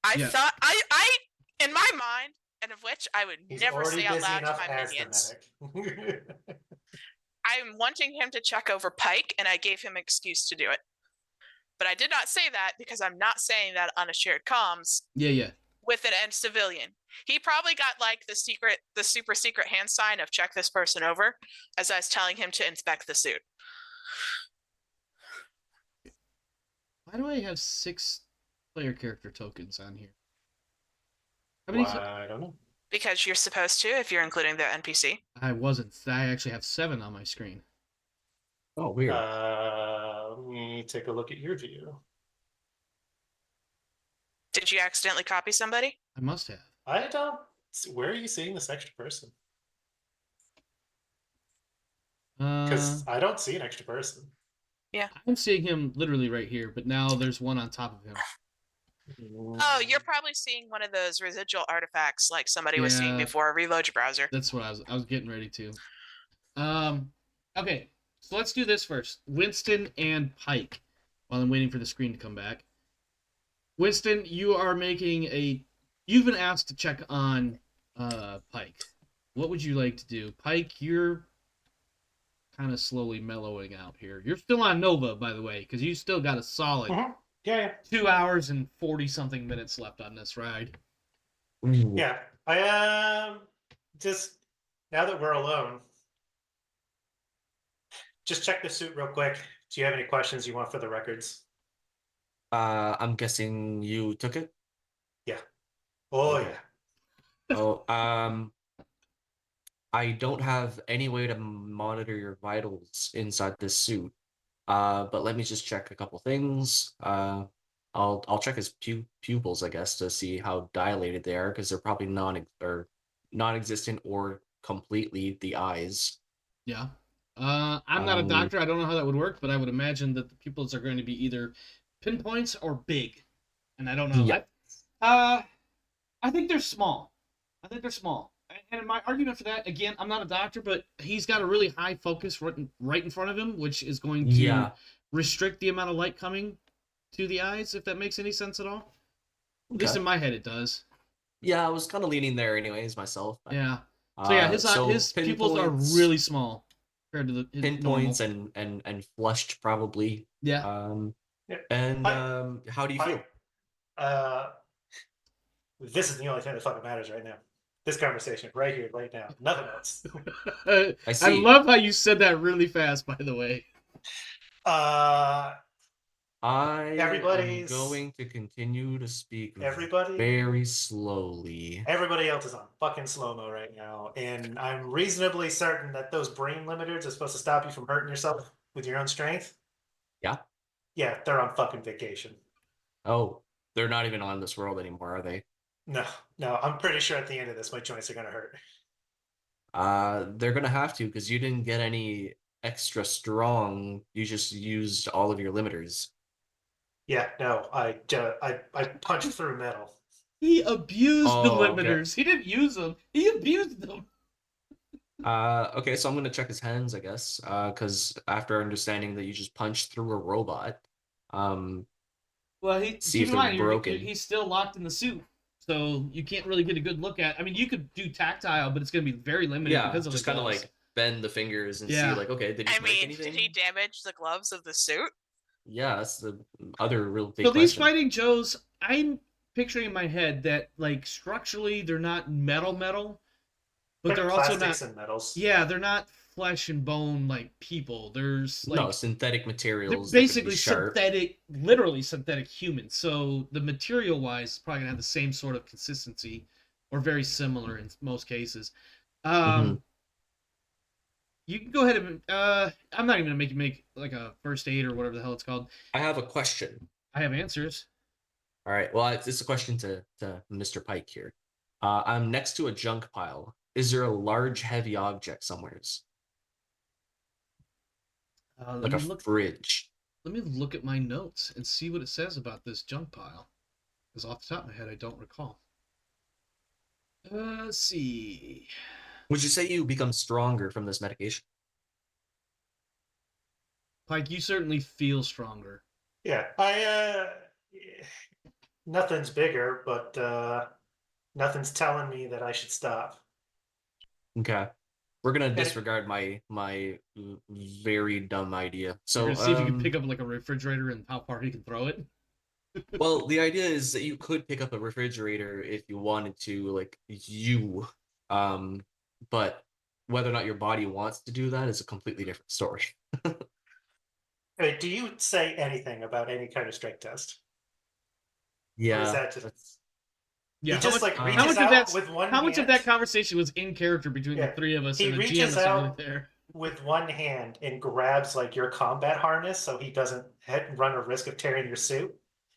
I Yeah. thought I in my mind, and of which I would He's never already say out busy loud to enough my as minions. the medic. I'm wanting him to check over Pike, and I gave him an excuse to do it. But I did not say that because I'm not saying that on a shared comms Yeah. with an end civilian. He probably got like the super secret hand sign of check this person over as I was telling him to inspect the suit. Why do I have 6 player character tokens on here? How many? I don't know. Because you're supposed to if you're including the NPC. I wasn't. I actually have 7 on my screen. Oh, weird. Let me take a look at your view. Did you accidentally copy somebody? I must have. I don't. Where are you seeing this extra person? Because I don't see an extra person. I'm seeing him literally right here, but now there's one on top of him. Oh, you're probably seeing one of those residual artifacts like somebody was seeing Yeah. before. Reload your browser. That's what I was getting ready to. Okay, so let's do this first. Winston and Pike, while I'm waiting for the screen to come back. Winston, you've been asked to check on Pike. What would you like to do? Pike, you're kind of slowly mellowing out here. You're still on Nova, by the way, because you still got a solid Yeah. 2 hours and 40-something minutes left on this ride. Ooh. Yeah. I just now that we're alone, just check the suit real quick. Do you have any questions you want for the records? I'm guessing you took it? Oh Okay. yeah. Oh, I don't have any way to monitor your vitals inside this suit. But let me just check a couple things. I'll check his pupils, I guess, to see how dilated they are, because they're probably non-existent or completely the eyes. Yeah. I'm not a doctor. I don't know how that would work, but I would imagine that the pupils are going to be either pinpoints or big. And I don't know. Yeah. I think they're small. And my argument for that, again, I'm not a doctor, but he's got a really high focus right in front of him, which is going to restrict the amount of light coming to the eyes, if that makes any sense at all. At least in my head, it does. Yeah, I was kind of leaning there anyways myself. Yeah. So yeah, his pupils are really small compared to his pinpoints normal. and flushed probably. Yeah. And how do you feel? This is the only thing that fucking matters right now. This conversation right here, right now. Nothing else. I see. I love how you said that really fast, by the way. I am Everybody's- going to continue to speak Everybody? very slowly. Everybody else is on fucking slow-mo right now, and I'm reasonably certain that those brain limiters are supposed to stop you from hurting yourself with your own strength. Yeah? Yeah, they're on fucking vacation. Oh, they're not even on this world anymore, are they? No, I'm pretty sure at the end of this, my joints are gonna hurt. They're gonna have to, because you didn't get any extra strong. You just used all of your limiters. Yeah, no, I punched through metal. He abused the Oh, okay. limiters. He didn't use them. He abused them. Okay, so I'm gonna check his hands, I guess. Because after understanding that you just punched through a robot, um, Well, see keep if in they're mind broken. he's still locked in the suit, so you can't really get a good look at. I mean, you could do tactile, but it's going to be very limited Yeah, because of just the kind of gloves. like bend the fingers and see, Yeah. like, okay, did he I break mean, anything? did he damage the gloves of the suit? Yeah, that's the other real big So these question. fighting Joes, I'm picturing in my head that like structurally they're not metal, but they're also plastics not. and metals. Yeah, they're not flesh and bone like people. There's like No, synthetic they're materials that could be basically sharp. literally synthetic humans. So the material wise is probably gonna have the same sort of consistency, or very similar in most cases. Mhm. You can go ahead and I'm not even gonna make you make like a first aid or whatever the hell it's called. I have a question. I have answers. All right, well, it's a question to Mr. Pike here. I'm next to a junk pile. Is there a large, heavy object somewheres? Let Like me a look. fridge? Let me look at my notes and see what it says about this junk pile. Because off the top of my head, I don't recall. Let's see. Would you say you become stronger from this medication? Pike, you certainly feel stronger. Yeah, nothing's bigger, but nothing's telling me that I should stop. Okay. We're gonna And- disregard my very dumb idea. You're So, gonna see if you can pick up like a refrigerator and how far you can throw it. well, the idea is that you could pick up a refrigerator if you wanted to, like but whether or not your body wants to do that is a completely different story. I mean, do you say anything about any kind of strength test? Or is Yeah, that just that's Yeah, he just like how reaches much of out that with one how much of hand? that conversation was in character between the Yeah, three of us he and the GM reaches that's really out there? with one hand and grabs like your combat harness so he doesn't run a risk of tearing your suit,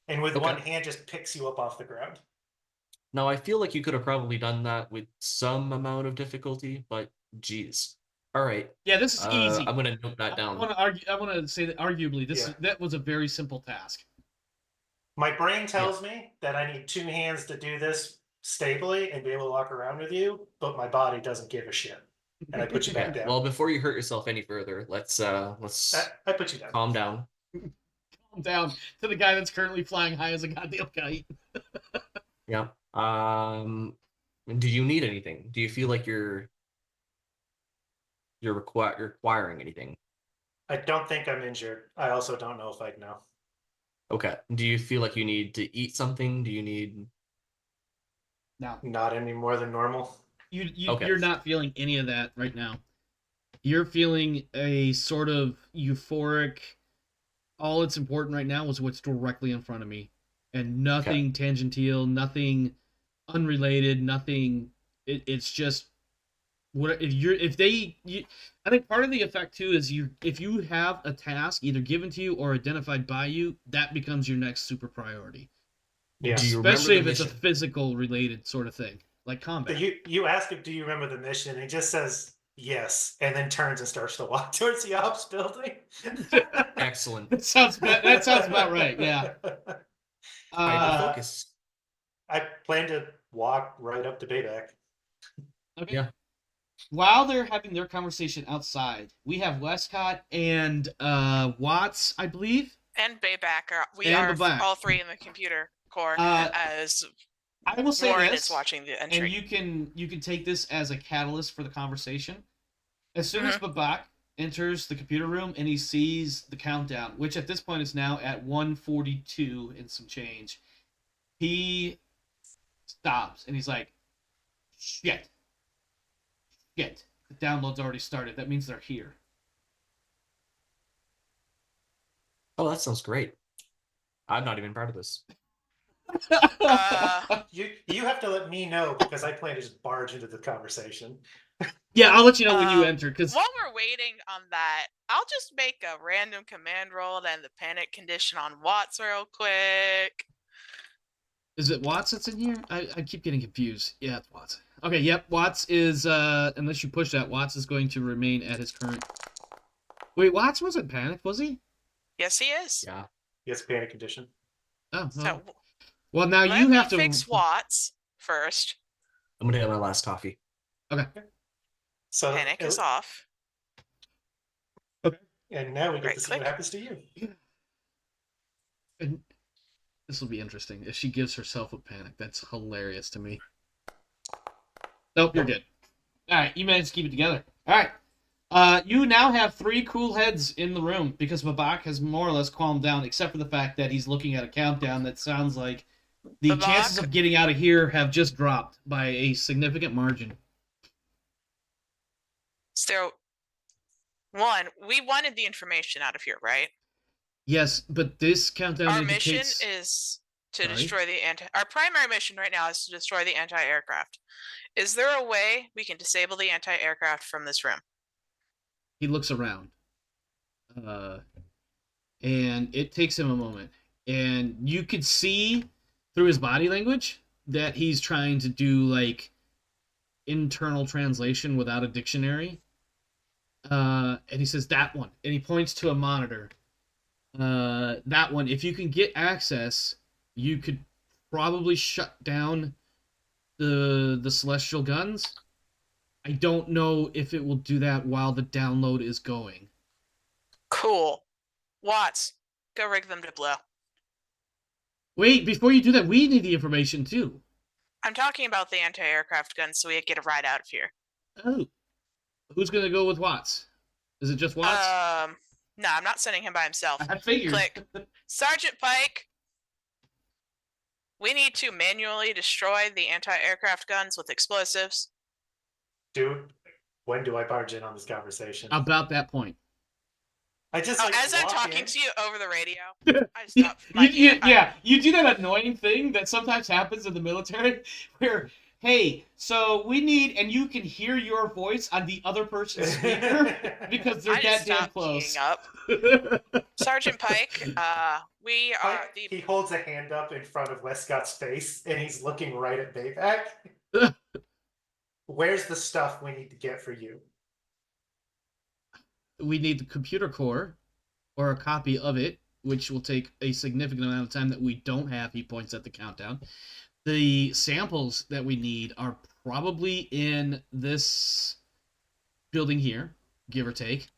and with one okay. hand just picks you up off the ground. Now, I feel like you could have probably done that with some amount of difficulty, but geez. All right. Yeah, this is easy. I'm gonna note that I down. want to argue. I want to say that arguably Yeah. that was a very simple task. My brain tells me that I need two hands to do this stably and be able to walk around with you, but my body doesn't give a shit. And I put you back Okay. down. Well, before you hurt yourself any further, let's I put you down. calm down. Calm down to the guy that's currently flying high as a goddamn kite. Yeah. Do you need anything? Do you feel like you're requiring anything? I don't think I'm injured. I also don't know if I'd know. Okay. Do you feel like you need to eat something? Do you need No, Not any more than normal. Okay. You're not feeling any of that right now. You're feeling a sort of euphoric. All that's important right now is what's directly in front of me, and nothing tangential, nothing unrelated, nothing. It's just what I think part of the effect too is if you have a task either given to you or identified by you, that becomes your next super priority. Yeah. Do you remember Especially the if it's a mission? physical related sort of thing, like combat. You ask him, do you remember the mission? And he just says yes, and then turns and starts to walk towards the ops building. Excellent. That sounds about right. Yeah. Hyper focus. I plan to walk right up to Bayback. Okay. Yeah. While they're having their conversation outside, we have Wescott and Watts, I believe. And Bayback we And are Bayback. all three in the computer core as I will say Warren this, is watching the and entry. you can take this as a catalyst for the conversation. As soon as Babak enters the computer room and he sees the countdown, which at this point is now at 1:42 and some change, he stops and he's like, "Shit, the download's already started. That means they're here." Oh, that sounds great. I'm not even part of this. You have to let me know because I plan to just barge into the conversation. Yeah, I'll let you know when you enter. Because While we're waiting on that, I'll just make a random command roll and the panic condition on Watts real quick. is it Watts that's in here? I keep getting confused. Yeah, it's Watts. Okay, yep. Watts is unless you push that, Watts is going to remain at his current. Wait, Watts wasn't panicked, was he? Yes, he is. Yeah. Yes, panic condition. Oh, So well, now let you me have to fix Watts first. I'm gonna get my last coffee. Okay. So, Panic is off. and now we get Right to see what click. happens to you. And this will be interesting if she gives herself a panic. That's hilarious to me. Nope, you're good. All right, you managed to keep it together. All right. You now have 3 cool heads in the room because Babak has more or less calmed down, except for the fact that he's looking at a countdown that sounds like the Babak? chances of getting out of here have just dropped by a significant margin. So, one, we wanted the information out of here, right? Yes, but this countdown Our indicates... mission is to Sorry? destroy the anti. Our primary mission right now is to destroy the anti-aircraft. Is there a way we can disable the anti-aircraft from this room? He looks around. And it takes him a moment. And you could see through his body language that he's trying to do, like, internal translation without a dictionary. And he says, that one. And he points to a monitor. That one. If you can get access, you could probably shut down the celestial guns. I don't know if it will do that while the download is going. Cool. Watts, go rig them to blow. Wait, before you do that, we need the information too. I'm talking about the anti-aircraft guns so we get a ride out of here. Oh. Who's going to go with Watts? Is it just Watts? No, I'm not sending him by himself. I figured. Click. Sergeant Pike, we need to manually destroy the anti-aircraft guns with explosives. Dude, when do I barge in on this conversation? About that point. I just As I'm walk talking in. to you over the radio, I stop. You do that annoying thing that sometimes happens in the military where, hey, so we need, and you can hear your voice on the other person's speaker because they're that damn close. Up. Sergeant Pike, we are Pike, the. He holds a hand up in front of Wescott's face, and he's looking right at Bayback. Where's the stuff we need to get for you? We need the computer core or a copy of it, which will take a significant amount of time that we don't have. He points at the countdown. The samples that we need are probably in this building here, give or take.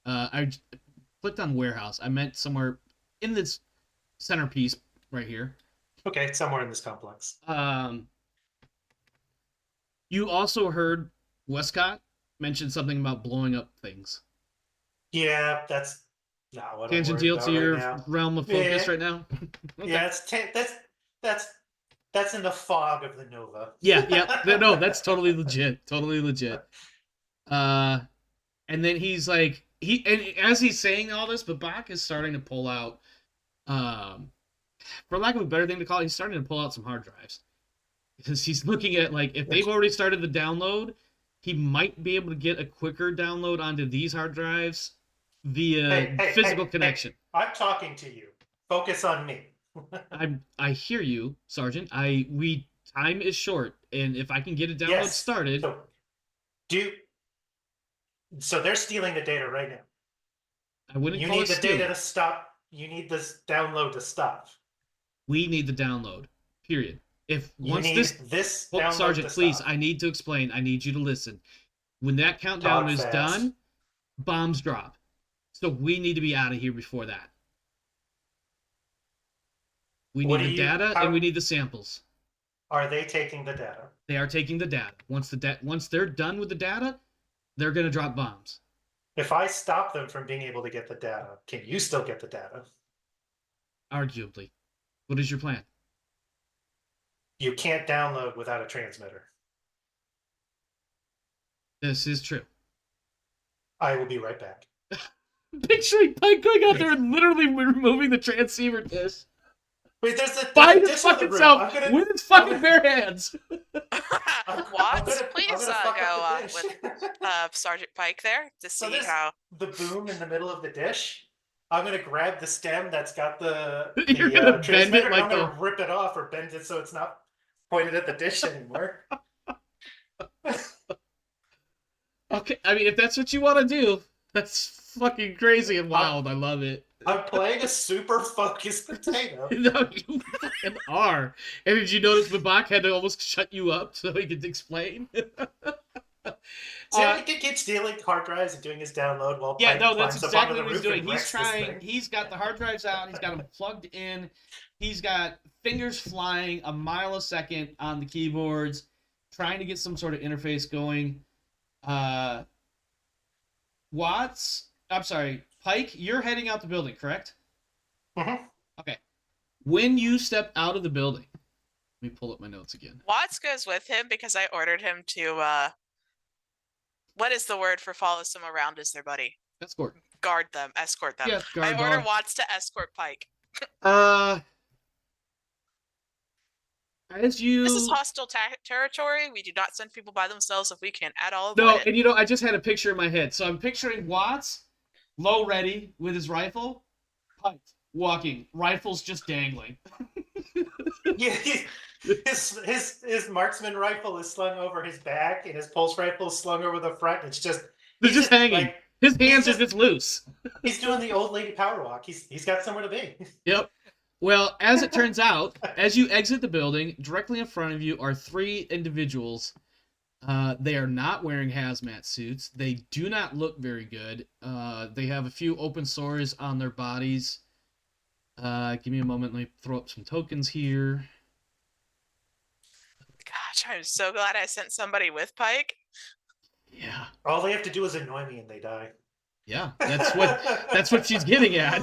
I clicked on warehouse. I meant somewhere in this centerpiece right here. Okay, somewhere in this complex. You also heard Wescott mention something about blowing up things. Yeah, that's not what Tangent I'm deal worried to about your right now. realm of focus Yeah. right now? Okay. Yeah, that's in the fog of the Nova. Yeah. No, that's totally legit. Totally legit. And then he's like, and as he's saying all this, Babak is starting to pull out, for lack of a better thing to call it, he's starting to pull out some hard drives. Because he's looking at, like, if they've already started the download, he might be able to get a quicker download onto these hard drives via physical connection. I'm talking to you. Focus on me. I hear you, Sergeant. Time is short, and if I can get a download started. So they're stealing the data right now. I wouldn't You call need it the stealing. data to stop. You need this download to stop. We need the download. Period. If You once need this download Sergeant, to please, stop. I need to explain. I need you to listen. When that countdown Talk is fast. done, bombs drop. So we need to be out of here before that. We What need do the you- data how- and we need the samples. Are they taking the data? They are taking the data. Once they're done with the data, they're gonna drop bombs. If I stop them from being able to get the data, can you still get the data? Arguably. What is your plan? You can't download without a transmitter. This is true. I will be right back. Picturing Pike going out there and literally removing the transceiver dish Wait, there's a by dish his in the fucking room. self I'm gonna- with his fucking bare hands. Watts, please fuck go up the dish. with Sergeant Pike there to So see there's how. the boom in the middle of the dish. I'm gonna grab the stem that's got the You're gonna bend transmitter, it and like I'm gonna rip it off or bend it so it's not pointed at the dish anymore. Okay, I mean, if that's what you want to do, that's fucking crazy and wild. I love it. I'm playing a super focused potato. No, you fucking are. And did you notice Babak had to almost shut you up so he could explain? See how he keeps stealing hard drives and doing his download while Yeah, Pike no, that's climbs up onto exactly the what he's roof doing. and He's wrecks this trying. thing. He's got the hard drives out. He's got them plugged in. He's got fingers flying a mile a second on the keyboards, trying to get some sort of interface going. Pike, you're heading out the building, correct? Mhm. Okay. When you step out of the building, let me pull up my notes again. Watts goes with him because I ordered him to what is the word for follow someone around as their buddy? Escort. Guard them, escort them. Yes, guard I order dog. Watts to escort Pike. As you... This is hostile territory. We do not send people by themselves if we can at all avoid No, it. and I just had a picture in my head. So I'm picturing Watts, low ready with his rifle, Pike walking, rifles just dangling. Yeah, his marksman rifle is slung over his back, and his pulse rifle is slung over the front. It's just They're just hanging. like, His hands he's are just loose. he's doing the old lady power walk. He's got somewhere to be. Yep. Well, as it turns out, as you exit the building, directly in front of you are 3 individuals. They are not wearing hazmat suits. They do not look very good. They have a few open sores on their bodies. Give me a moment. Let me throw up some tokens here. Gosh, I'm so glad I sent somebody with Pike. Yeah. All they have to do is annoy me, and they die. Yeah. That's what she's getting at.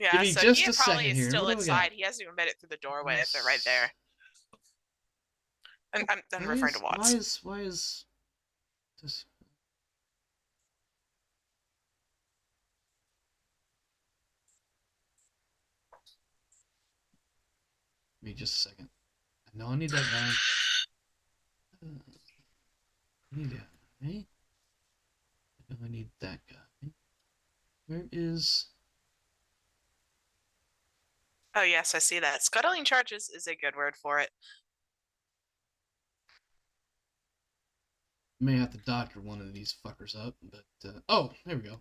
Yeah, Give me so just he a probably second is here. still What do we got? inside. He hasn't even made it through the doorway if they're right there. I'm referring to Watts. Why is this? Give me just a second. No, I need that guy. I need that guy. No, I need that guy. Where is... Oh yes, I see that. Scuttling charges is a good word for it. May have to doctor one of these fuckers up, but oh, there we go.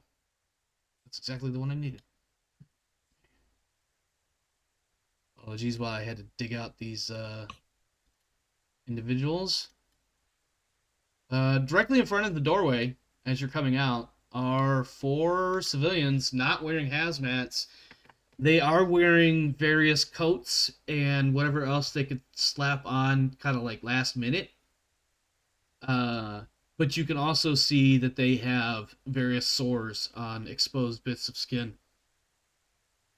That's exactly the one I needed. Apologies while I had to dig out these individuals. Directly in front of the doorway, as you're coming out, are 4 civilians not wearing hazmats. They are wearing various coats and whatever else they could slap on kind of like last minute. But you can also see that they have various sores on exposed bits of skin.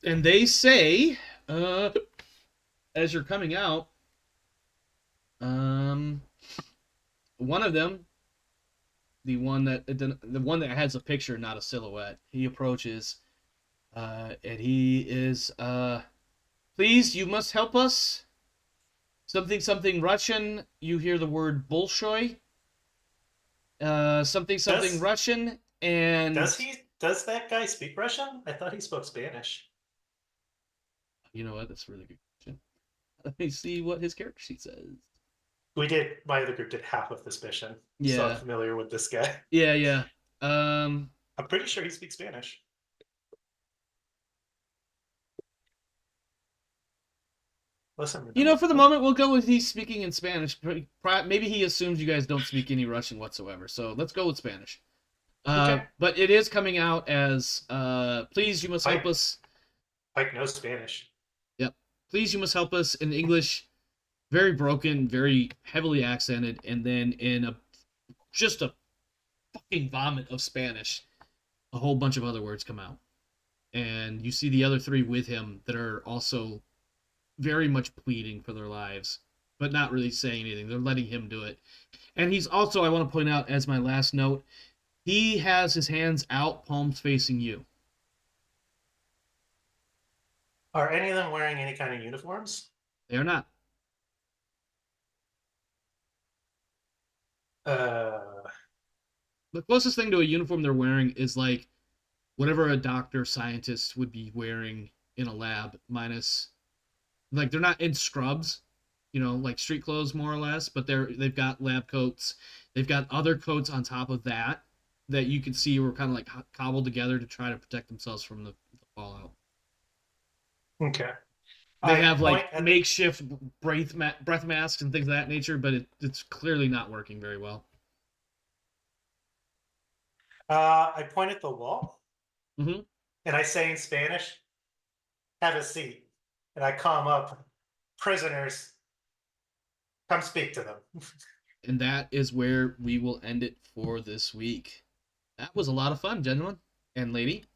And they say, as you're coming out, one of them, the one that has a picture, not a silhouette, he approaches, and he is, please, you must help us. Something Russian. You hear the word Bolshoi. Something Russian, and Does that guy speak Russian? I thought he spoke Spanish. You know what? That's a really good question. Let me see what his character sheet says. My other group did half of this mission. Yeah. So I'm familiar with this guy. Yeah. I'm pretty sure he speaks Spanish. Listen, for the moment, we'll go with he's speaking in Spanish. Maybe he assumes you guys don't speak any Russian whatsoever. So let's go with Spanish. Okay. But it is coming out as, please, you must help us. Pike knows Spanish. Yep. Please, you must help us in English. Very broken, very heavily accented, and then in just a fucking vomit of Spanish, a whole bunch of other words come out. And you see the other 3 with him that are also very much pleading for their lives, but not really saying anything. They're letting him do it. And he's also, I want to point out as my last note, he has his hands out, palms facing you. Are any of them wearing any kind of uniforms? They are not. The closest thing to a uniform they're wearing is like whatever a doctor, scientist would be wearing in a lab, minus, like, they're not in scrubs, like street clothes more or less, but they've got lab coats. They've got other coats on top of that that you could see were kind of like cobbled together to try to protect themselves from the fallout. Okay. They I have like point at- makeshift breath masks and things of that nature, but it's clearly not working very well. I point at the wall, Mhm. and I say in Spanish, "Have a seat." And I call 'em up, "Prisoners, come speak to them." And that is where we will end it for this week. That was a lot of fun, gentlemen and lady.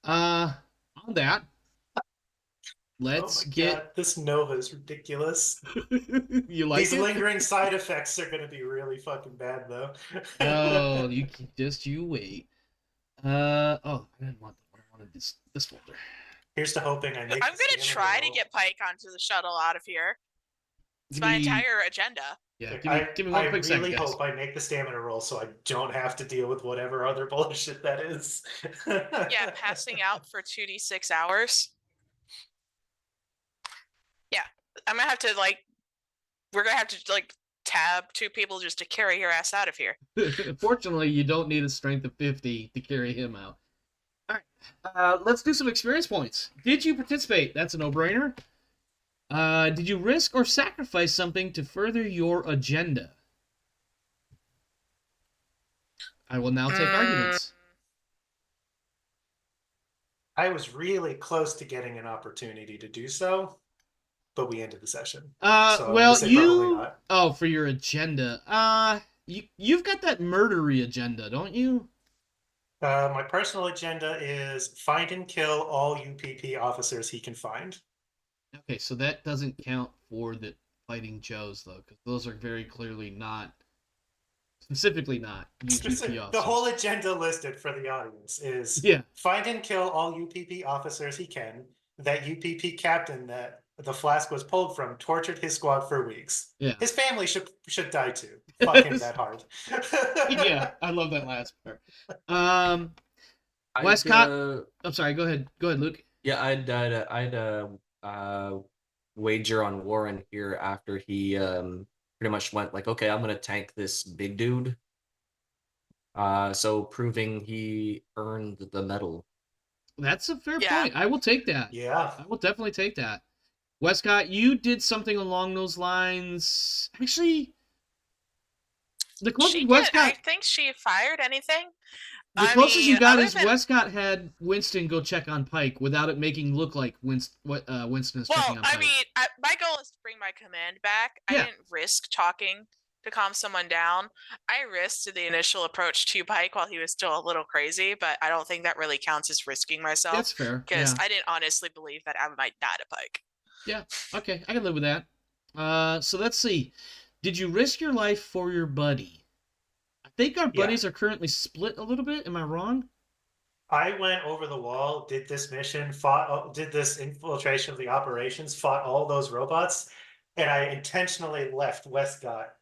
On that, let's Oh my get. God, this Nova is ridiculous. You like These it? lingering side effects are going to be really fucking bad, though. Oh, you wait. Oh, I didn't want that one. I wanted this folder. Here's to hoping I make. I'm the gonna stamina try to roll. get Pike onto the shuttle out of here. It's Give my me- entire agenda. Yeah, Like, give me one I quick really second, guys. hope I make the stamina roll so I don't have to deal with whatever other bullshit that is. Yeah, passing out for 2d6 hours. Yeah, I'm gonna have to we're gonna have to tab 2 people just to carry your ass out of here. Fortunately, you don't need a strength of 50 to carry him out. All right, let's do some experience points. Did you participate? That's a no-brainer. Did you risk or sacrifice something to further your agenda? I will now take arguments. I was really close to getting an opportunity to do so, but we ended the session. So I'm Well, gonna say probably not. Oh, for your agenda. You've got that murdery agenda, don't you? My personal agenda is find and kill all UPP officers he can find. Okay, so that doesn't count for the fighting Joes, though, because those are very clearly not, specifically not UPP officers. The whole agenda listed for the audience is find and kill all UPP officers he can. That UPP captain that the flask was pulled from tortured his squad for weeks. Yeah. His family should die too. Fuck him that hard. Yeah, I love that last part. Wescott. I'm sorry. Go ahead, Luke. Yeah, I'd wager on Warren here after he pretty much went like, okay, I'm gonna tank this big dude. So proving he earned the medal. That's a fair point. I will take that. Yeah, I will definitely take that. Wescott, you did something along those lines. Actually, the closest Wescott. I think she fired anything. The closest you got is Wescott had Winston go check on Pike without it making look like Winston is checking on Pike. My goal is to bring my command back. I didn't risk talking to calm someone down. I risked the initial approach to Pike while he was still a little crazy, but I don't think that really counts as risking myself. That's fair. Because I didn't honestly believe that I might die to Pike. Yeah, okay, I can live with that. So let's see. Did you risk your life for your buddy? I think our buddies are currently split a little bit. Am I wrong? I went over the wall, did this mission, did this infiltration of the operations, fought all those robots, and I intentionally left Wescott.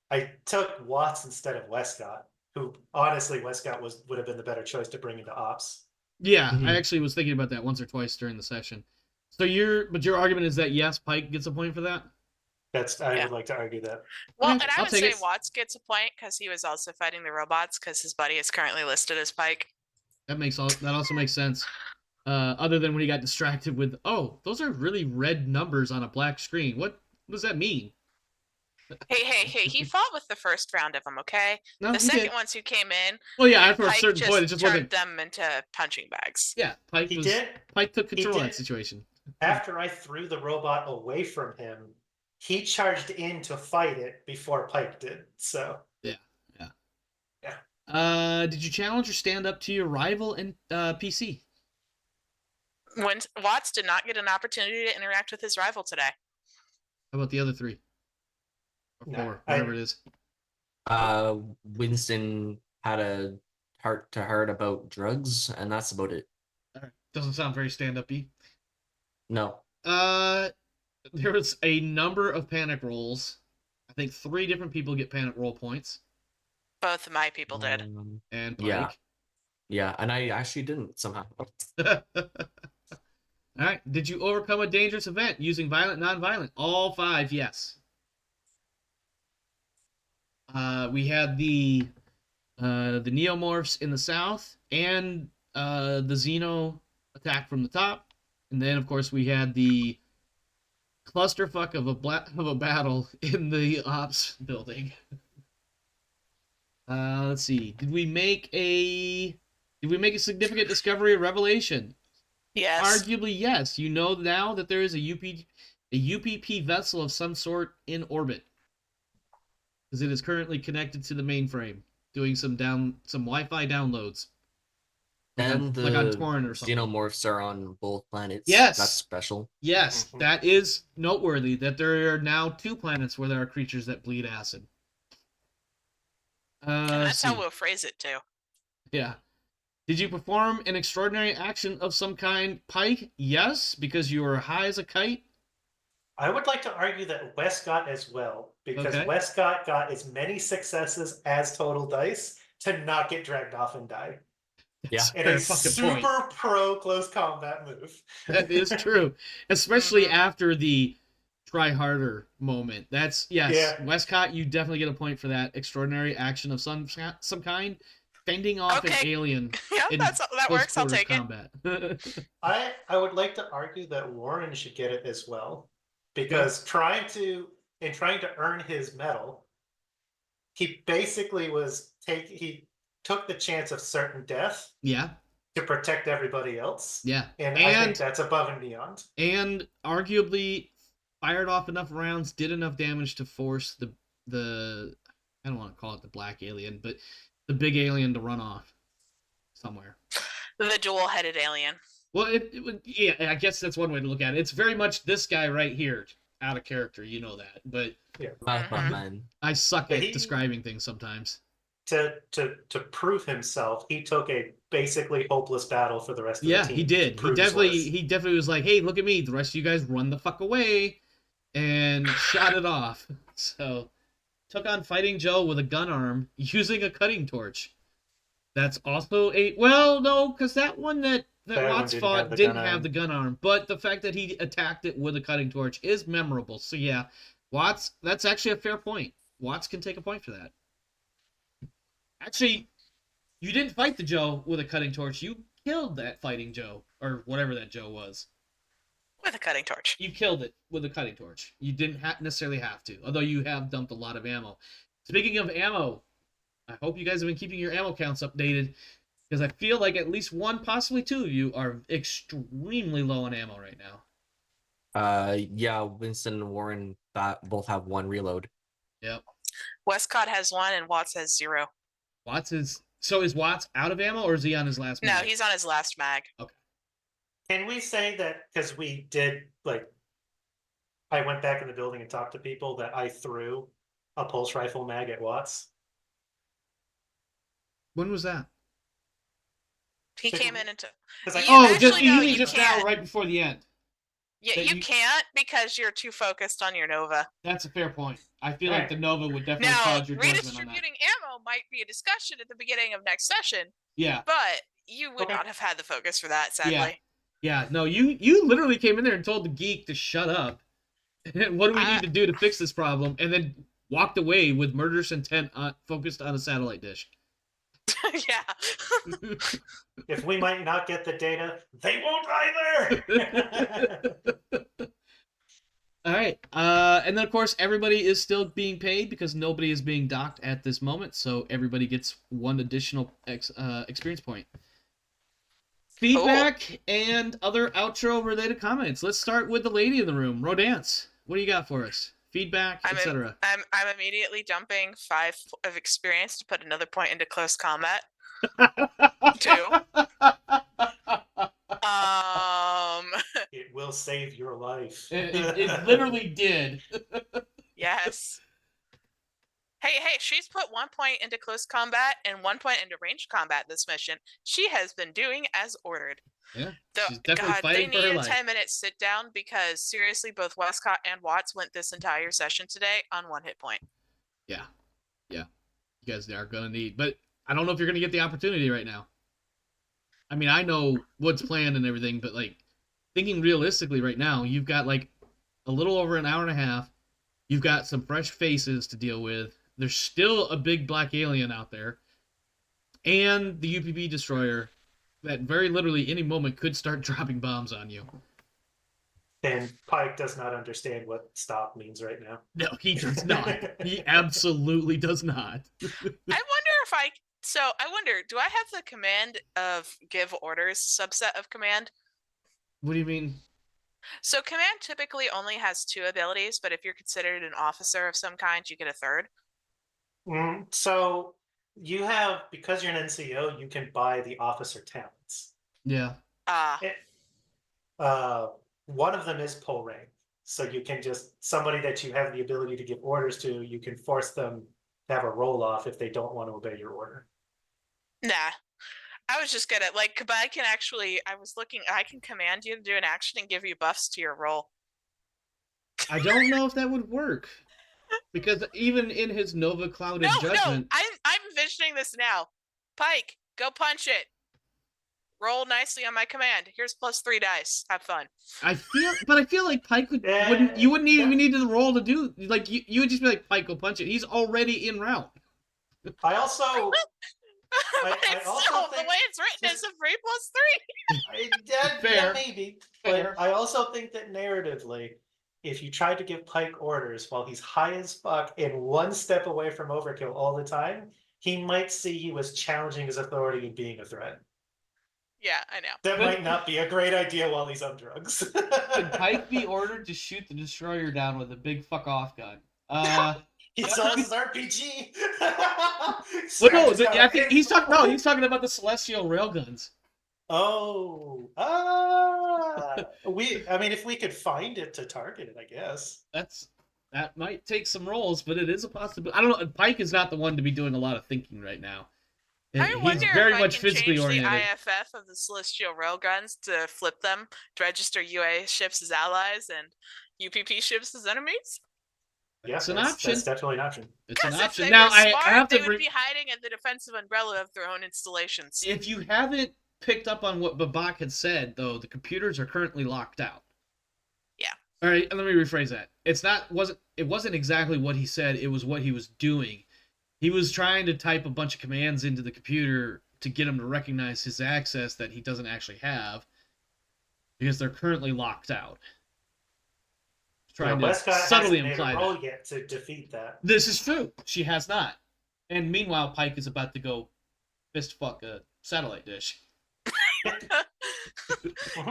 I took Watts instead of Wescott, who honestly Wescott would have been the better choice to bring into ops. Yeah, I actually was thinking about that once or twice during the session. So your argument is that yes, Pike gets a point for that? I would like to argue that. Well, and I would say Watts gets a point because he was also fighting the robots because his buddy is currently listed as Pike. That also makes sense. Other than when he got distracted with, oh, those are really red numbers on a black screen. What does that mean? Hey, he fought with the first round of them, okay? No, the second ones who came in. Well, yeah, after a certain point, it just turned them into punching bags. Yeah, Pike took control of that situation. After I threw the robot away from him, he charged in to fight it before Pike did. So yeah. Did you challenge or stand up to your rival in PC? When Watts did not get an opportunity to interact with his rival today. How about the other 3? Or 4, whatever it is. Winston had a heart-to-heart about drugs, and that's about it. Doesn't sound very stand-up-y. No. There was a number of panic rolls. I think 3 different people get panic roll points. Both of my people did. And Pike. Yeah, and I actually didn't somehow. All right. Did you overcome a dangerous event using violent, non-violent? All 5, yes. We had the the Neomorphs in the south, and the Xeno attack from the top. And then, of course, we had the clusterfuck of a battle in the ops building. Let's see. Did we make a significant discovery or revelation? Yes. Arguably, yes. You know now that there is a UPP vessel of some sort in orbit, because it is currently connected to the mainframe, doing some Wi-Fi downloads. And like on the Torrent or something. xenomorphs are on both planets. Yes. That's special. Yes, Mhm. that is noteworthy, that there are now 2 planets where there are creatures that bleed acid. And that's how see. we'll phrase it too. Yeah. Did you perform an extraordinary action of some kind, Pike? Yes, because you were high as a kite. I would like to argue that Wescott as well, because Okay. Wescott got as many successes as total dice to not get dragged off and die. Yeah. And Fair a fucking super point. pro close combat move. That is true, especially Mhm. after the try harder moment. That's yes, Yeah. Westcott, you definitely get a point for that extraordinary action of some kind, fending off an Okay. alien Yeah, in that close works. I'll quarters take it. combat. I would like to argue that Warren should get it as well, because trying to earn his medal, he basically he took the chance of certain death Yeah, to protect everybody else. yeah, And I think that's above and beyond. and arguably fired off enough rounds, did enough damage to force the I don't want to call it the black alien, but the big alien to run off somewhere. The dual-headed alien. Well, it would, yeah, I guess that's one way to look at it. It's very much this guy right here, out of character, you know that. But Man. I suck But at he- describing things sometimes. To prove himself, he took a basically hopeless battle for the rest of the Yeah, team. he to did. He prove his worth. definitely was like, "Hey, look at me. The rest of you guys run the fuck away," and shot it off. So, took on Fighting Joe with a gun arm using a cutting torch. That's also no, because that one that That one Watts didn't fought have the didn't gun have arm. the gun arm, but the fact that he attacked it with a cutting torch is memorable. So yeah, Watts, that's actually a fair point. Watts can take a point for that. Actually, you didn't fight the Joe with a cutting torch. You killed that Fighting Joe, or whatever that Joe was. With a cutting torch. You killed it with a cutting torch. You didn't necessarily have to, although you have dumped a lot of ammo. Speaking of ammo, I hope you guys have been keeping your ammo counts updated, because I feel like at least one, possibly 2 of you are extremely low on ammo right now. Yeah, Winston and Warren both have 1 reload. Yep. Westcott has 1 and Watts has 0. Is Watts out of ammo, or is he on his last No, mag? he's on his last mag. Can we say that because we did I went back in the building and talked to people that I threw a pulse rifle mag at Watts? When was that? He So came you- in and took. Because You actually, no, you just can't. now, right before the end. Yeah, that you you- can't because you're too focused on your Nova. That's a fair point. I feel like Alright. the Nova would definitely Now, cause your judgment on that. redistributing ammo might be a discussion at the beginning of next session, Yeah. but you would Okay. not have had the focus for that, sadly. Yeah, no, you literally came in there and told the geek to shut up. What do we need to do to fix this problem? And then walked away with murderous intent focused on a satellite dish. Yeah. if we might not get the data, they won't either. All right. And then, of course, everybody is still being paid because nobody is being docked at this moment. So everybody gets 1 additional experience point. Feedback and other outro-related comments. Let's start with the lady in the room, Rodance. What do you got for us? Feedback, etc. I'm immediately dumping 5 of experience to put another point into close combat. 2. It will save your life. It literally did. Yes. Hey, she's put 1 point into close combat and 1 point into ranged combat this mission. She has been doing as ordered. Yeah, Though, she's definitely God, they fighting for her needed life. 10 minutes sit down because seriously, both Westcott and Watts went this entire session today on 1 hit point. Yeah. You guys are gonna need, but I don't know if you're gonna get the opportunity right now. I mean, I know what's planned and everything, but thinking realistically right now, you've got a little over an hour and a half. You've got some fresh faces to deal with. There's still a big black alien out there. and the UPP destroyer that very literally any moment could start dropping bombs on you. And Pike does not understand what stop means right now. No, he does not. He absolutely does not. I wonder, do I have the command of give orders subset of command? What do you mean? So command typically only has 2 abilities, but if you're considered an officer of some kind, you get a 3rd. So you have, because you're an NCO, you can buy the officer talents. Yeah. One of them is pull rank. So you can just, somebody that you have the ability to give orders to, you can force them to have a roll off if they don't want to obey your order. Nah. I was just gonna, like, but I can command you to do an action and give you buffs to your roll. I don't know if that would work. Because even in his Nova Clouded Judgment... No, I'm envisioning this now. Pike, go punch it. Roll nicely on my command. Here's +3 dice. Have fun. I feel like Pike you wouldn't even need the roll to do, like, you would just be like, Pike, go punch it. He's already en route. I also... I also think, the way it's written is a 3 + 3. Fair. Yeah, maybe. Fair. But I also think that narratively, if you try to give Pike orders while he's high as fuck and 1 step away from overkill all the time, he might see you as challenging his authority and being a threat. Yeah, I know. That might not be a great idea while he's on drugs. Could Pike be ordered to shoot the destroyer down with a big fuck off gun? He's on his RPG. Well, no, I think he's talking about the celestial railguns. Oh, I mean, if we could find it to target it, I guess. That might take some rolls, but it is a possibility. I don't know. Pike is not the one to be doing a lot of thinking right now. I wonder He's very if much I can physically change oriented. the IFF of the Celestial Railguns to flip them to register UA ships as allies and UPP ships as enemies. It's an option. That's definitely an option. It's an Because option. if they Now were I smart, have they to. would be hiding at the defensive umbrella of their own installations. If you haven't picked up on what Babak had said, though, the computers are currently locked out. Yeah. All right, let me rephrase that. It wasn't exactly what he said. It was what he was doing. He was trying to type a bunch of commands into the computer to get him to recognize his access that he doesn't actually have, because they're currently locked out. Trying to Wescott subtly hasn't imply made a roll that. yet to defeat that. This is true. She has not. And meanwhile, Pike is about to go fist fuck a satellite dish.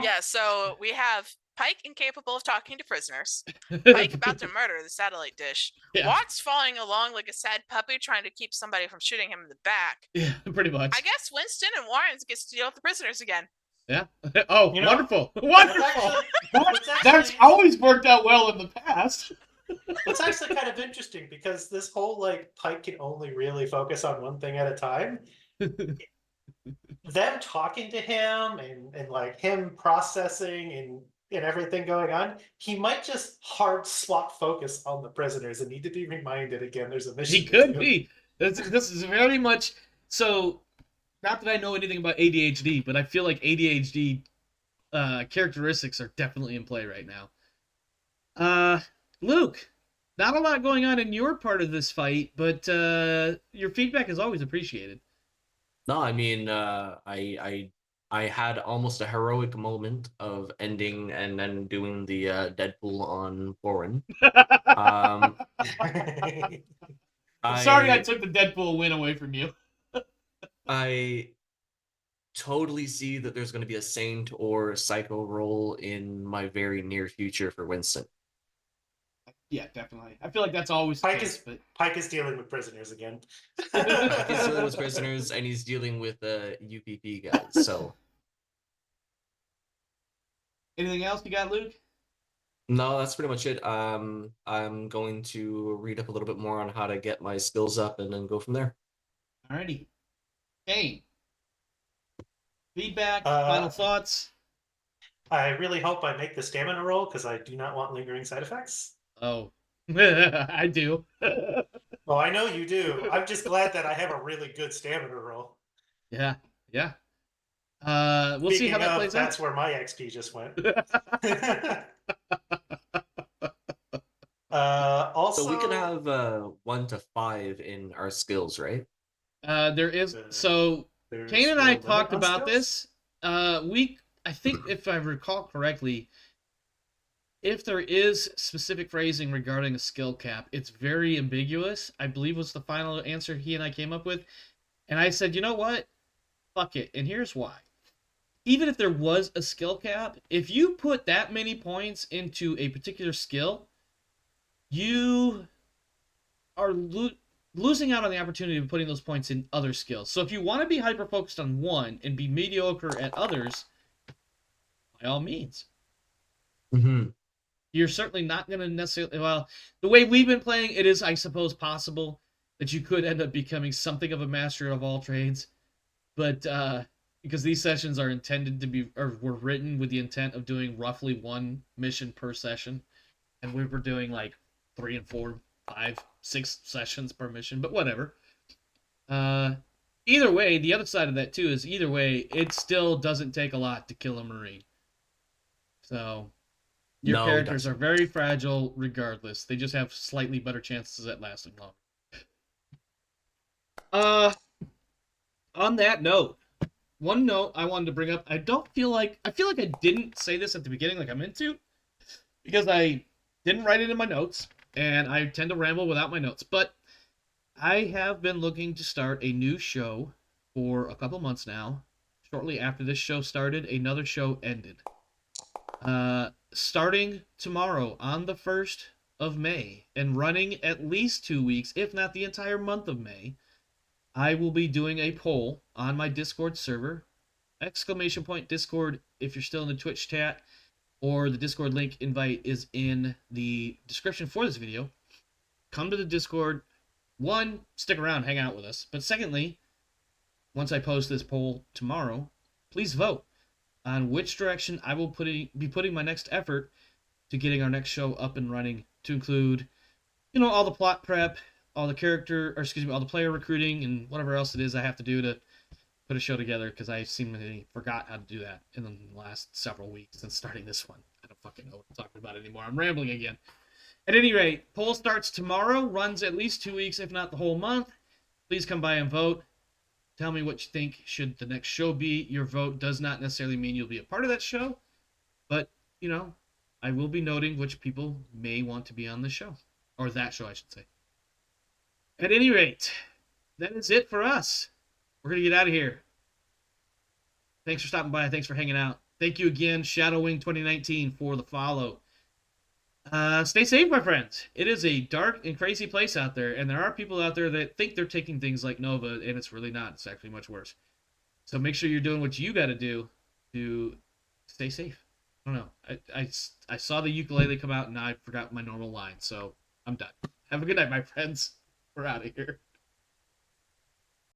Yeah, so we have Pike incapable of talking to prisoners. Pike about to murder the satellite dish. Yeah. Watts following along like a sad puppy trying to keep somebody from shooting him in the back. Yeah, pretty much. I guess Winston and Warrens gets to deal with the prisoners again. Yeah. Oh, You know, wonderful. Wonderful. That's always worked out well in the past. It's actually kind of interesting because this whole like Pike can only really focus on one thing at a time. Them talking to him and like him processing and everything going on, he might just hard swap focus on the prisoners and need to be reminded again there's a mission. He could be. This is very much so. Not that I know anything about ADHD, but I feel like ADHD characteristics are definitely in play right now. Luke, not a lot going on in your part of this fight, but your feedback is always appreciated. No, I mean, I had almost a heroic moment of ending and then doing the Deadpool on Boren. I'm sorry I took the Deadpool win away from you. I totally see that there's going to be a Saint or Psycho role in my very near future for Winston. Yeah, definitely. I feel like that's always Pike the case, but Pike is dealing with prisoners again. He's dealing with prisoners and he's dealing with UPP guys. So anything else you got, Luke? no, that's pretty much it. I'm going to read up a little bit more on how to get my skills up and then go from there. Alrighty. Kane. Feedback, final thoughts? I really hope I make the stamina roll because I do not want lingering side effects. Oh, I do. Oh, I know you do. I'm just glad that I have a really good stamina roll. Yeah. We'll see how that plays That's out. where my XP just went. Also, So we can have 1 to 5 in our skills, right? There is The- so There's Kane and no I limit talked on about skills? this. I think if I recall correctly, if there is specific phrasing regarding a skill cap, it's very ambiguous. I believe was the final answer he and I came up with. And I said, you know what? Fuck it. And here's why. Even if there was a skill cap, if you put that many points into a particular skill, you are losing out on the opportunity of putting those points in other skills. So if you want to be hyper focused on one and be mediocre at others, by all means. Mm-hmm. You're certainly not going to necessarily. Well, the way we've been playing, it is, I suppose, possible that you could end up becoming something of a master of all trades, but because these sessions are intended to be, or were written with the intent of doing roughly one mission per session, and we were doing like 3 and 4, 5, 6 sessions per mission, but whatever. Either way, the other side of that too is either way, it still doesn't take a lot to kill a Marine. So your No, it characters are doesn't. very fragile regardless. They just have slightly better chances at lasting longer. On that note, one note I wanted to bring up, I feel like I didn't say this at the beginning like I meant to, because I didn't write it in my notes, and I tend to ramble without my notes, but I have been looking to start a new show for a couple months now. Shortly after this show started, another show ended. Starting tomorrow on the 1st of May and running at least 2 weeks, if not the entire month of May, I will be doing a poll on my Discord server. !Discord if you're still in the Twitch chat, or the Discord link invite is in the description for this video. Come to the Discord. One, stick around, hang out with us. But secondly, once I post this poll tomorrow, please vote on which direction I will be putting my next effort to getting our next show up and running, to include, all the plot prep, all the player recruiting, and whatever else it is I have to do to put a show together, because I seemingly forgot how to do that in the last several weeks since starting this one. I don't fucking know what I'm talking about anymore. I'm rambling again. At any rate, poll starts tomorrow, runs at least 2 weeks, if not the whole month. Please come by and vote. Tell me what you think should the next show be. Your vote does not necessarily mean you'll be a part of that show, but, I will be noting which people may want to be on the show. Or that show, I should say. At any rate, that is it for us. We're going to get out of here. Thanks for stopping by. Thanks for hanging out. Thank you again, Shadowwing 2019, for the follow. Stay safe, my friends. It is a dark and crazy place out there, and there are people out there that think they're taking things like Nova, and it's really not. It's actually much worse. So make sure you're doing what you got to do to stay safe. I don't know. I saw the ukulele come out, and now I forgot my normal line, so I'm done. Have a good night, my friends. We're out of here.